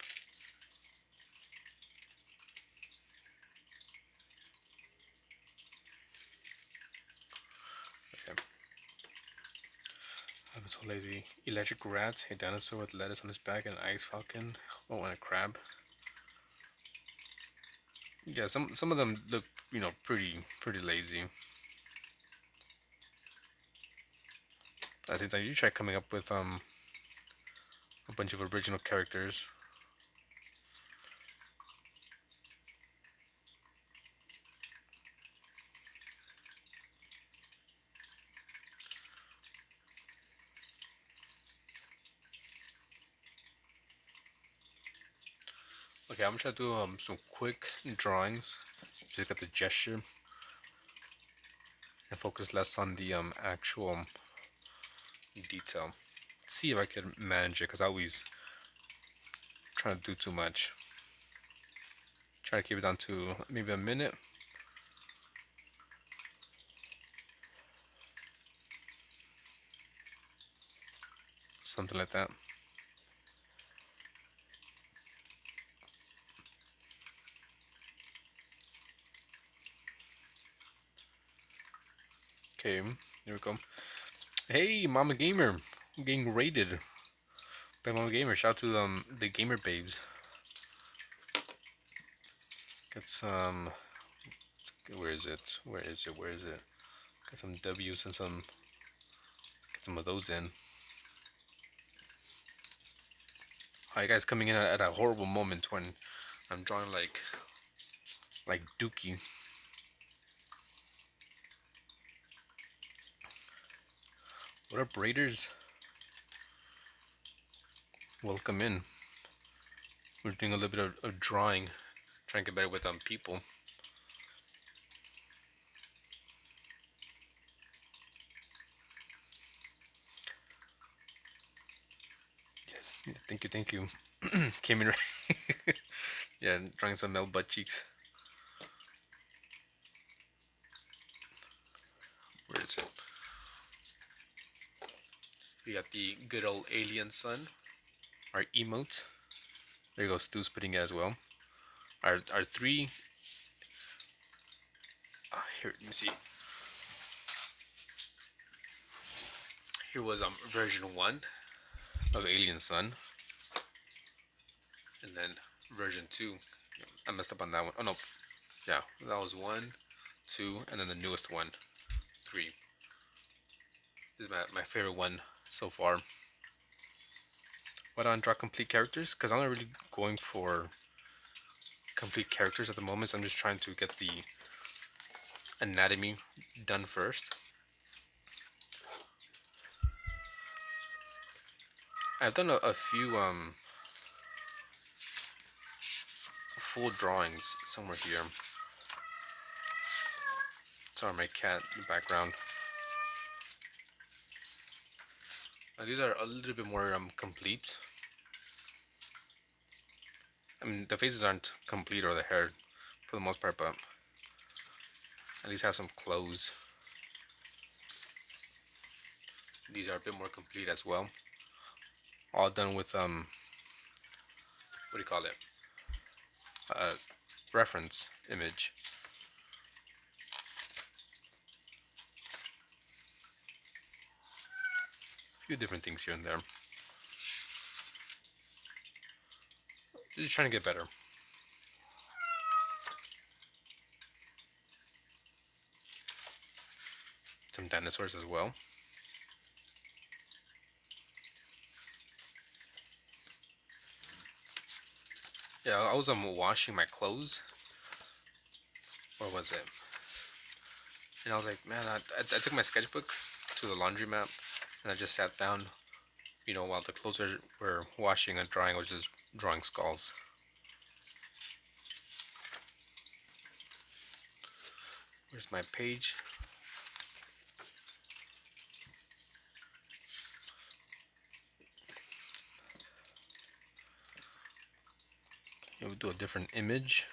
Okay. I'm so lazy. Electric rats, a dinosaur with lettuce on his back, and an ice falcon. Oh, and a crab. Yeah, some of them look, pretty lazy. I think that you try coming up with a bunch of original characters. Okay, I'm gonna try to do some quick drawings. Just got the gesture and focus less on the actual detail. See if I can manage it, because I always try to do too much. Try to keep it down to maybe a minute. Something like that. Okay, here we go. Hey, Mama Gamer, I'm getting raided by Mama Gamer. Shout out to the Gamer Babes. Get some. Where is it? Where is it? Where is it? Get some W's and get some of those in. Hi guys, coming in at a horrible moment when I'm drawing like Dookie. What up, Raiders? Welcome in. We're doing a little bit of drawing, trying to get better with people. Yes, thank you. Came in right. Yeah, drawing some male butt cheeks. Where is it? We got the good old alien sun, our emote. There goes Stu's putting it as well. Our three. Here, let me see. Here was version 1 of Alien Sun, and then version 2. I messed up on that one. Oh no, yeah, that was 1, 2, and then the newest one, 3. This is my favorite one so far. Why don't I draw complete characters? Because I'm not really going for complete characters at the moment. So I'm just trying to get the anatomy done first. I've done a few full drawings somewhere here. Sorry, my cat in the background. These are a little bit more complete. I mean, the faces aren't complete or the hair for the most part, but at least have some clothes. These are a bit more complete as well. All done with what do you call it? Reference image. A few different things here and there. Just trying to get better. Some dinosaurs as well. Yeah, I was washing my clothes. Or was it? And I was like, man, I took my sketchbook to the laundromat and I just sat down, you know, while the clothes were washing and drying. I was just drawing skulls. Where's my page? Okay, we'll do a different image.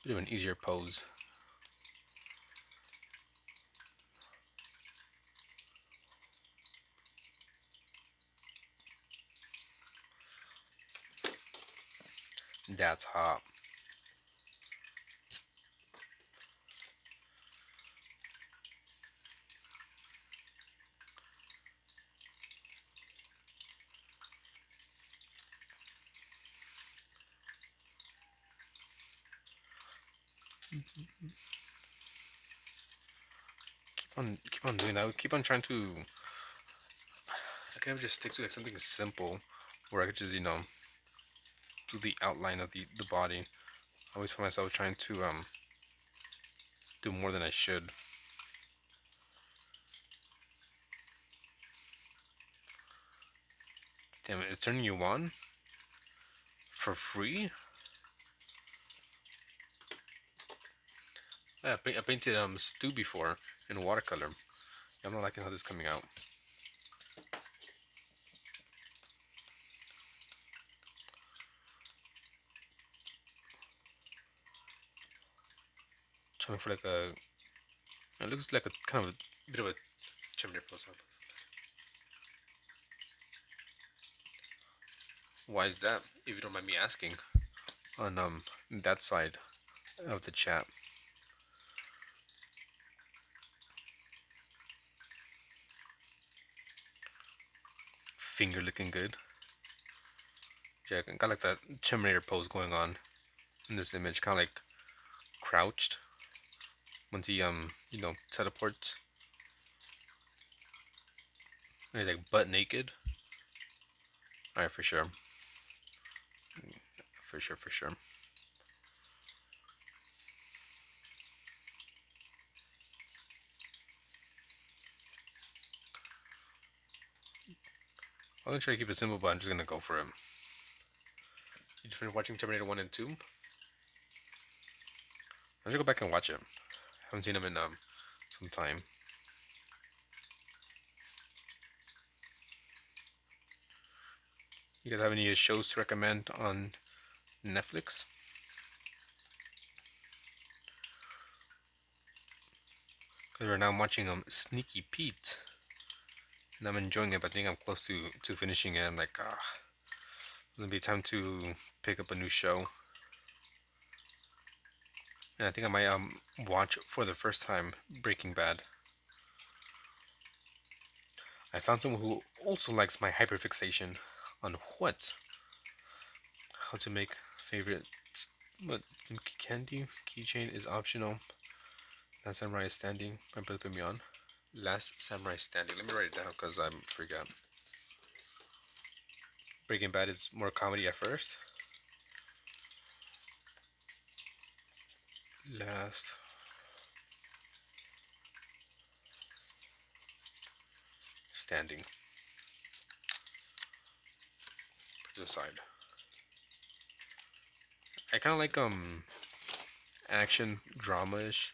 We'll do an easier pose. That's hot. Keep on doing that. Keep on trying to. I can just stick to like something simple, where I could just, you know, do the outline of the body. I always find myself trying to do more than I should. Damn it! It's turning you on for free. Yeah, I painted Stu before in watercolor. I'm not liking how this is coming out. Trying for like a. It looks like a kind of a bit of a chimney close up. Why is that? If you don't mind me asking. On that side of the chat. Finger looking good. Yeah, got like that Terminator pose going on in this image, kind of like crouched. once he you know, teleports. And he's like butt naked. All right, for sure, for sure, for sure. I'm gonna try to keep it simple, but I'm just gonna go for it. You just finished watching Terminator 1 and 2? I'm gonna go back and watch it. Haven't seen them in some time. You guys have any shows to recommend on Netflix? Because right now I'm watching Sneaky Pete, and I'm enjoying it. But I think I'm close to finishing it. I'm like, it's gonna be time to pick up a new show. And I think I might watch for the first time Breaking Bad. I found someone who also likes my hyperfixation on what? How to make favorite but candy keychain is optional. Last Samurai is Standing. My brother put me on. Last Samurai Standing. Let me write it down because I forgot. Breaking Bad is more comedy at first. Last Standing. Put it aside. I kind of like action drama-ish.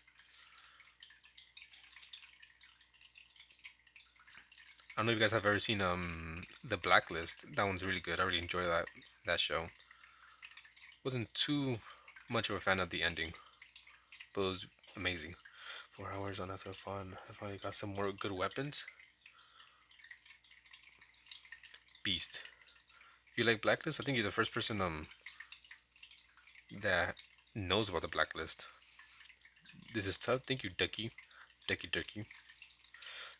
I don't know if you guys have ever seen The Blacklist. That one's really good. I really enjoyed that show. Wasn't too much of a fan of the ending, but it was amazing. 4 hours on, that's fun. I finally got some more good weapons. Beast. You like Blacklist? I think you're the first person that knows about the Blacklist. This is tough. Thank you, Ducky. Ducky.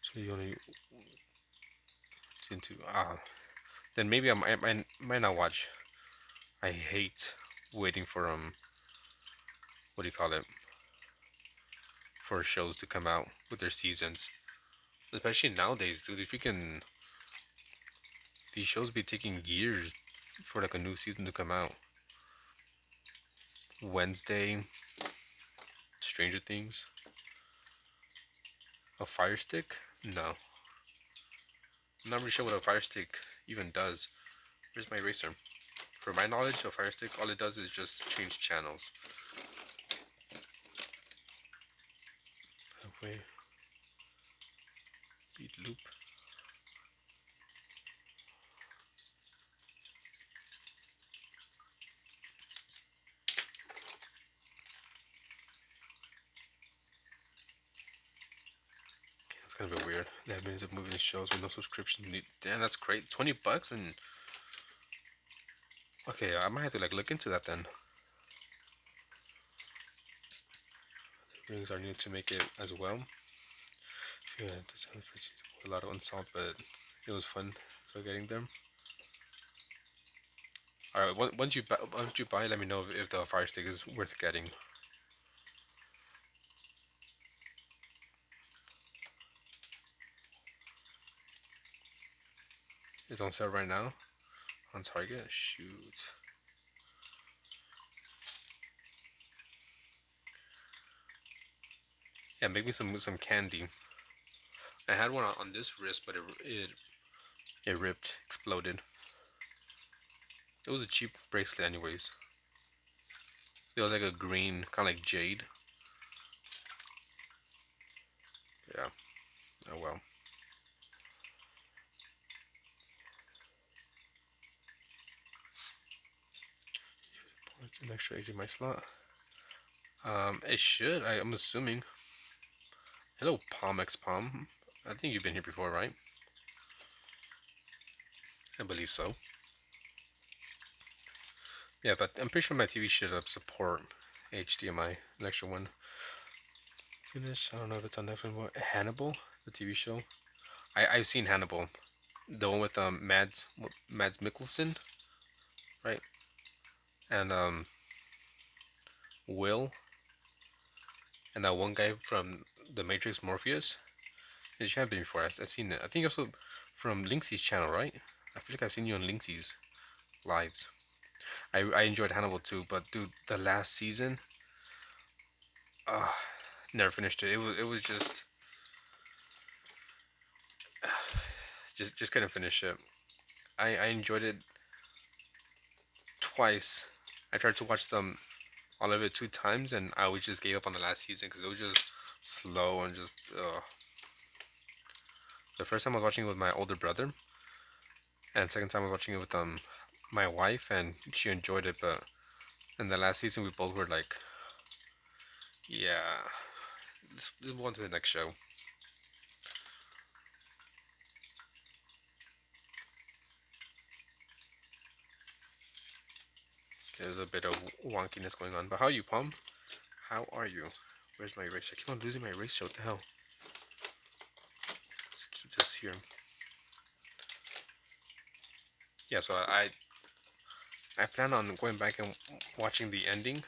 So you only into then maybe I might not watch. I hate waiting for what do you call it? For shows to come out with their seasons. Especially nowadays, dude. If you can, these shows be taking years for like a new season to come out. Wednesday, Stranger Things, a Fire Stick? No, I'm not really sure what a Fire Stick even does. Where's my eraser? For my knowledge, a Fire Stick, all it does is just change channels. Halfway. Beat loop. Okay, that's kind of a bit weird. That means of movie shows with no subscription. Damn, that's great. $20 and okay, I might have to like look into that then. Rings are new to make it as well. Yeah, this a lot of unsolved, but it was fun. So getting them. All right, once you buy, let me know if the Fire Stick is worth getting. It's on sale right now on Target. Shoot. Yeah, make me some candy. I had one on this wrist, but it ripped, exploded. It was a cheap bracelet, anyways. It was like a green, kind of like jade. Yeah. Oh well. It's an extra HDMI slot. It should. I'm assuming. Hello, Palm X Palm. I think you've been here before, right? I believe so. Yeah, but I'm pretty sure my TV should support HDMI, an extra one. Finish. I don't know if it's on Netflix. Hannibal, the TV show. I've seen Hannibal, the one with Mads Mikkelsen, right? And Will and that one guy from the Matrix, Morpheus. You have been before. I've seen it. I think also from Linksys channel, right? I feel like I've seen you on Linksys lives. I enjoyed Hannibal too, but dude, the last season, uh, never finished it. It was just couldn't finish it. I enjoyed it twice. I tried to watch them all of it 2 times, and I always just gave up on the last season because it was just slow and just. The first time I was watching it with my older brother, and second time I was watching it with my wife, and she enjoyed it. But in the last season, we both were like, yeah, let's move on to the next show. There's a bit of wonkiness going on. But how are you, Palm? How are you? Where's my eraser? I keep on losing my eraser. What the hell? Let's keep this here. Yeah, so I plan on going back and watching the ending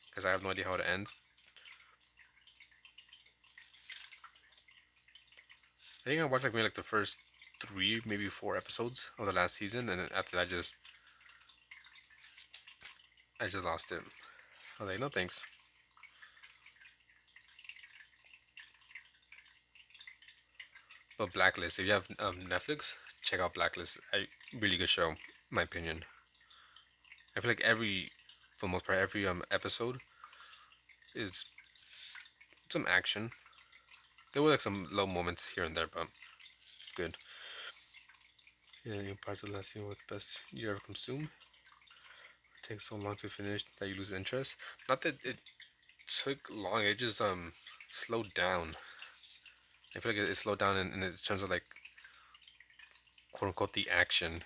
because I have no idea how it ends. I think I watched like maybe like the first 3, maybe 4 episodes of the last season, and then after that, I just lost it. I was like, no thanks. But Blacklist, if you have Netflix, check out Blacklist. Really good show, my opinion. I feel like for the most part, every episode is some action. There were like some low moments here and there, but good. Yeah, new parts of the last season were the best you ever consumed. It takes so long to finish that you lose interest. Not that it took long, it just slowed down. I feel like it slowed down in terms of like quote unquote the action.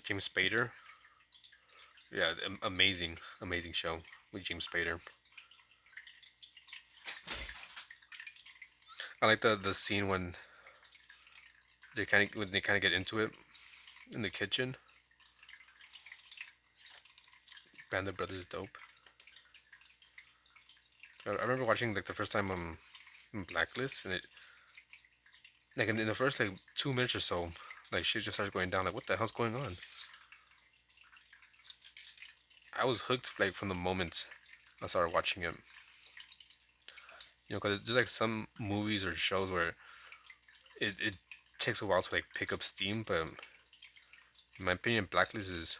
James Spader, yeah, amazing show with James Spader. I like the scene when they kind of get into it in the kitchen. Band of Brothers is dope. I remember watching like the first time Blacklist, and it like in the first like 2 minutes or so, like shit just starts going down. Like what the hell's going on? I was hooked like from the moment I started watching it. Because there's like some movies or shows where it takes a while to like pick up steam, but in my opinion, Blacklist is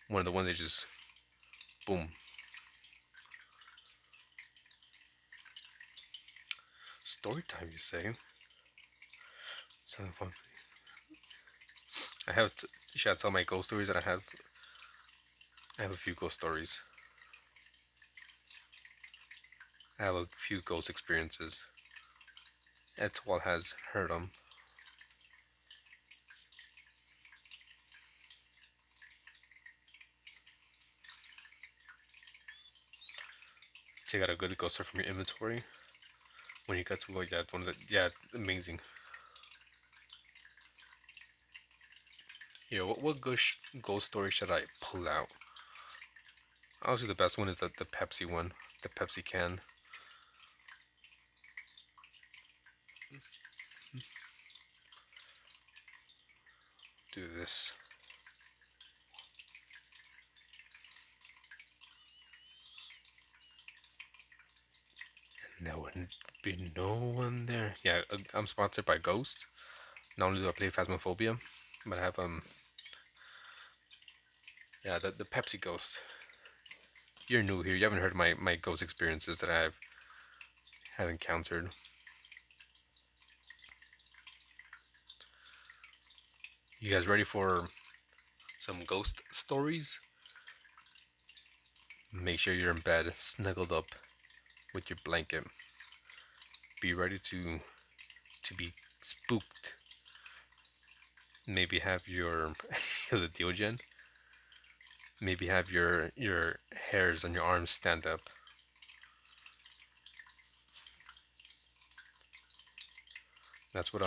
one of the ones that just boom. Story time, you say? Something fun. I have to, should I tell my ghost stories that I have? I have a few ghost stories. I have a few ghost experiences. Etwal has heard them. Take out a good ghost story from your inventory. When you get to like that one, yeah, amazing. Yeah, what ghost story should I pull out? Obviously, the best one is the Pepsi one, the Pepsi can. Do this. And there would be no one there. Yeah, I'm sponsored by Ghost. Not only do I play Phasmophobia, but I have yeah, the Pepsi Ghost. You're new here. You haven't heard my ghost experiences that have encountered. You guys ready for some ghost stories? Make sure you're in bed, snuggled up with your blanket. Be ready to be spooked. Maybe have your the Diogen. Maybe have your hairs on your arms stand up. That's what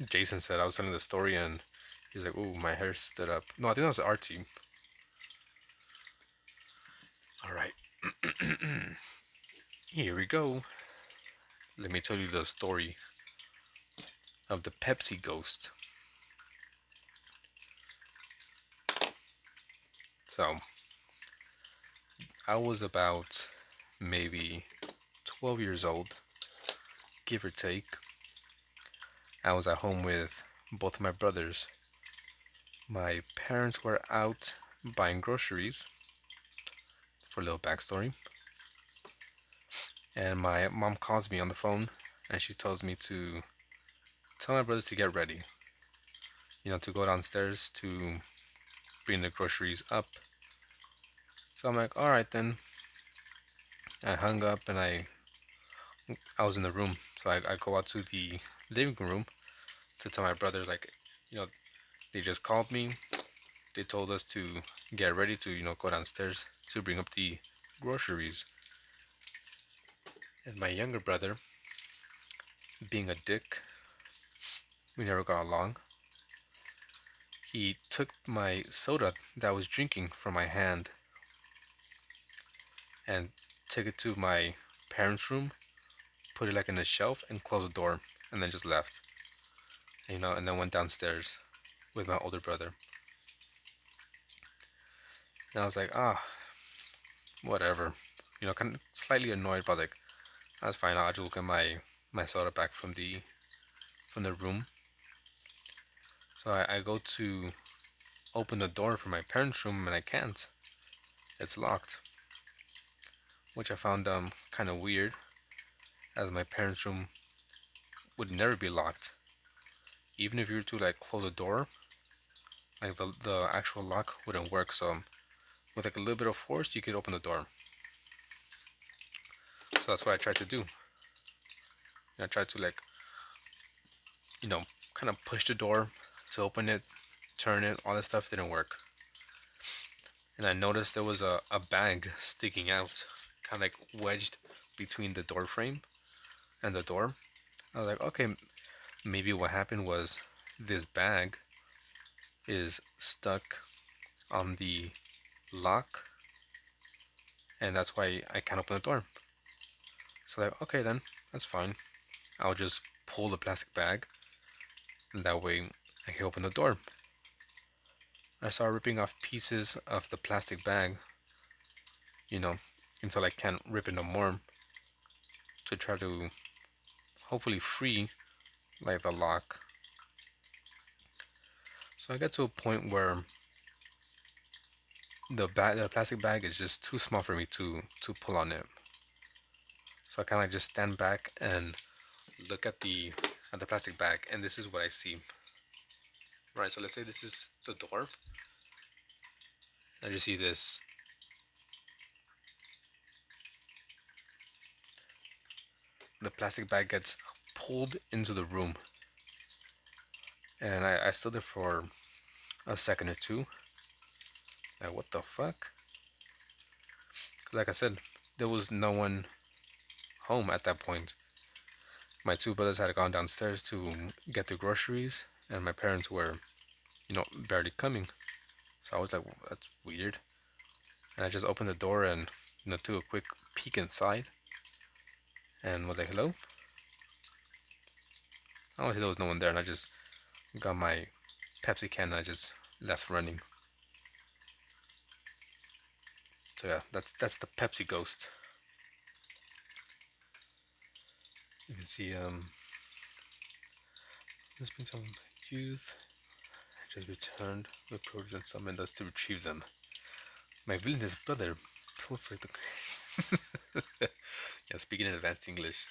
Jason said. I was telling the story and he's like, "Ooh, my hair stood up." No, I think that was RT. All right, Here we go. Let me tell you the story of the Pepsi ghost. So, I was about maybe 12 years old, give or take. I was at home with both of my brothers. My parents were out buying groceries, for a little backstory. And my mom calls me on the phone and she tells me to tell my brothers to get ready, to go downstairs to bring the groceries up. So I'm like, all right then. I hung up and I was in the room. So I go out to the living room to tell my brothers, like, you know, they just called me. They told us to get ready to, go downstairs to bring up the groceries. And my younger brother, being a dick, we never got along. He took my soda that I was drinking from my hand and took it to my parents' room, put it like in the shelf, and closed the door, and then just left. And then went downstairs with my older brother. And I was like, whatever. Kind of slightly annoyed, but like, that's fine. I'll just look at my soda back from the room. So I go to open the door for my parents' room, and I can't. It's locked, which I found kind of weird, as my parents' room would never be locked. Even if you were to like close the door, like the actual lock wouldn't work. So with like a little bit of force, you could open the door. So that's what I tried to do. I tried to like, kind of push the door to open it, turn it, all that stuff didn't work. And I noticed there was a bag sticking out, kind of like wedged between the door frame and the door. I was like, okay, maybe what happened was this bag is stuck on the lock, and that's why I can't open the door. So like, okay then, that's fine. I'll just pull the plastic bag, and that way I can open the door. I started ripping off pieces of the plastic bag, you know, until I can't rip it no more, to try to hopefully free like the lock. So I get to a point where the plastic bag is just too small for me to pull on it. So I kind of like just stand back and look at the plastic bag, and this is what I see. Right, so let's say this is the door. I just see this. The plastic bag gets pulled into the room, and I stood there for a second or two. Like, what the fuck? Like I said, there was no one home at that point. My two brothers had gone downstairs to get the groceries, and my parents were, barely coming. So I was like, well, that's weird. And I just opened the door and, took a quick peek inside and was like, hello? I don't think there was no one there, and I just got my Pepsi can and I just left running. So yeah, that's the Pepsi ghost. You can see this brings on youth. I just returned with products and summoned us to retrieve them. My villainous brother pilfered the yeah, speaking in advanced English.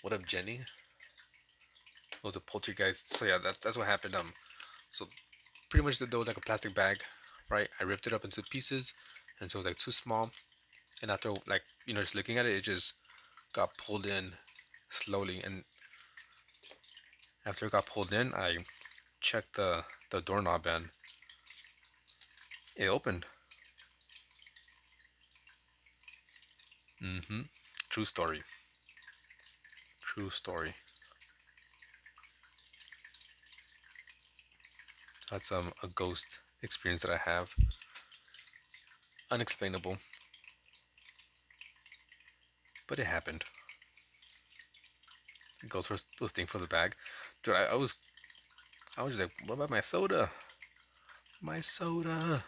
What up, Jenny? It was a poltergeist. So yeah, that's what happened. So pretty much there was like a plastic bag, right? I ripped it up into pieces, and so it was like too small. And after like just looking at it, it just got pulled in slowly. And after it got pulled in, I checked the doorknob and it opened. Mm-hmm. True story. True story. That's a ghost experience that I have. unexplainable, but it happened. It goes for those things for the bag, dude. I was just like, what about my soda? My soda.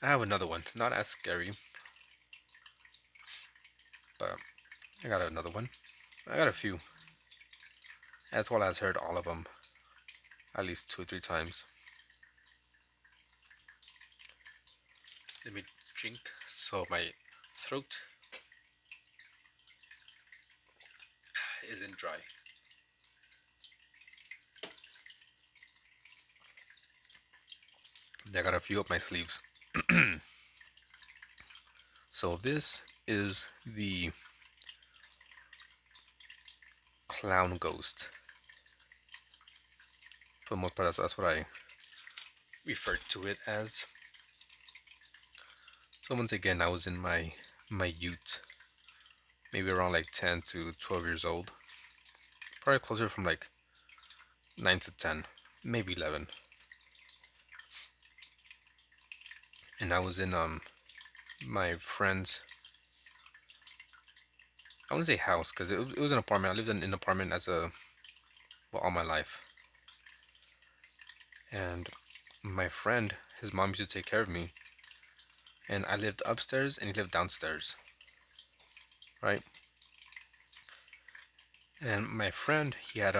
I have another one, not as scary, but I got another one. I got a few. That's why I've heard all of them at least 2 or 3 times. Let me drink so my throat isn't dry. I got a few up my sleeves. So this is the clown ghost. For the most part, that's what I refer to it as. So once again, I was in my youth, maybe around like 10 to 12 years old, probably closer from like 9 to 10, maybe 11. And I was in my friend's, I want to say house because it was an apartment. I lived in an apartment as a well all my life. And my friend, his mom used to take care of me, and I lived upstairs and he lived downstairs, right? And my friend, he had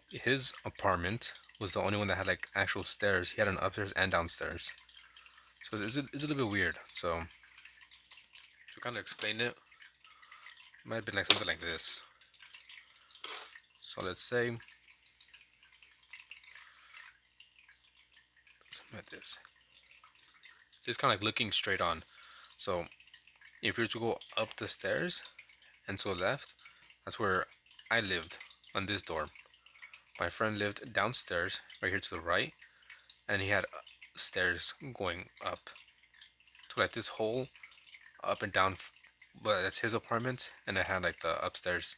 his apartment was the only one that had like actual stairs. He had an upstairs and downstairs, so it's a little bit weird. So to kind of explain it, might have been like something like this. So let's say something like this. Just kind of like looking straight on. So if you were to go up the stairs and to the left, that's where I lived on this door. My friend lived downstairs, right here to the right, and he had stairs going up to like this hole up and down. But that's his apartment, and I had like the upstairs,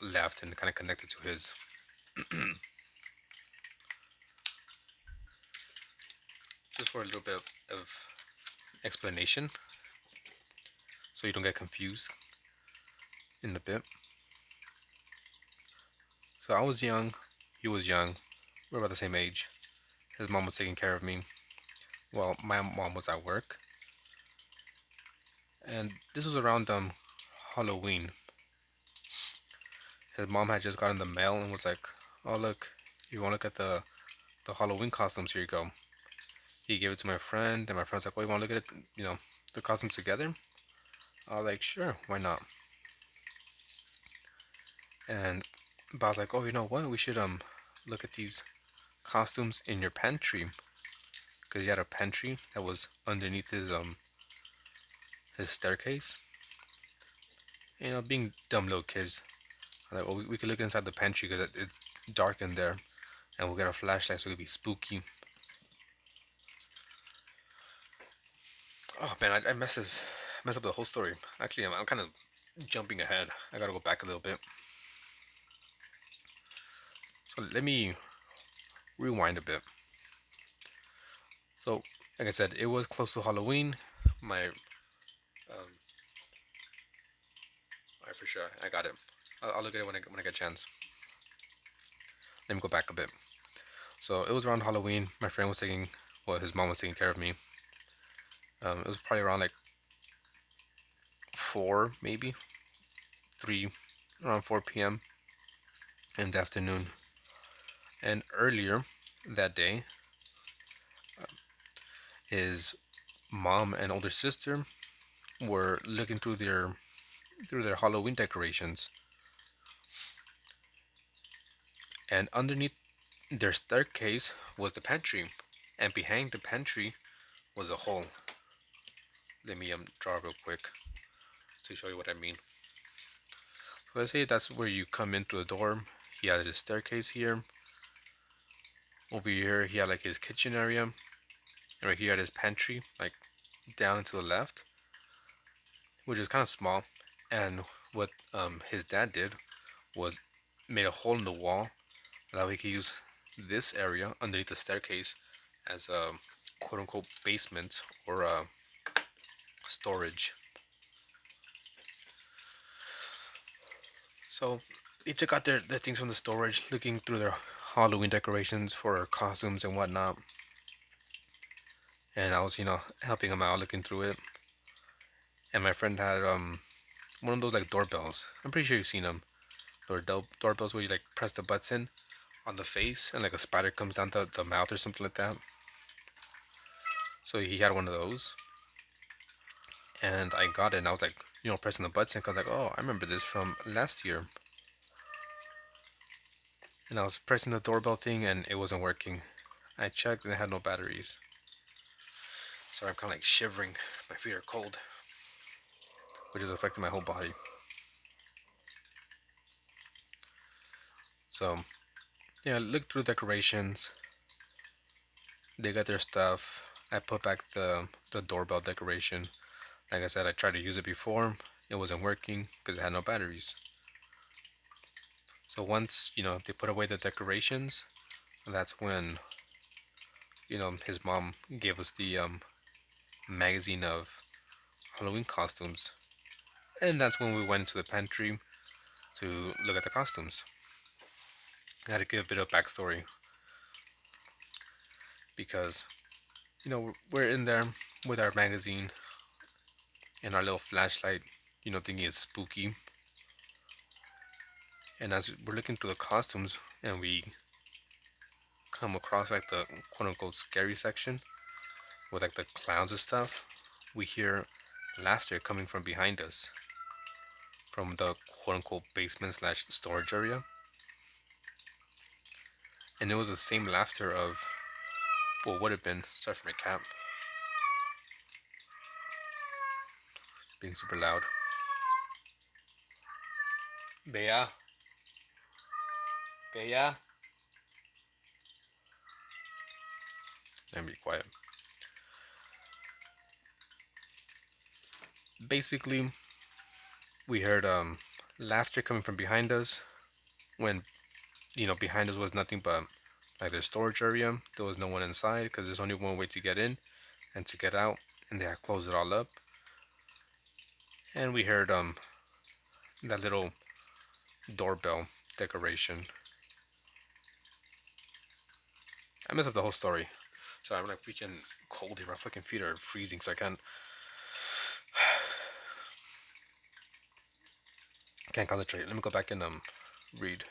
left and kind of connected to his. Just for a little bit of explanation, so you don't get confused in a bit. So I was young, he was young, we're about the same age. His mom was taking care of me. Well, my mom was at work, and this was around Halloween. His mom had just gotten the mail and was like, "Oh look, you want to look at the Halloween costumes? Here you go." He gave it to my friend, and my friend's like, "Oh, you want to look at it? The costumes together?" I was like, "Sure, why not?" And but I was like, "Oh, you know what? We should look at these costumes in your pantry, because he had a pantry that was underneath his staircase." Being dumb little kids, I'm like, "Well, we could look inside the pantry because it's dark in there, and we'll get a flashlight so it could be spooky." Oh man, I mess up the whole story. Actually, I'm kind of jumping ahead. I gotta go back a little bit. So let me rewind a bit. So, like I said, it was close to Halloween. My, alright, for sure, I got it. I'll look at it when I get a chance. Let me go back a bit. So it was around Halloween. My friend was taking, well, his mom was taking care of me. It was probably around like 4, maybe 3, around 4 p.m. in the afternoon. And earlier that day, his mom and older sister were looking through their Halloween decorations, and underneath their staircase was the pantry, and behind the pantry was a hole. Let me draw real quick to show you what I mean. So let's say that's where you come into the door. He had his staircase here. Over here, he had like his kitchen area, and right here at his pantry, like down and to the left, which is kind of small. And what his dad did was made a hole in the wall, That we can use this area underneath the staircase as a quote unquote basement or a storage. So they took out their things from the storage, looking through their Halloween decorations for costumes and whatnot. And I was, helping them out, looking through it. And my friend had one of those like doorbells. I'm pretty sure you've seen them. Doorbells where you like press the button on the face and like a spider comes down the mouth or something like that. So he had one of those, and I got it. And I was like, pressing the button. Cause like, oh, I remember this from last year. And I was pressing the doorbell thing, and it wasn't working. I checked, and it had no batteries. So I'm kind of like shivering. My feet are cold, which is affecting my whole body. So yeah, look through decorations. They got their stuff. I put back the doorbell decoration. Like I said, I tried to use it before. It wasn't working because it had no batteries. So once, they put away the decorations, that's when, his mom gave us the magazine of Halloween costumes. And that's when we went to the pantry to look at the costumes. I had to give a bit of backstory because, we're in there with our magazine and our little flashlight, thinking it's spooky. And as we're looking through the costumes and we come across like the quote unquote scary section with like the clowns and stuff, we hear laughter coming from behind us from the quote unquote basement slash storage area. And it was the same laughter of what would have been, sorry for my cat being super loud. Bea, Bea, and be quiet. Basically, we heard laughter coming from behind us when behind us was nothing but like the storage area. There was no one inside because there's only one way to get in and to get out, and they had closed it all up. And we heard that little doorbell decoration. I messed up the whole story. So I'm like freaking cold here. My fucking feet are freezing, so I can't concentrate. Let me go back and read.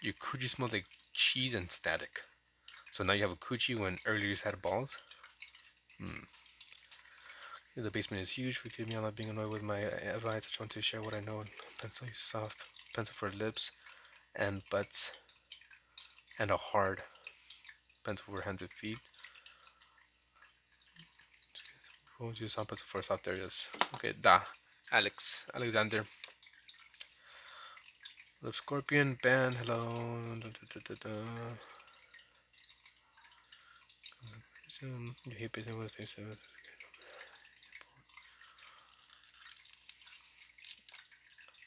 Your coochie smells like cheese and static. So now you have a coochie when earlier you had balls. The basement is huge. Forgive me, I'm not being annoyed with my advice. I just want to share what I know. Pencil is soft. Pencil for lips and butts. And a hard pencil for hands and feet. Won't use some pencil for soft areas. Okay, Alexander. The Scorpion band. Hello.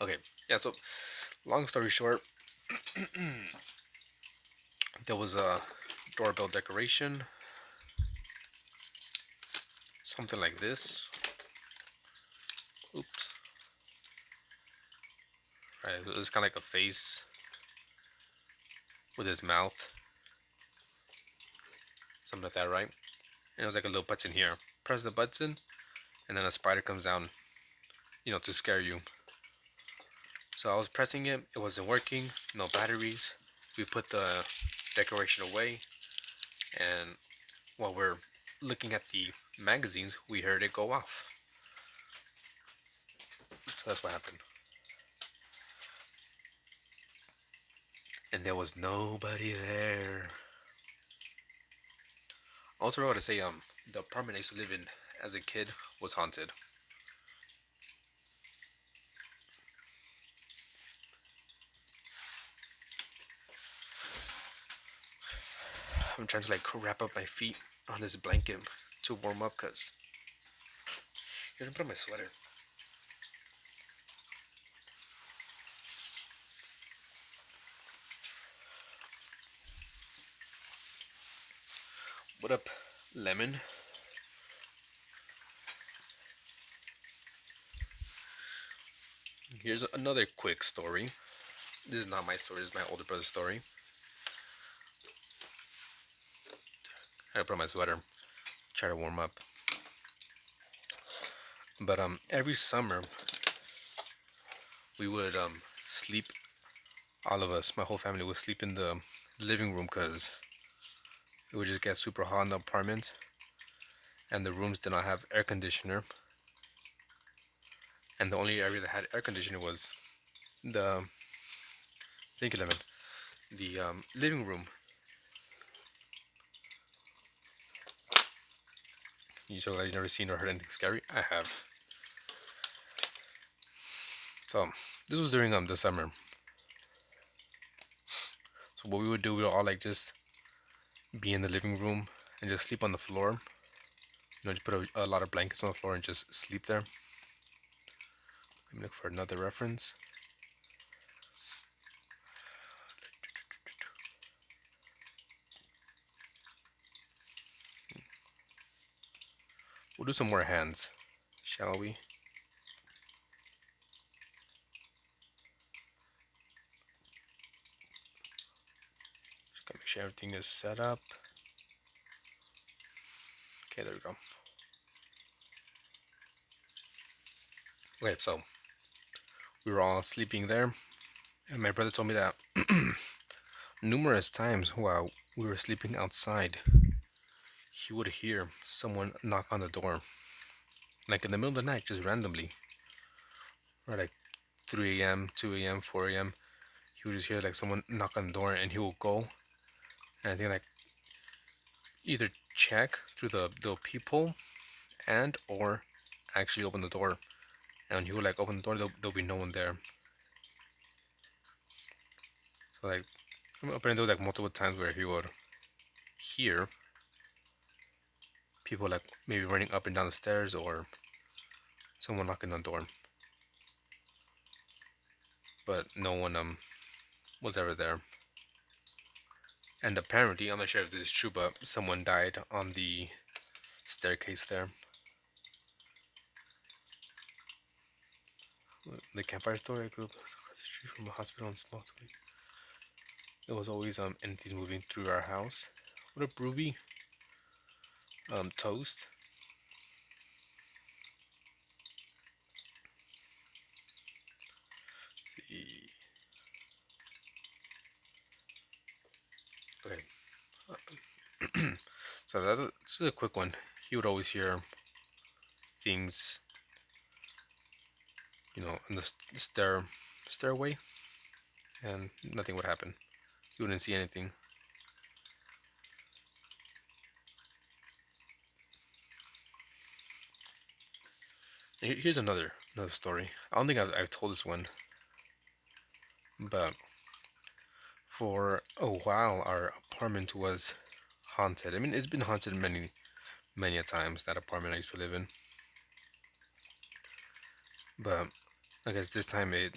Okay, yeah, so long story short, there was a doorbell decoration, something like this. Oops. Right, it was kind of like a face with his mouth, something like that, right? And it was like a little button here. Press the button, and then a spider comes down, to scare you. So I was pressing it, it wasn't working, no batteries. We put the decoration away, and while we're looking at the magazines, we heard it go off. So that's what happened. And there was nobody there. Also, I want to say, the apartment I used to live in as a kid was haunted. I'm trying to like wrap up my feet on this blanket to warm up because I didn't put on my sweater. What up, Lemon? Here's another quick story. This is not my story, this is my older brother's story. I had to put on my sweater, try to warm up. But every summer we would sleep. All of us, my whole family, would sleep in the living room because it would just get super hot in the apartment, and the rooms did not have air conditioner. And the only area that had air conditioner was the thank you, Lemon, the living room. You so glad you never seen or heard anything scary? I have. So this was during the summer. So what we would do, we would all like just be in the living room and just sleep on the floor. Just put a lot of blankets on the floor and just sleep there. Let me look for another reference. We'll do some more hands, shall we? Just gotta make sure everything is set up. Okay, there we go. Okay, so we were all sleeping there, and my brother told me that numerous times while we were sleeping outside, he would hear someone knock on the door, like in the middle of the night, just randomly, or like 3 a.m., 2 a.m., 4 a.m. He would just hear like someone knock on the door, and he will go, and I think like either check through the peephole and or actually open the door. And he would like open the door, there'll be no one there. So like apparently there was like multiple times where he would hear people like maybe running up and down the stairs or someone knocking on the door. But no one was ever there. And apparently, I'm not sure if this is true, but someone died on the staircase there. The campfire story group across the street from a hospital in small town. There was always entities moving through our house. What up, Ruby? Toast. See. Okay. So this is a quick one. He would always hear things, in the stairway, and nothing would happen. You wouldn't see anything. Here's another story. I don't think I've told this one, but for a while our apartment was haunted. I mean, it's been haunted many a times, that apartment I used to live in. But I guess this time it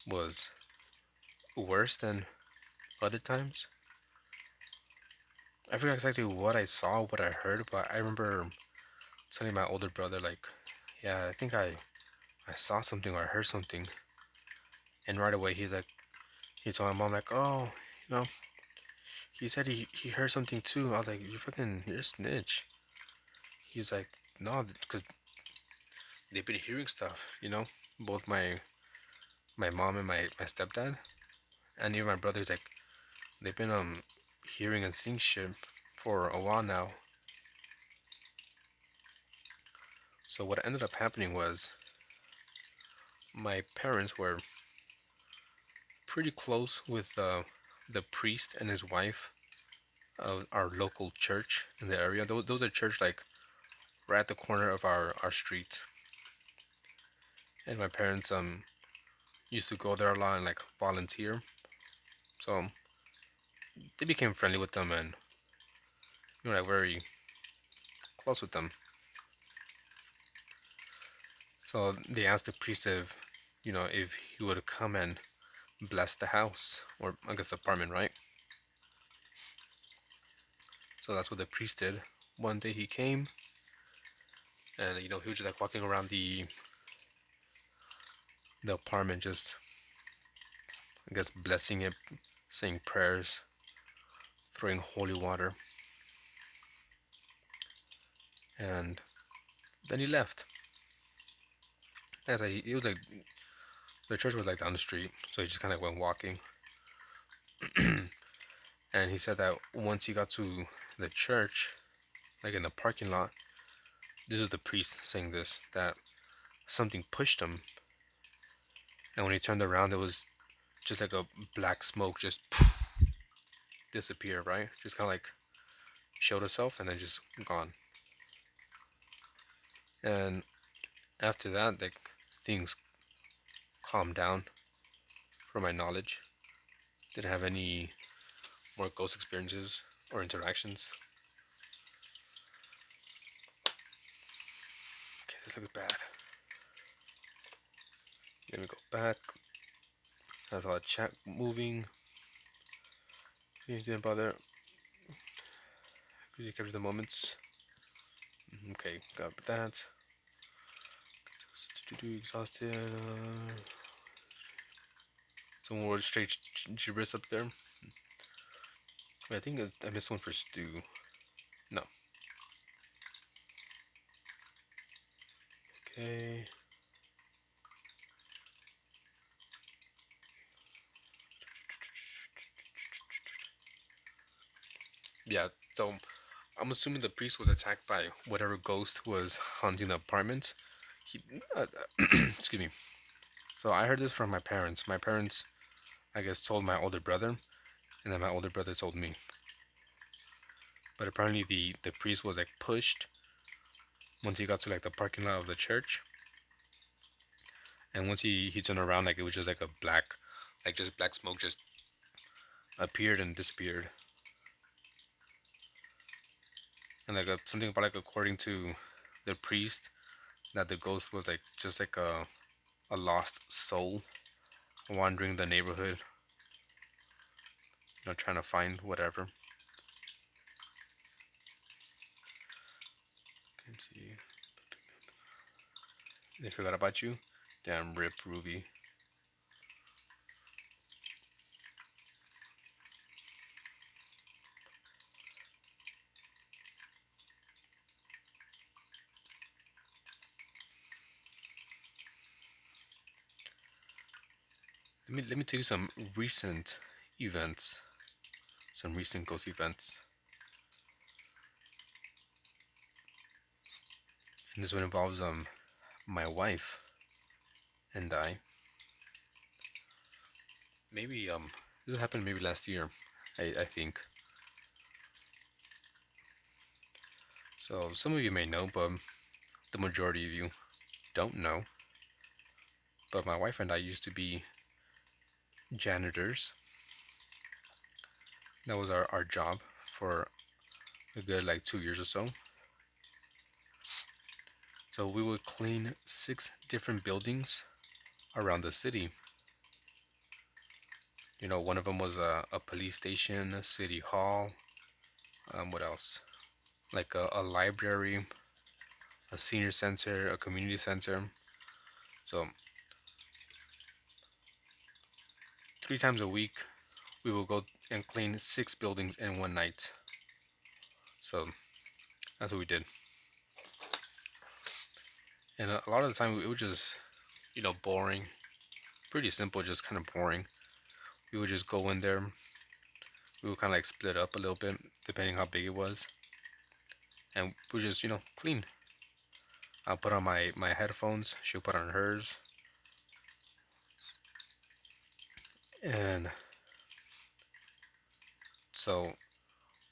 was worse than other times. I forgot exactly what I saw, what I heard, but I remember telling my older brother like, yeah, I think I saw something or I heard something. And right away he told my mom like, oh, you know, he said he heard something too. I was like, you're a snitch. He's like, no, because they've been hearing stuff, both my mom and my stepdad, and even my brother's like, they've been hearing and seeing shit for a while now. So what ended up happening was my parents were pretty close with the priest and his wife of our local church in the area. Those are church like right at the corner of our street. And my parents used to go there a lot and like volunteer. So they became friendly with them and like very close with them. So they asked the priest if he would come and bless the house, or I guess the apartment, right? So that's what the priest did. One day he came, and he was just like walking around the apartment, just I guess blessing it, saying prayers, throwing holy water, and then he left. As I, it was like the church was like down the street, so he just kind of went walking. And he said that once he got to the church, like in the parking lot, this was the priest saying this, that something pushed him, and when he turned around, it was just like a black smoke just disappear, right? Just kind of like showed itself and then just gone. And after that, like things calmed down, from my knowledge. Didn't have any more ghost experiences or interactions. Okay, this looks bad. Let me go back. That's all the chat moving. Didn't bother. Could you capture the moments? Okay, got that. Exhausted. Someone wrote straight gibberish up there. Wait, I think I missed one for Stu. No. Okay. Yeah, so I'm assuming the priest was attacked by whatever ghost was haunting the apartment. He, excuse me. So I heard this from my parents. My parents, I guess, told my older brother, and then my older brother told me. But apparently the priest was like pushed once he got to like the parking lot of the church, and once he turned around, like it was just like a black, like just black smoke just appeared and disappeared. And like something about like according to the priest, that the ghost was like just like a lost soul wandering the neighborhood, trying to find whatever. Let's see. They forgot about you. Damn, rip Ruby. Let me tell you some recent events, some recent ghost events. And this one involves my wife and I. Maybe this happened maybe last year, I think. So some of you may know, but the majority of you don't know. But my wife and I used to be janitors. That was our job for a good like 2 years or so. So we would clean 6 different buildings around the city. One of them was a police station, a city hall. What else? Like a library, a senior center, a community center. So 3 times a week, we will go and clean 6 buildings in one night. So that's what we did. And a lot of the time, it was just, boring. Pretty simple, just kind of boring. We would just go in there. We would kind of like split up a little bit, depending how big it was. And we would just, clean. I'll put on my headphones. She'll put on hers. And so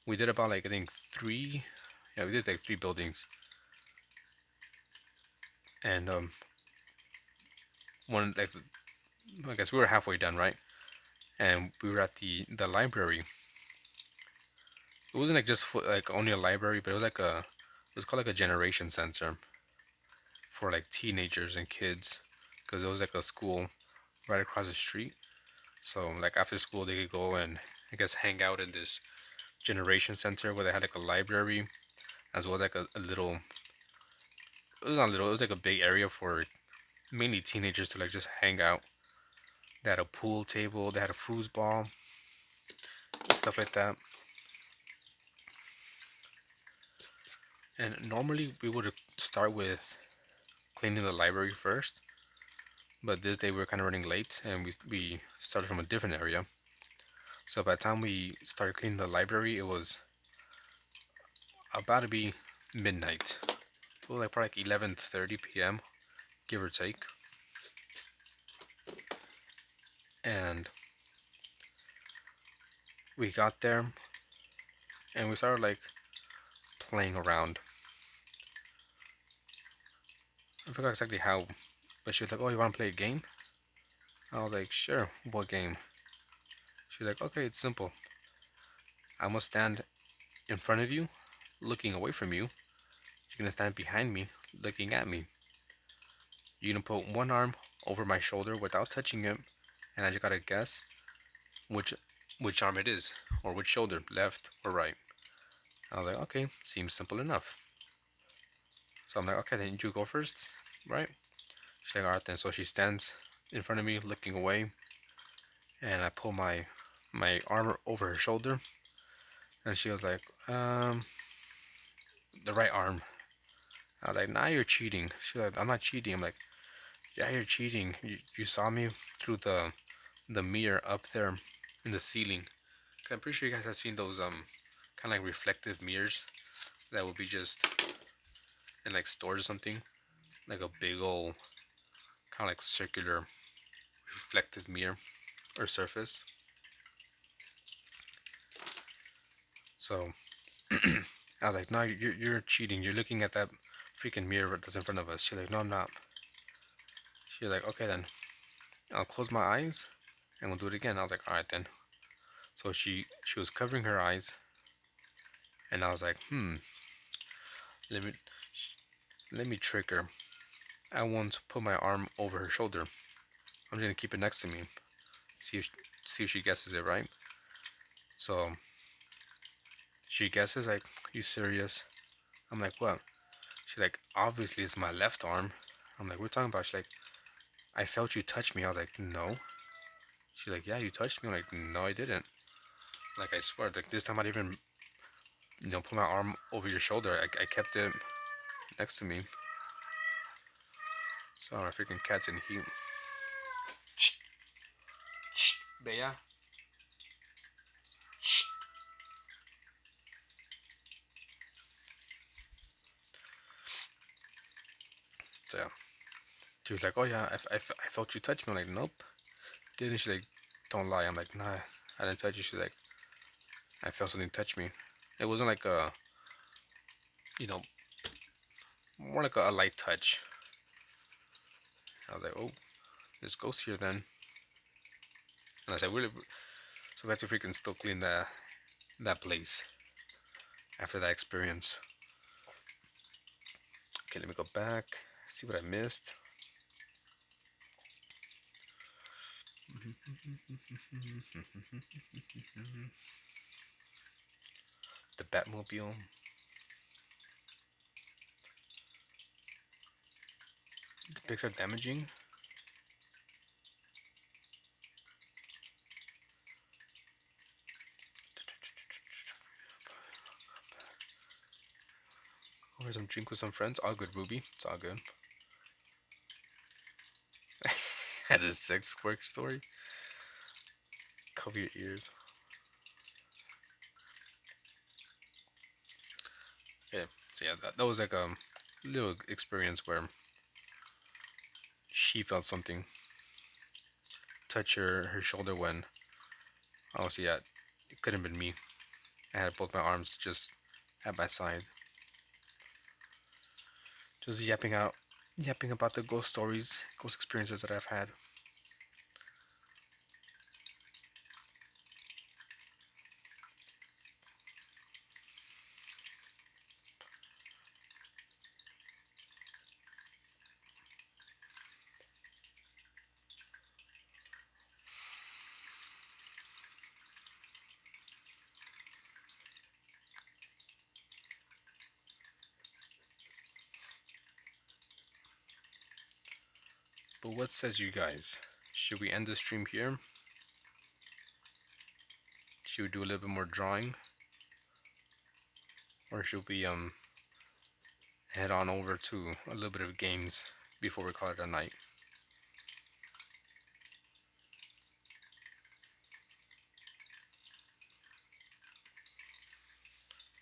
we did about like, I think 3. Yeah, we did like 3 buildings. And one, like, I guess we were halfway done, right? And we were at the library. It wasn't like just for, like only a library, but it was like it was called like a generation center for like teenagers and kids, because it was like a school right across the street. So like after school they could go and I guess hang out in this generation center where they had like a library as well as like a little. It was not little. It was like a big area for mainly teenagers to like just hang out. They had a pool table. They had a foosball, stuff like that. And normally we would start with cleaning the library first, but this day we were kind of running late and we started from a different area. So by the time we started cleaning the library, it was about to be midnight. It was like probably like 11:30 p.m., give or take. And we got there and we started like playing around. I forgot exactly how, but she was like, "Oh, you want to play a game?" I was like, "Sure, what game?" She's like, "Okay, it's simple. I'm gonna stand in front of you, looking away from you. You're gonna stand behind me, looking at me. You're gonna put one arm over my shoulder without touching it, and I just gotta guess which which arm it is, or which shoulder, left or right." I was like, "Okay, seems simple enough." So I'm like, "Okay, then you go first, right?" She's like, "Alright then." So she stands in front of me, looking away, and I pull my arm over her shoulder, and she was like, the right arm." I was like, "Now you're cheating." She's like, "I'm not cheating." I'm like, "Yeah, you're cheating. You saw me through the mirror up there in the ceiling." 'Cause I'm pretty sure you guys have seen those kind of like reflective mirrors that would be just in like stores or something, like a big old kind of like circular reflective mirror or surface. So I was like, "No, you're cheating. You're looking at that freaking mirror that's in front of us." She's like, "No, I'm not." She's like, "Okay then, I'll close my eyes and we'll do it again." I was like, "Alright then." So she was covering her eyes, and I was like, let me let me trick her. I won't put my arm over her shoulder. I'm just gonna keep it next to me. See if see if she guesses it right. So she guesses like, "You serious?" I'm like, "What?" She's like, "Obviously it's my left arm." I'm like, "We're talking about." She's like, "I felt you touch me." I was like, "No." She's like, "Yeah, you touched me." I'm like, "No, I didn't." Like, I swear, like this time I didn't even put my arm over your shoulder. I kept it next to me. So my freaking cat's in heat. Shh, shh, Bella. Shh. So yeah, she was like, "Oh yeah, I felt you touch me." I'm like, "Nope, didn't." She's like, "Don't lie." I'm like, "Nah, I didn't touch you." She's like, "I felt something touch me." It wasn't like a, you know, more like a light touch. I was like, "Oh, there's ghosts here then." And I said, "Really?" So we had to freaking still clean that place after that experience. Okay, let me go back, see what I missed. The Batmobile. The pics are damaging. Over some drink with some friends. All good, Ruby. It's all good. Had a sex work story. Cover your ears. Yeah. So yeah, that was like a little experience where she felt something touch her shoulder when honestly, yeah, it couldn't have been me. I had both my arms just at my side, just yapping about the ghost stories, ghost experiences that I've had. But what says you guys? Should we end the stream here? Should we do a little bit more drawing? Or should we head on over to a little bit of games before we call it a night?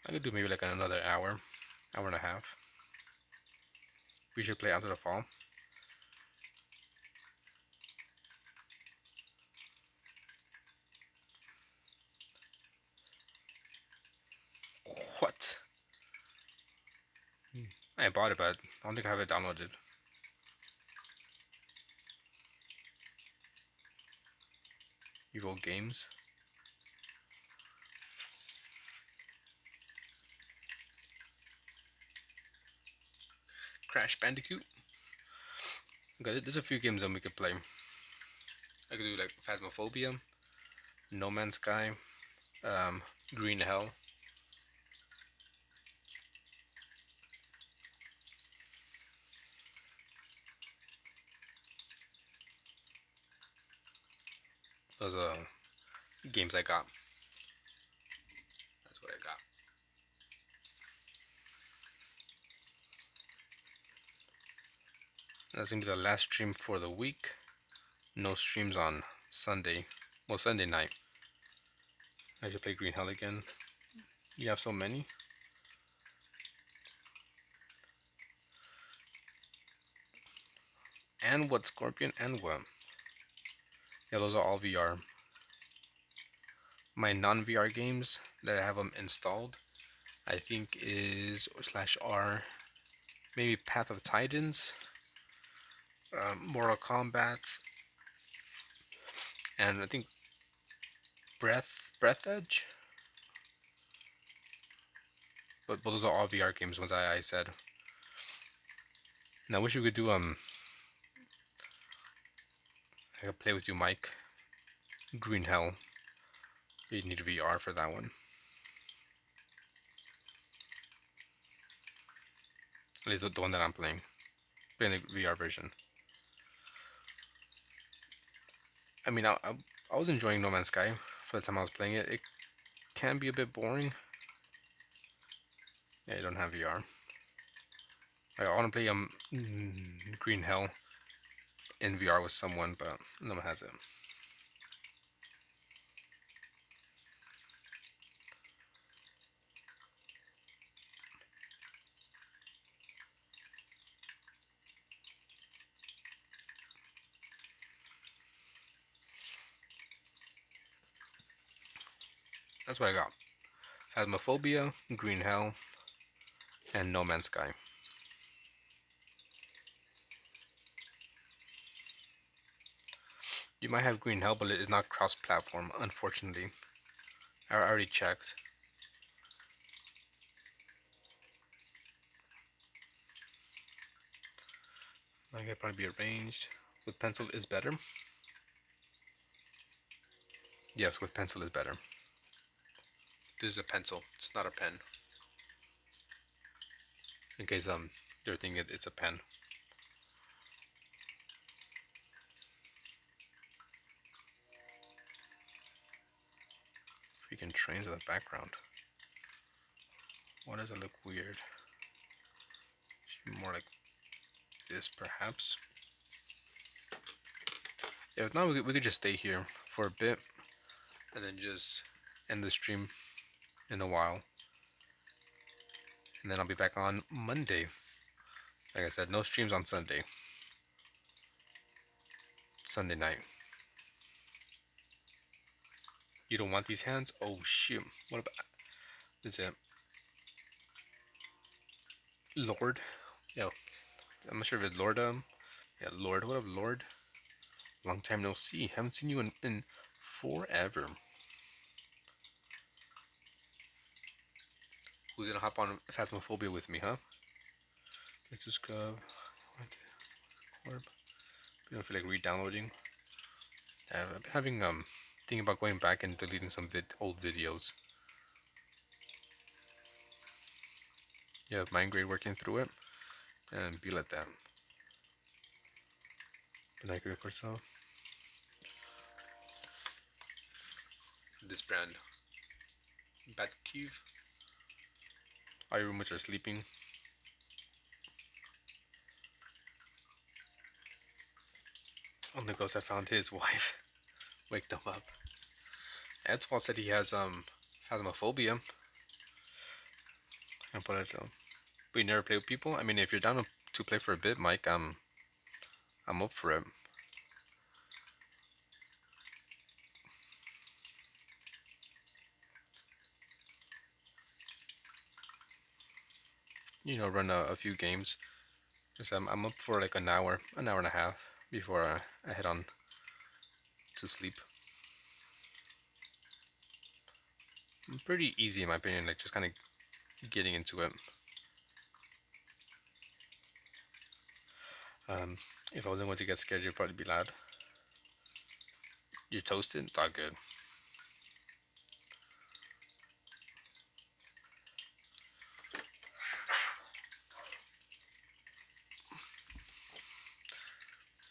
I could do maybe like another hour and a half. We should play After the Fall. What? I bought it, but I don't think I have it downloaded. Evil Games. Crash Bandicoot. Okay, there's a few games that we could play. I could do like Phasmophobia, No Man's Sky, Green Hell. Those are games I got. That's what I got. That's gonna be the last stream for the week. No streams on Sunday. Well, Sunday night. I should play Green Hell again. You have so many. And what? Scorpion and what? Yeah, those are all VR. My non-VR games that I have them installed, I think is /R. Maybe Path of Titans, Mortal Kombat, and I think Breath Edge. But those are all VR games, ones I said. Now I wish we could do I could play with you, Mike. Green Hell. You need VR for that one. At least the one that I'm playing. Playing the VR version. I mean, I was enjoying No Man's Sky for the time I was playing it. It can be a bit boring. Yeah, you don't have VR. I want to play Green Hell in VR with someone, but no one has it. That's what I got. Phasmophobia, Green Hell, and No Man's Sky. You might have Green Hell, but it is not cross-platform, unfortunately. I already checked. I could probably be arranged. With pencil is better. Yes, with pencil is better. This is a pencil. It's not a pen. In case they're thinking it's a pen. Freaking trains in the background. Why does it look weird? Should be more like this, perhaps. Yeah, if not, we could just stay here for a bit and then just end the stream in a while. And then I'll be back on Monday. Like I said, no streams on Sunday. Sunday night. You don't want these hands? Oh shoot. What about... Is it Lord? Yeah. I'm not sure if it's Lord. Yeah, Lord. What up, Lord? Long time no see. Haven't seen you in forever. Who's gonna hop on Phasmophobia with me, huh? Let's just grab. Orb. You don't feel like re-downloading. I've been having thinking about going back and deleting some old videos. You have Mind Grade working through it, and be like that. And I could record so. This brand, Batcave. All your roommates are sleeping. Only ghost I found his wife. Wake them up. Antoine said he has phasmophobia. And put it. But you never play with people. I mean, if you're down to play for a bit, Mike, I'm up for it. You know, run a few games. Cause I'm up for like an hour and a half before I head on to sleep. Pretty easy in my opinion. Like just kind of getting into it. If I wasn't going to get scared, you'd probably be loud. You're toasted. It's all good.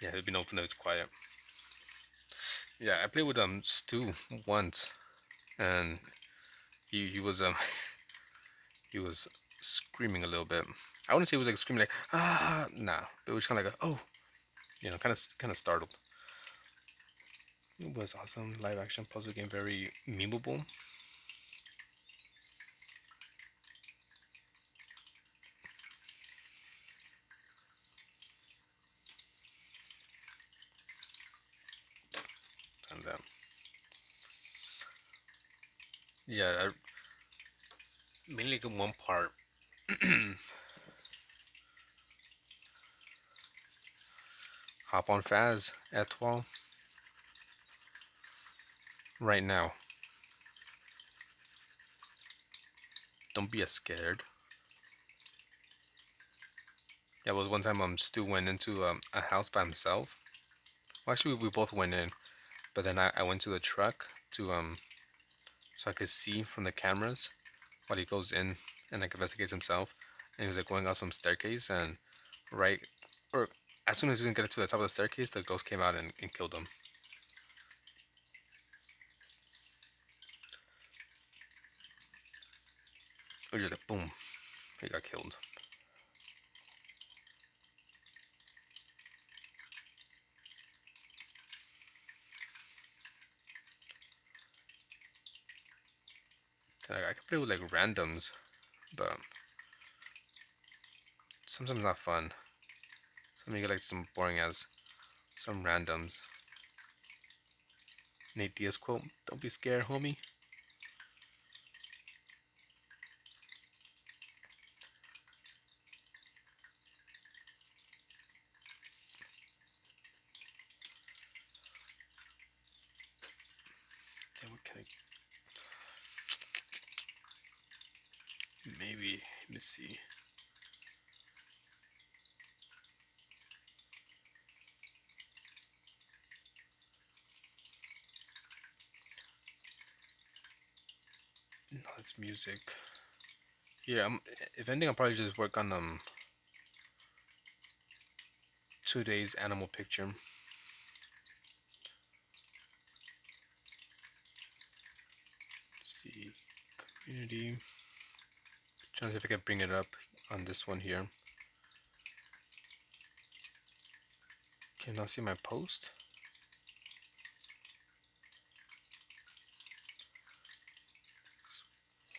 Yeah, it'd be no fun if it's quiet. Yeah, I played with Stu once, and he was he was screaming a little bit. I wouldn't say he was like screaming like nah, but it was kind of like oh, kind of startled. It was awesome live action puzzle game, very memeable. And yeah, I mainly the one part. Hop on Faz Etoile right now. Don't be a scared. Yeah, it was one time Stu went into a house by himself. Well, actually, we both went in, but then I went to the truck to so I could see from the cameras while he goes in and like investigates himself. And he was like going up some staircase, and right or as soon as he was gonna get to the top of the staircase, the ghost came out and killed him. It was just like boom, he got killed. And, like, I could play with like randoms, but sometimes not fun. Some you get like some boring as some randoms. Nate Diaz quote: "Don't be scared, homie." Then what can I? Maybe let me see. No, it's music. Yeah, if anything, I'll probably just work on 2 days animal picture. Let's see, community. Trying to see if I can bring it up on this one here. Can you not see my post?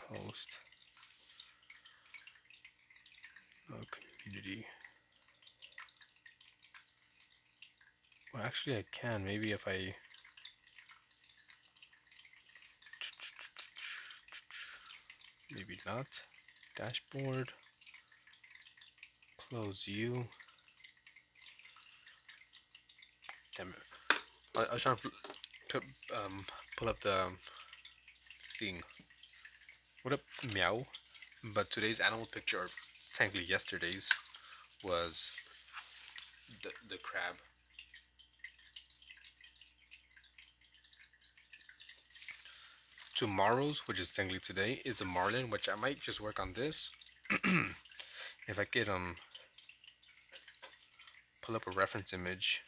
Post. Oh, community. Well, actually, I can. Maybe if I. Maybe not. Dashboard. Close you. Damn it. I was trying to pull up the thing. What up, meow? But today's animal picture, or technically yesterday's, was the crab. Tomorrow's, which is technically today, is a marlin, which I might just work on this. If I could pull up a reference image.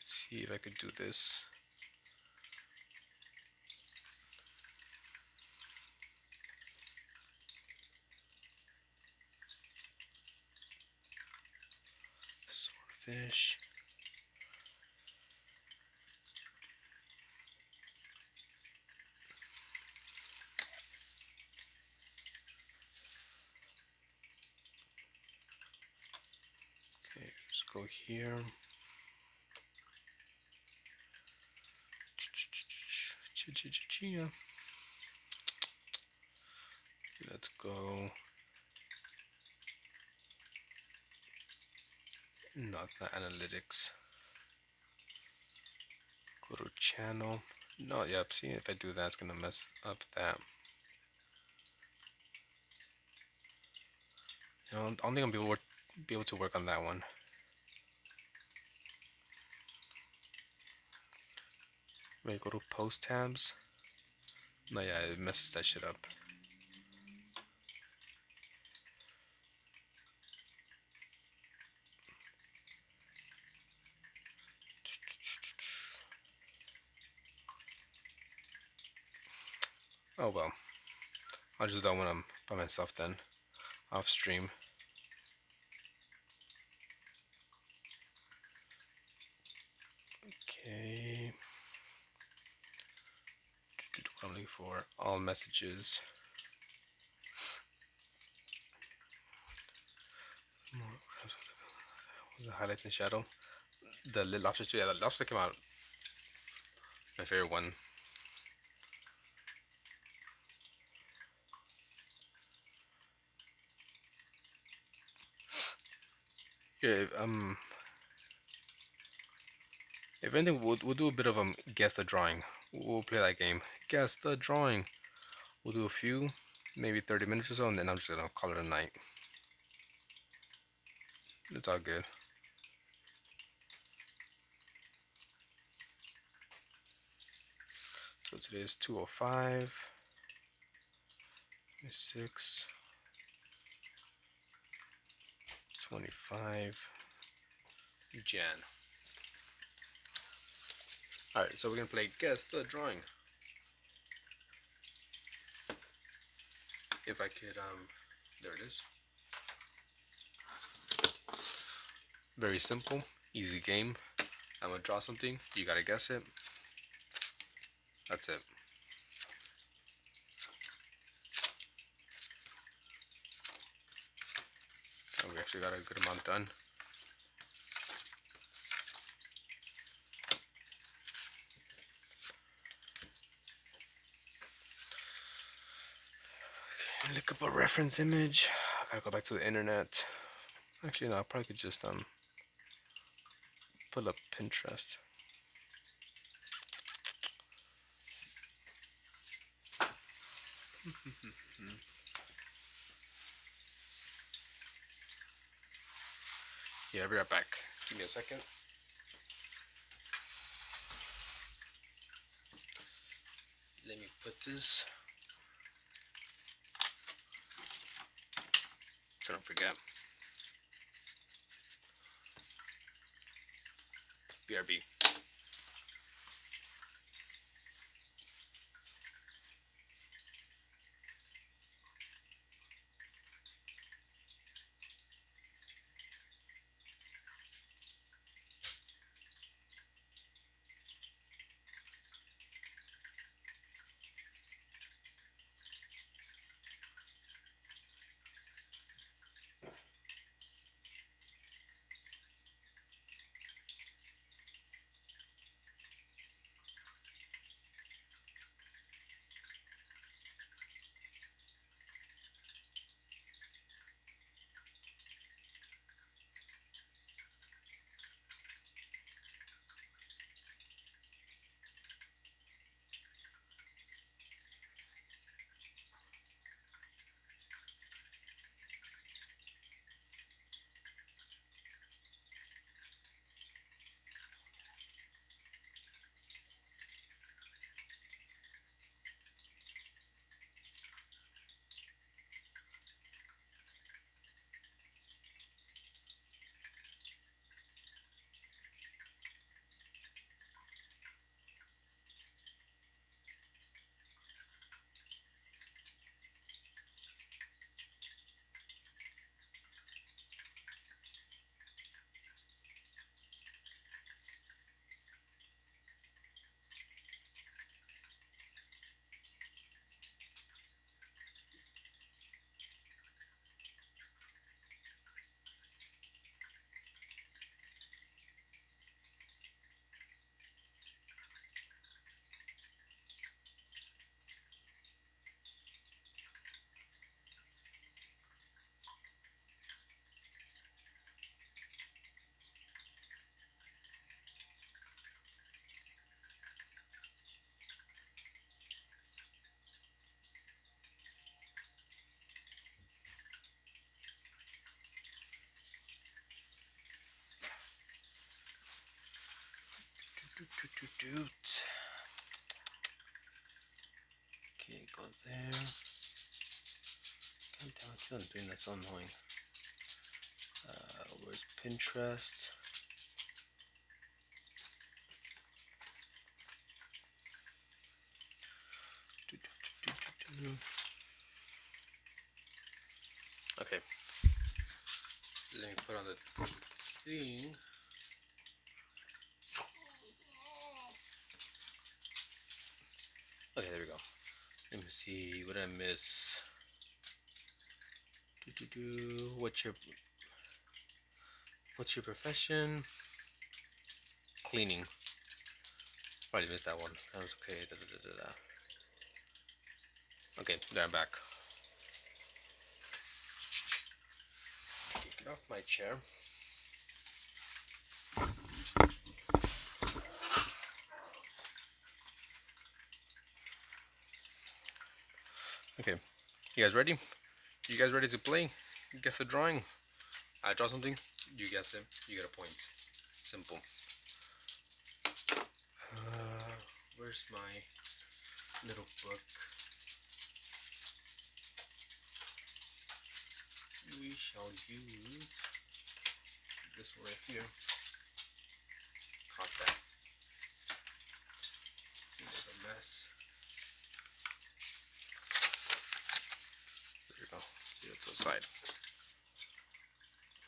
see if I could do this. Swordfish. Okay, let's go here. Let's go. Not the analytics. Go to channel. No, yep. See, if I do that, it's gonna mess up that. You know, I don't think I'll be able to work on that one. Wait, go to post tabs. No, yeah, it messes that shit up. Oh well. I'll just do that when I'm by myself then. Off stream. Okay. What I'm looking for. All messages. The highlights and shadow. The little lobster too. Yeah, the lobster came out. My favorite one. Yeah, if anything, we'll do a bit of guess the drawing. We'll play that game. Guess the drawing. We'll do a few, maybe 30 minutes or so, and then I'm just gonna call it a night. It's all good. So today is 205, 6, 25, Jan. Alright, so we're gonna play Guess the Drawing. If I could, there it is. Very simple, easy game. I'm gonna draw something, you gotta guess it. That's it. And we actually got a good amount done. Okay, look up a reference image. I gotta go back to the internet. Actually, no, I probably could just pull up Pinterest. Yeah, I'll be right back. Give me a second. Let me put this. So I don't forget. BRB. Okay, go there. God damn, I keep on doing that, so annoying. Where's Pinterest? Okay, let me put on the thing. Okay, there we go. Let me see, what did I miss? What's your profession? Cleaning. Probably missed that one. That was okay. Okay, there I'm back. Okay, get off my chair. Okay, you guys ready? You guys ready to play? Guess the drawing. I draw something, you guess it, you get a point. Simple. Where's my little book? We shall use this one right here. Caught that. There's a mess. There you go. Leave it to the side.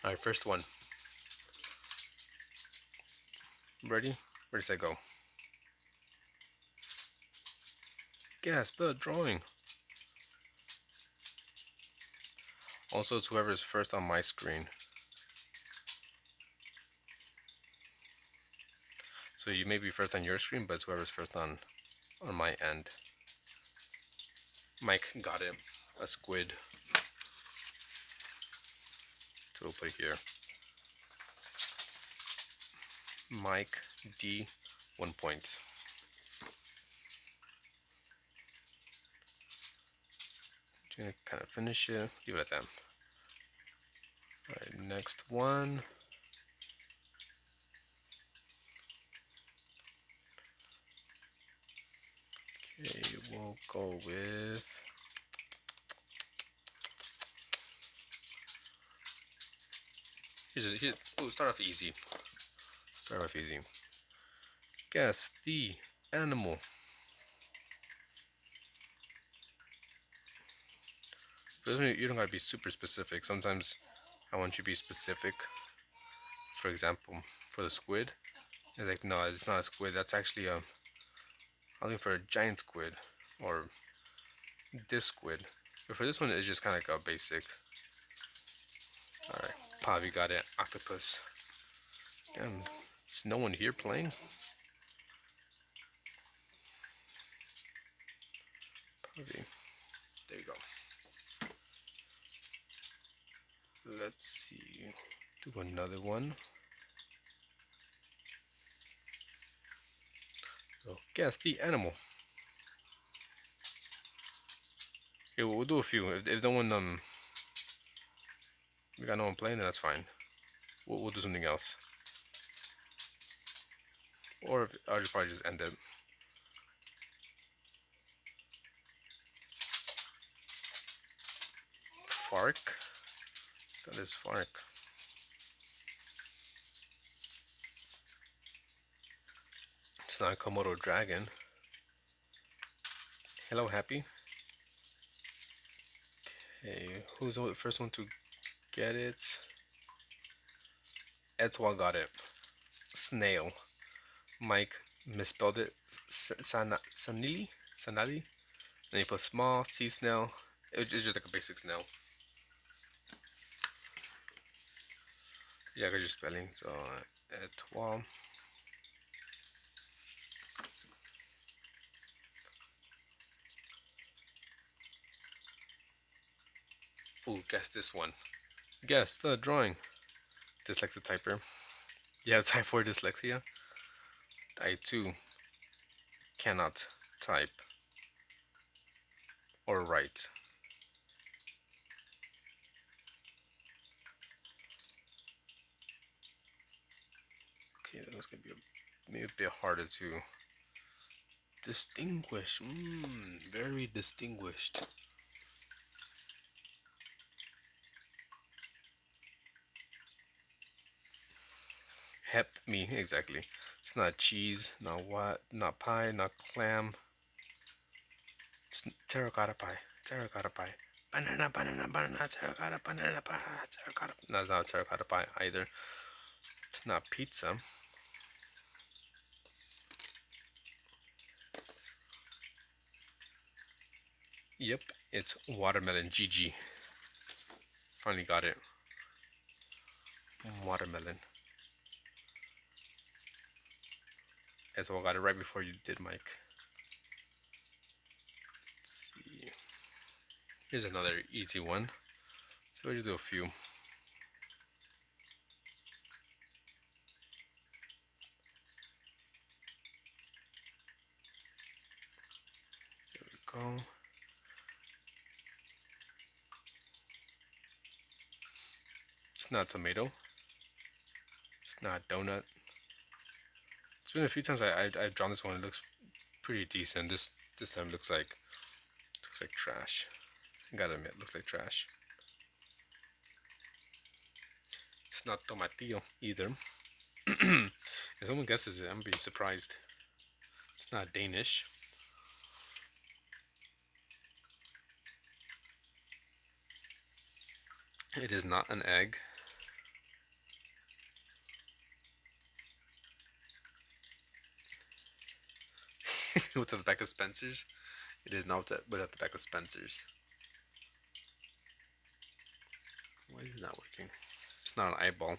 Alright, first one. Ready? Where does I go? Guess the drawing. Also, it's whoever's first on my screen. So you may be first on your screen, but it's whoever's first on my end. Mike got it. A squid. So we'll put it here. Mike D, 1 point. Gonna kind of finish it. Leave it at that. Alright, next one. Okay, we'll go with we'll start off easy. Guess the animal. For this one, you don't gotta be super specific. Sometimes I want you to be specific. For example, for the squid, it's like, no, it's not a squid. That's actually I'm looking for a giant squid or this squid. But for this one, it's just kind of like a basic. Alright, Pavi got it. Octopus. Damn, is no one here playing? Pavi. There you go. Let's see. Do another one. So, guess the animal. Okay, we'll do a few. If no one we got no one playing, then that's fine. We'll do something else. Or if, I'll just probably just end it. Fark? That is Fark. It's not Komodo dragon. Hello, Happy. Okay, who's the first one to get it? Etwa got it. Snail. Mike misspelled it. Sanali? Then he put small, sea snail. It's just like a basic snail. Yeah, I got your spelling. So, Etwa. Ooh, guess this one. Guess the drawing. Dyslexic typer. You have type 4 dyslexia? I too cannot type or write. Okay, that was gonna be a maybe a bit harder to distinguish. Very distinguished. Hep me, exactly. It's not cheese, not what, not pie, not clam. It's terracotta pie. Terracotta pie. Banana, banana, banana, terracotta, banana, banana, terracotta. No, it's not terracotta pie either. It's not pizza. Yep, it's watermelon. GG. Finally got it. Watermelon. That's what I got it right before you did, Mike. Let's see. Here's another easy one. So we'll just do a few. There we go. It's not tomato. It's not donut. It's been a few times I've drawn this one. It looks pretty decent. This time looks like trash. I gotta admit, it looks like trash. It's not tomatillo either. If someone guesses it, I'm being surprised. It's not Danish. It is not an egg. What's at the back of Spencer's? It is not what's at the back of Spencer's. Why is it not working? It's not an eyeball.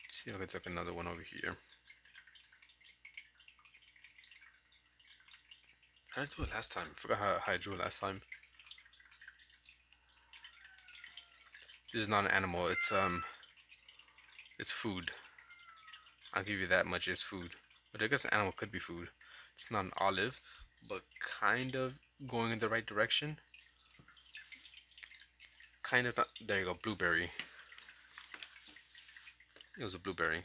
Let's see if I can take another one over here. How did I do it last time? I forgot how I drew it last time. This is not an animal. It's food. I'll give you that much. It's food. But I guess an animal could be food. It's not an olive, but kind of going in the right direction. Kind of not. There you go. Blueberry. It was a blueberry.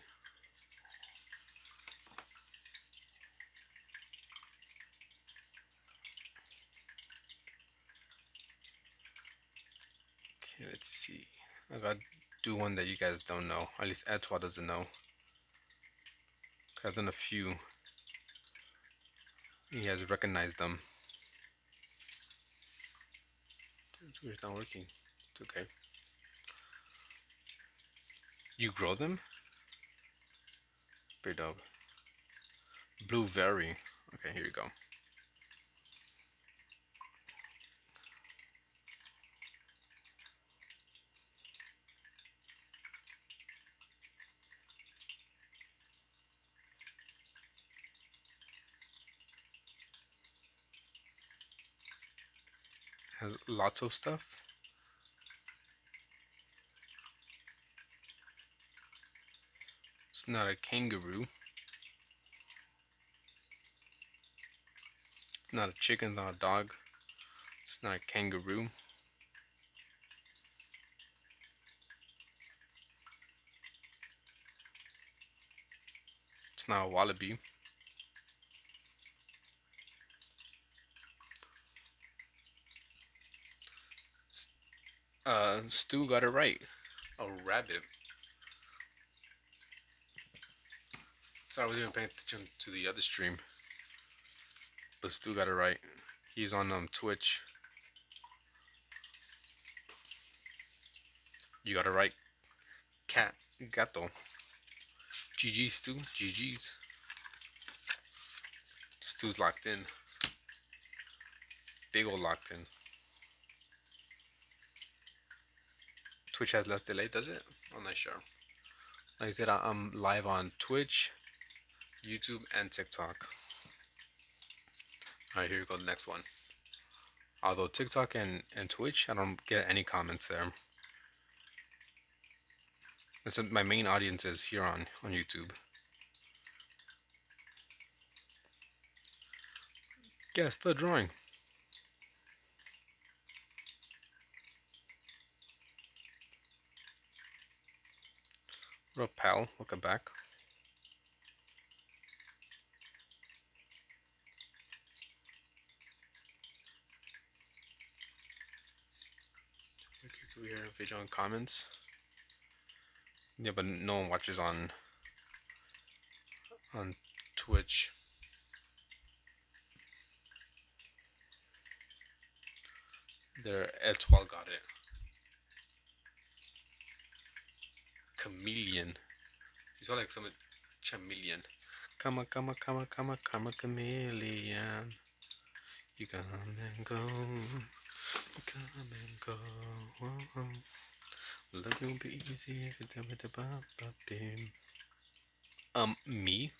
Okay, let's see. I gotta do one that you guys don't know. At least Etoile doesn't know. I've done a few. He has recognized them. It's not working. It's okay. You grow them? Pretty dope. Blueberry. Okay, here you go. Has lots of stuff. It's not a kangaroo. It's not a chicken, not a dog. It's not a kangaroo. It's not a wallaby. Stu got it right. A rabbit. Sorry, I wasn't even paying attention to the other stream. But Stu got it right. He's on Twitch. You got it right. Cat. Gato. GG, Stu. GG's. Stu's locked in. Big ol' locked in. Twitch has less delay, does it? I'm not sure. Like I said, I'm live on Twitch, YouTube, and TikTok. Alright, here we go, the next one. Although TikTok and Twitch, I don't get any comments there. My main audience is here on YouTube. Guess the drawing. What up, pal? Welcome back. We hear a video on comments. Yeah, but no one watches on Twitch. There, Etoile got it. Chameleon. He's got like some chameleon. Come a chameleon. You come and go, come and go. Love will be easy if you tell me to bop bop bim. Me,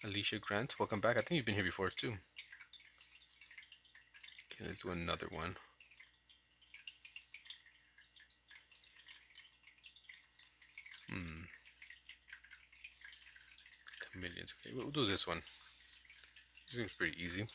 Alicia Grant. Welcome back. I think you've been here before too. Okay, let's do another one. Chameleons. Okay, we'll do this one. This seems pretty easy.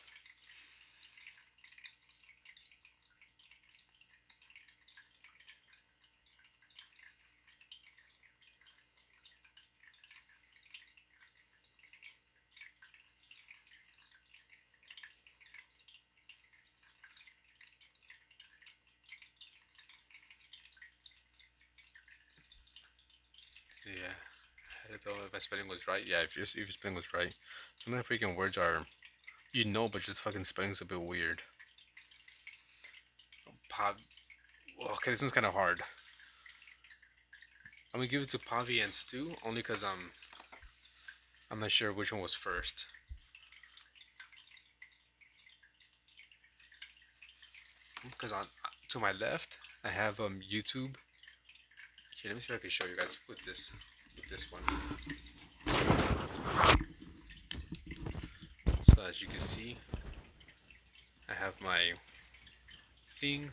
Yeah, I don't know if my spelling was right. Yeah, if your spelling was right. Some of the freaking words are, but just fucking spelling's a bit weird. Pav. Okay, this one's kind of hard. I'm gonna give it to Pavi and Stu only because I'm not sure which one was first. Because on to my left I have YouTube. Okay, let me see if I can show you guys with this one. So as you can see, I have my thing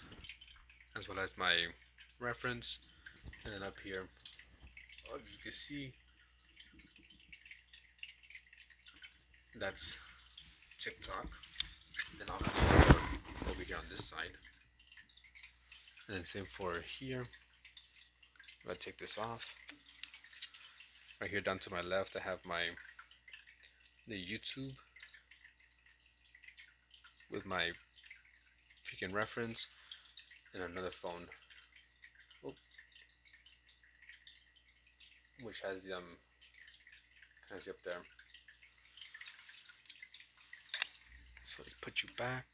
as well as my reference, and then up here, as you can see, that's TikTok. Then obviously over here on this side, and then same for here. If I take this off, right here down to my left, I have the YouTube with my freaking reference, and another phone, which has kind of up there. So let's put you back.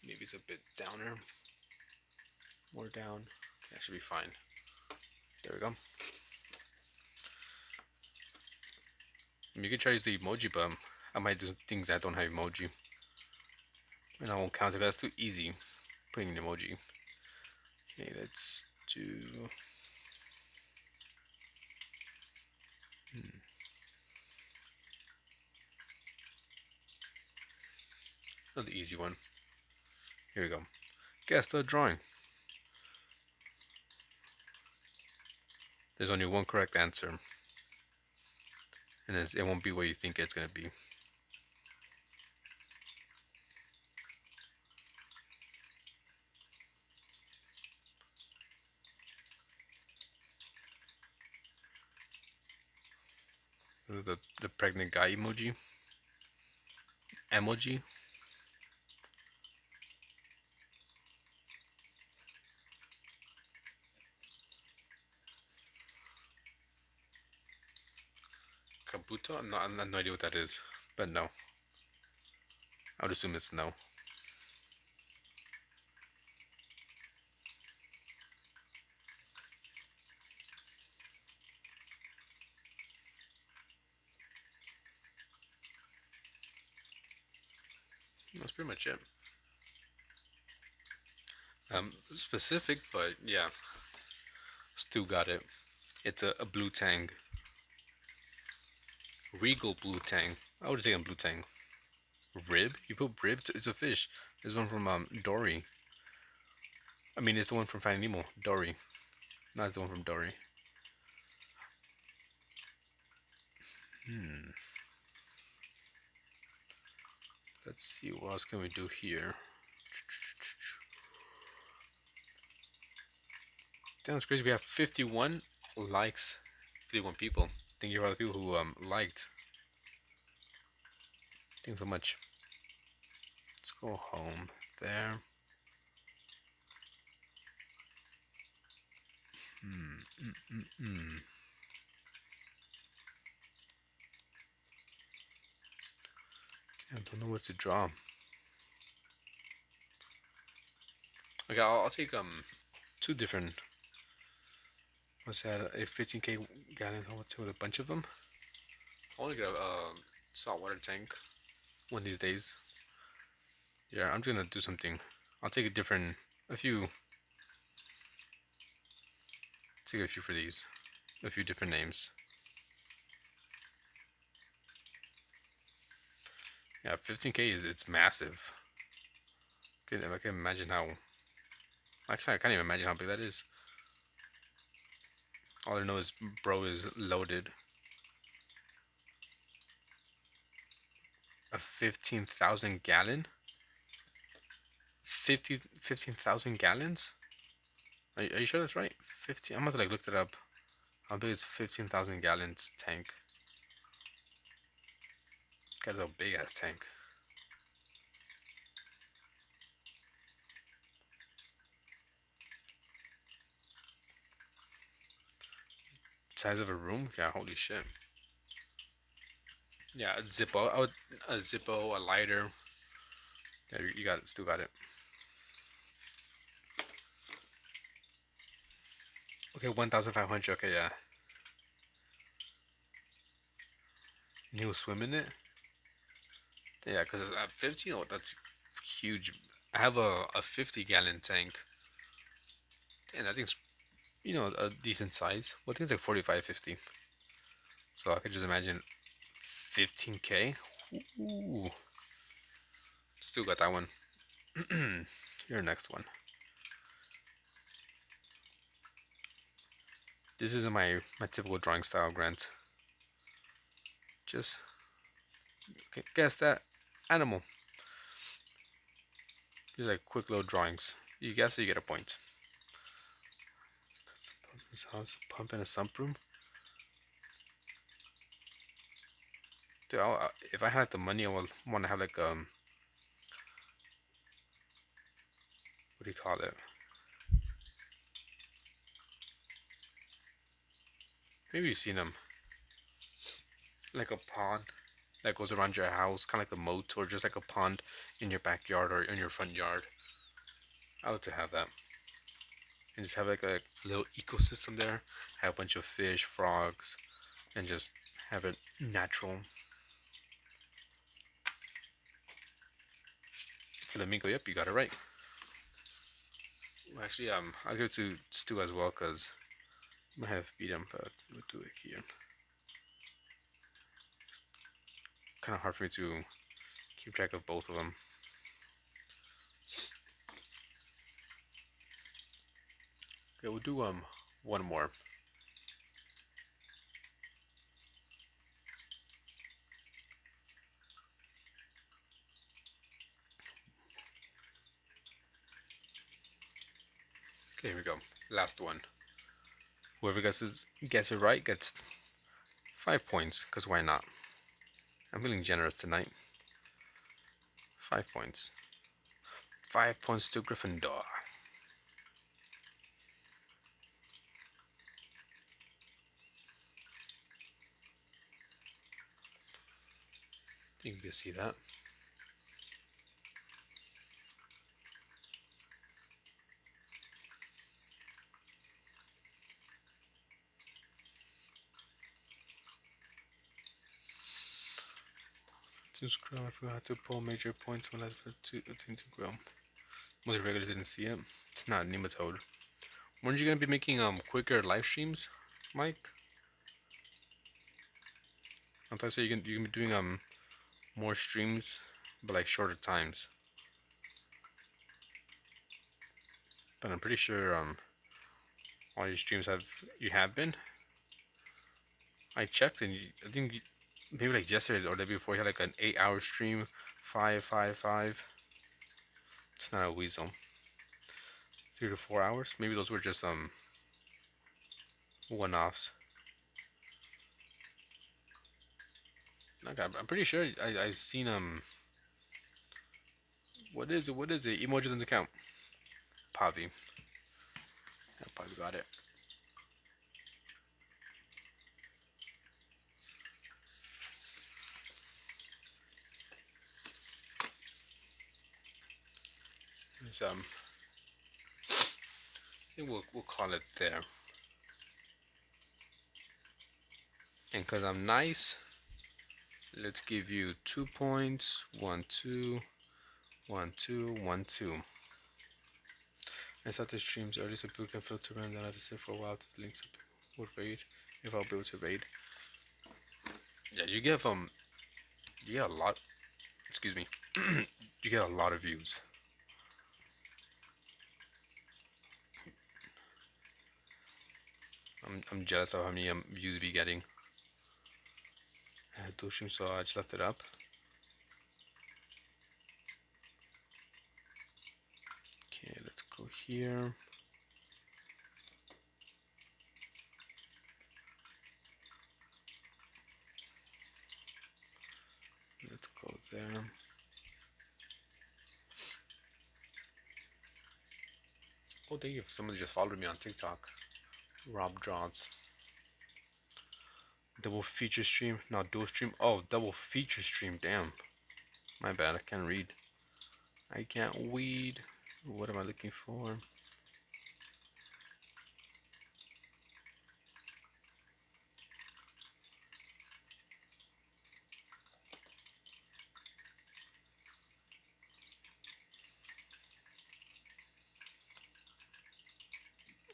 Maybe it's a bit downer. More down. Okay, that should be fine. There we go. You can try to use the emoji, but I might do things that don't have emoji. And I won't count it. That's too easy putting an emoji. Okay, let's do. Another easy one. Here we go. Guess the drawing. There's only one correct answer, and it won't be what you think it's gonna be. The pregnant guy emoji. Emoji. Kabuto? I have no idea what that is, but no. I would assume it's no. That's pretty much it. Specific, but yeah. Stu got it. It's a blue tang. Regal blue tang. I would have taken blue tang. Rib? You put rib? It's a fish. There's one from Dory. I mean, it's the one from Finding Nemo. Dory. Not the one from Dory. Let's see, what else can we do here? Damn, it's crazy. We have 51 likes, 51 people. Thank you for all the people who liked. Thanks so much. Let's go home there. I don't know what to draw. Okay, I'll take two different. What's that? A 15K gallon with a bunch of them. I want to get a saltwater tank one of these days. Yeah, I'm just gonna do something. I'll take a few, take a few for these, a few different names. Yeah, 15K it's massive. I can imagine how. Actually, I can't even imagine how big that is. All I know is bro is loaded. A 15,000 gallon. 15,000 gallons. Are you sure that's right? 15. I'm gonna like look it up. How big is 15,000 gallons tank? That's a big ass tank. Size of a room? Yeah, holy shit. Yeah, a Zippo. A Zippo, a lighter. Yeah, you got it. Still got it. Okay, 1,500. Okay, yeah. You swim in it? Yeah, because at 15, oh, that's huge. I have a 50-gallon tank. And that thing's, a decent size. Well, I think it's like 45, 50. So I could just imagine 15K. Ooh. Still got that one. Your next one. This isn't my typical drawing style, Grant. Just guess that animal. These are like quick little drawings. You guess it, you get a point. This house pump in a sump room. Dude, if I had the money, I would want to have like what do you call it? Maybe you've seen them. Like a pond that goes around your house, kind of like a moat, or just like a pond in your backyard or in your front yard. I would to have that, and just have like a little ecosystem there. Have a bunch of fish, frogs, and just have it natural. Flamingo. Yep, you got it right. Actually, I'll give it to Stu as well because I might have beat him, but we'll do it here. Kind of hard for me to keep track of both of them. Okay, we'll do one more. Okay, here we go. Last one. Whoever gets it right gets 5 points, because why not? I'm feeling generous tonight. 5 points. 5 points to Gryffindor. You can see that. To scroll, I forgot to pull major points when I put to grow. Most regulars didn't see it. It's not a nematode. Weren't you gonna be making quicker live streams, Mike? I thought so. You can be doing more streams, but like shorter times. But I'm pretty sure all your streams you have been. I checked and I think maybe like yesterday or the day before you had like an 8-hour stream, 5. It's not a weasel. 3 to 4 hours. Maybe those were just one-offs. Like, I'm pretty sure I've seen what is it? What is it? Emoji doesn't count. Pavi. I probably got it. It's, I think we'll call it there. And because I'm nice, let's give you 2 points. 1, 2, 1, 2, 1, 2. I started streams early so people can filter and then I had to sit for a while to the links would raid if I'll be able to raid. Yeah, you get a lot. Excuse me. You get a lot of views. I'm jealous of how many views we getting. I had two streams, so I just left it up. Okay, let's go here. Let's go there. Oh, thank you. Somebody just followed me on TikTok. Rob Draws. Double feature stream, not dual stream. Oh, double feature stream. Damn. My bad. I can't read. I can't weed. What am I looking for?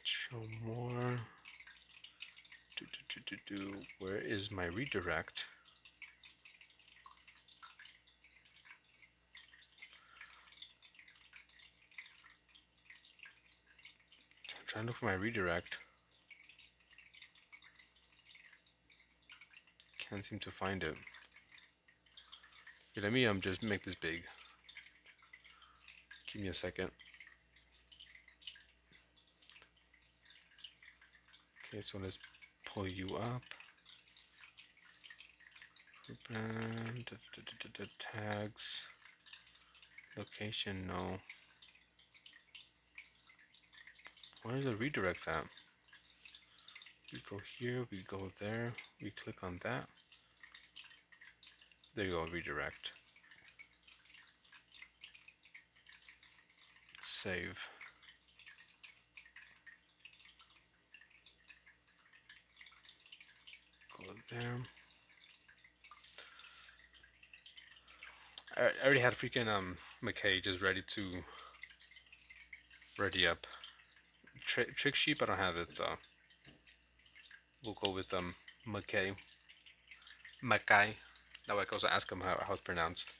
Show more. Where is my redirect? I'm trying to look for my redirect. Can't seem to find it. Okay, let me just make this big. Give me a second. Okay, so let's pull you up. Brand, tags, location, no. Where's the redirects at? We go here, we go there, we click on that. There you go, redirect. Save. Go there. I already had freaking McKay just ready up. Trick sheep, I don't have it, so we'll go with McKay. Mackay. That way I can also ask him how it's pronounced.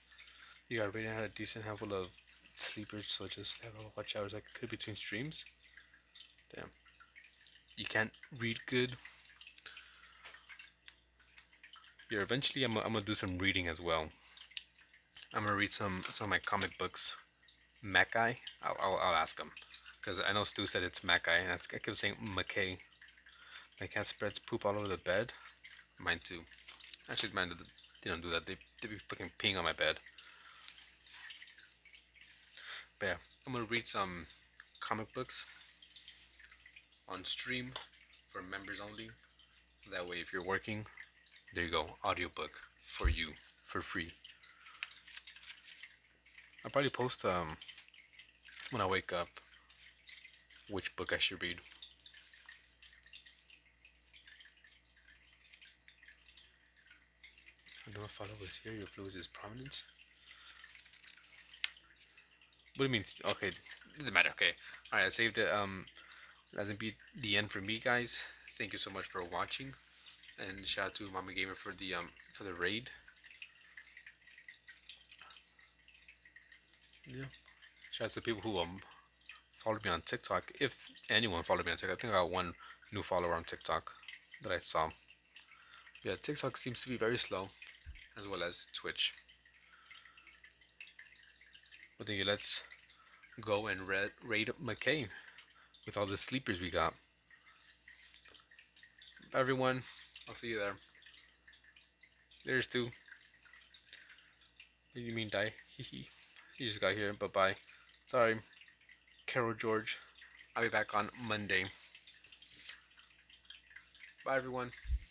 You already had a decent handful of sleepers, so just have a watch hours like could between streams. Damn. You can't read good. Yeah, eventually I'm gonna do some reading as well. I'm gonna read some of my comic books. Mackay. I'll ask him because I know Stu said it's Mackay, and I kept saying McKay. My cat spreads poop all over the bed. Mine too. Actually, mine they don't do that. They be fucking peeing on my bed. But yeah, I'm gonna read some comic books on stream for members only. That way, if you're working, there you go, audiobook for you for free. I'll probably post when I wake up which book I should read. I don't follow this here. Your fluids is prominence. What do you mean? Okay, doesn't matter. Okay, all right. I saved it. It hasn't be the end for me, guys. Thank you so much for watching, and shout out to Mama Gamer for the raid. Yeah. Shout out to the people who followed me on TikTok. If anyone followed me on TikTok, I think I got one new follower on TikTok that I saw. Yeah, TikTok seems to be very slow, as well as Twitch. But then let's go and raid McKay with all the sleepers we got. Everyone, I'll see you there. There's two. You mean die? Hehe. You just got here. Bye bye. Sorry, Carol George. I'll be back on Monday. Bye, everyone.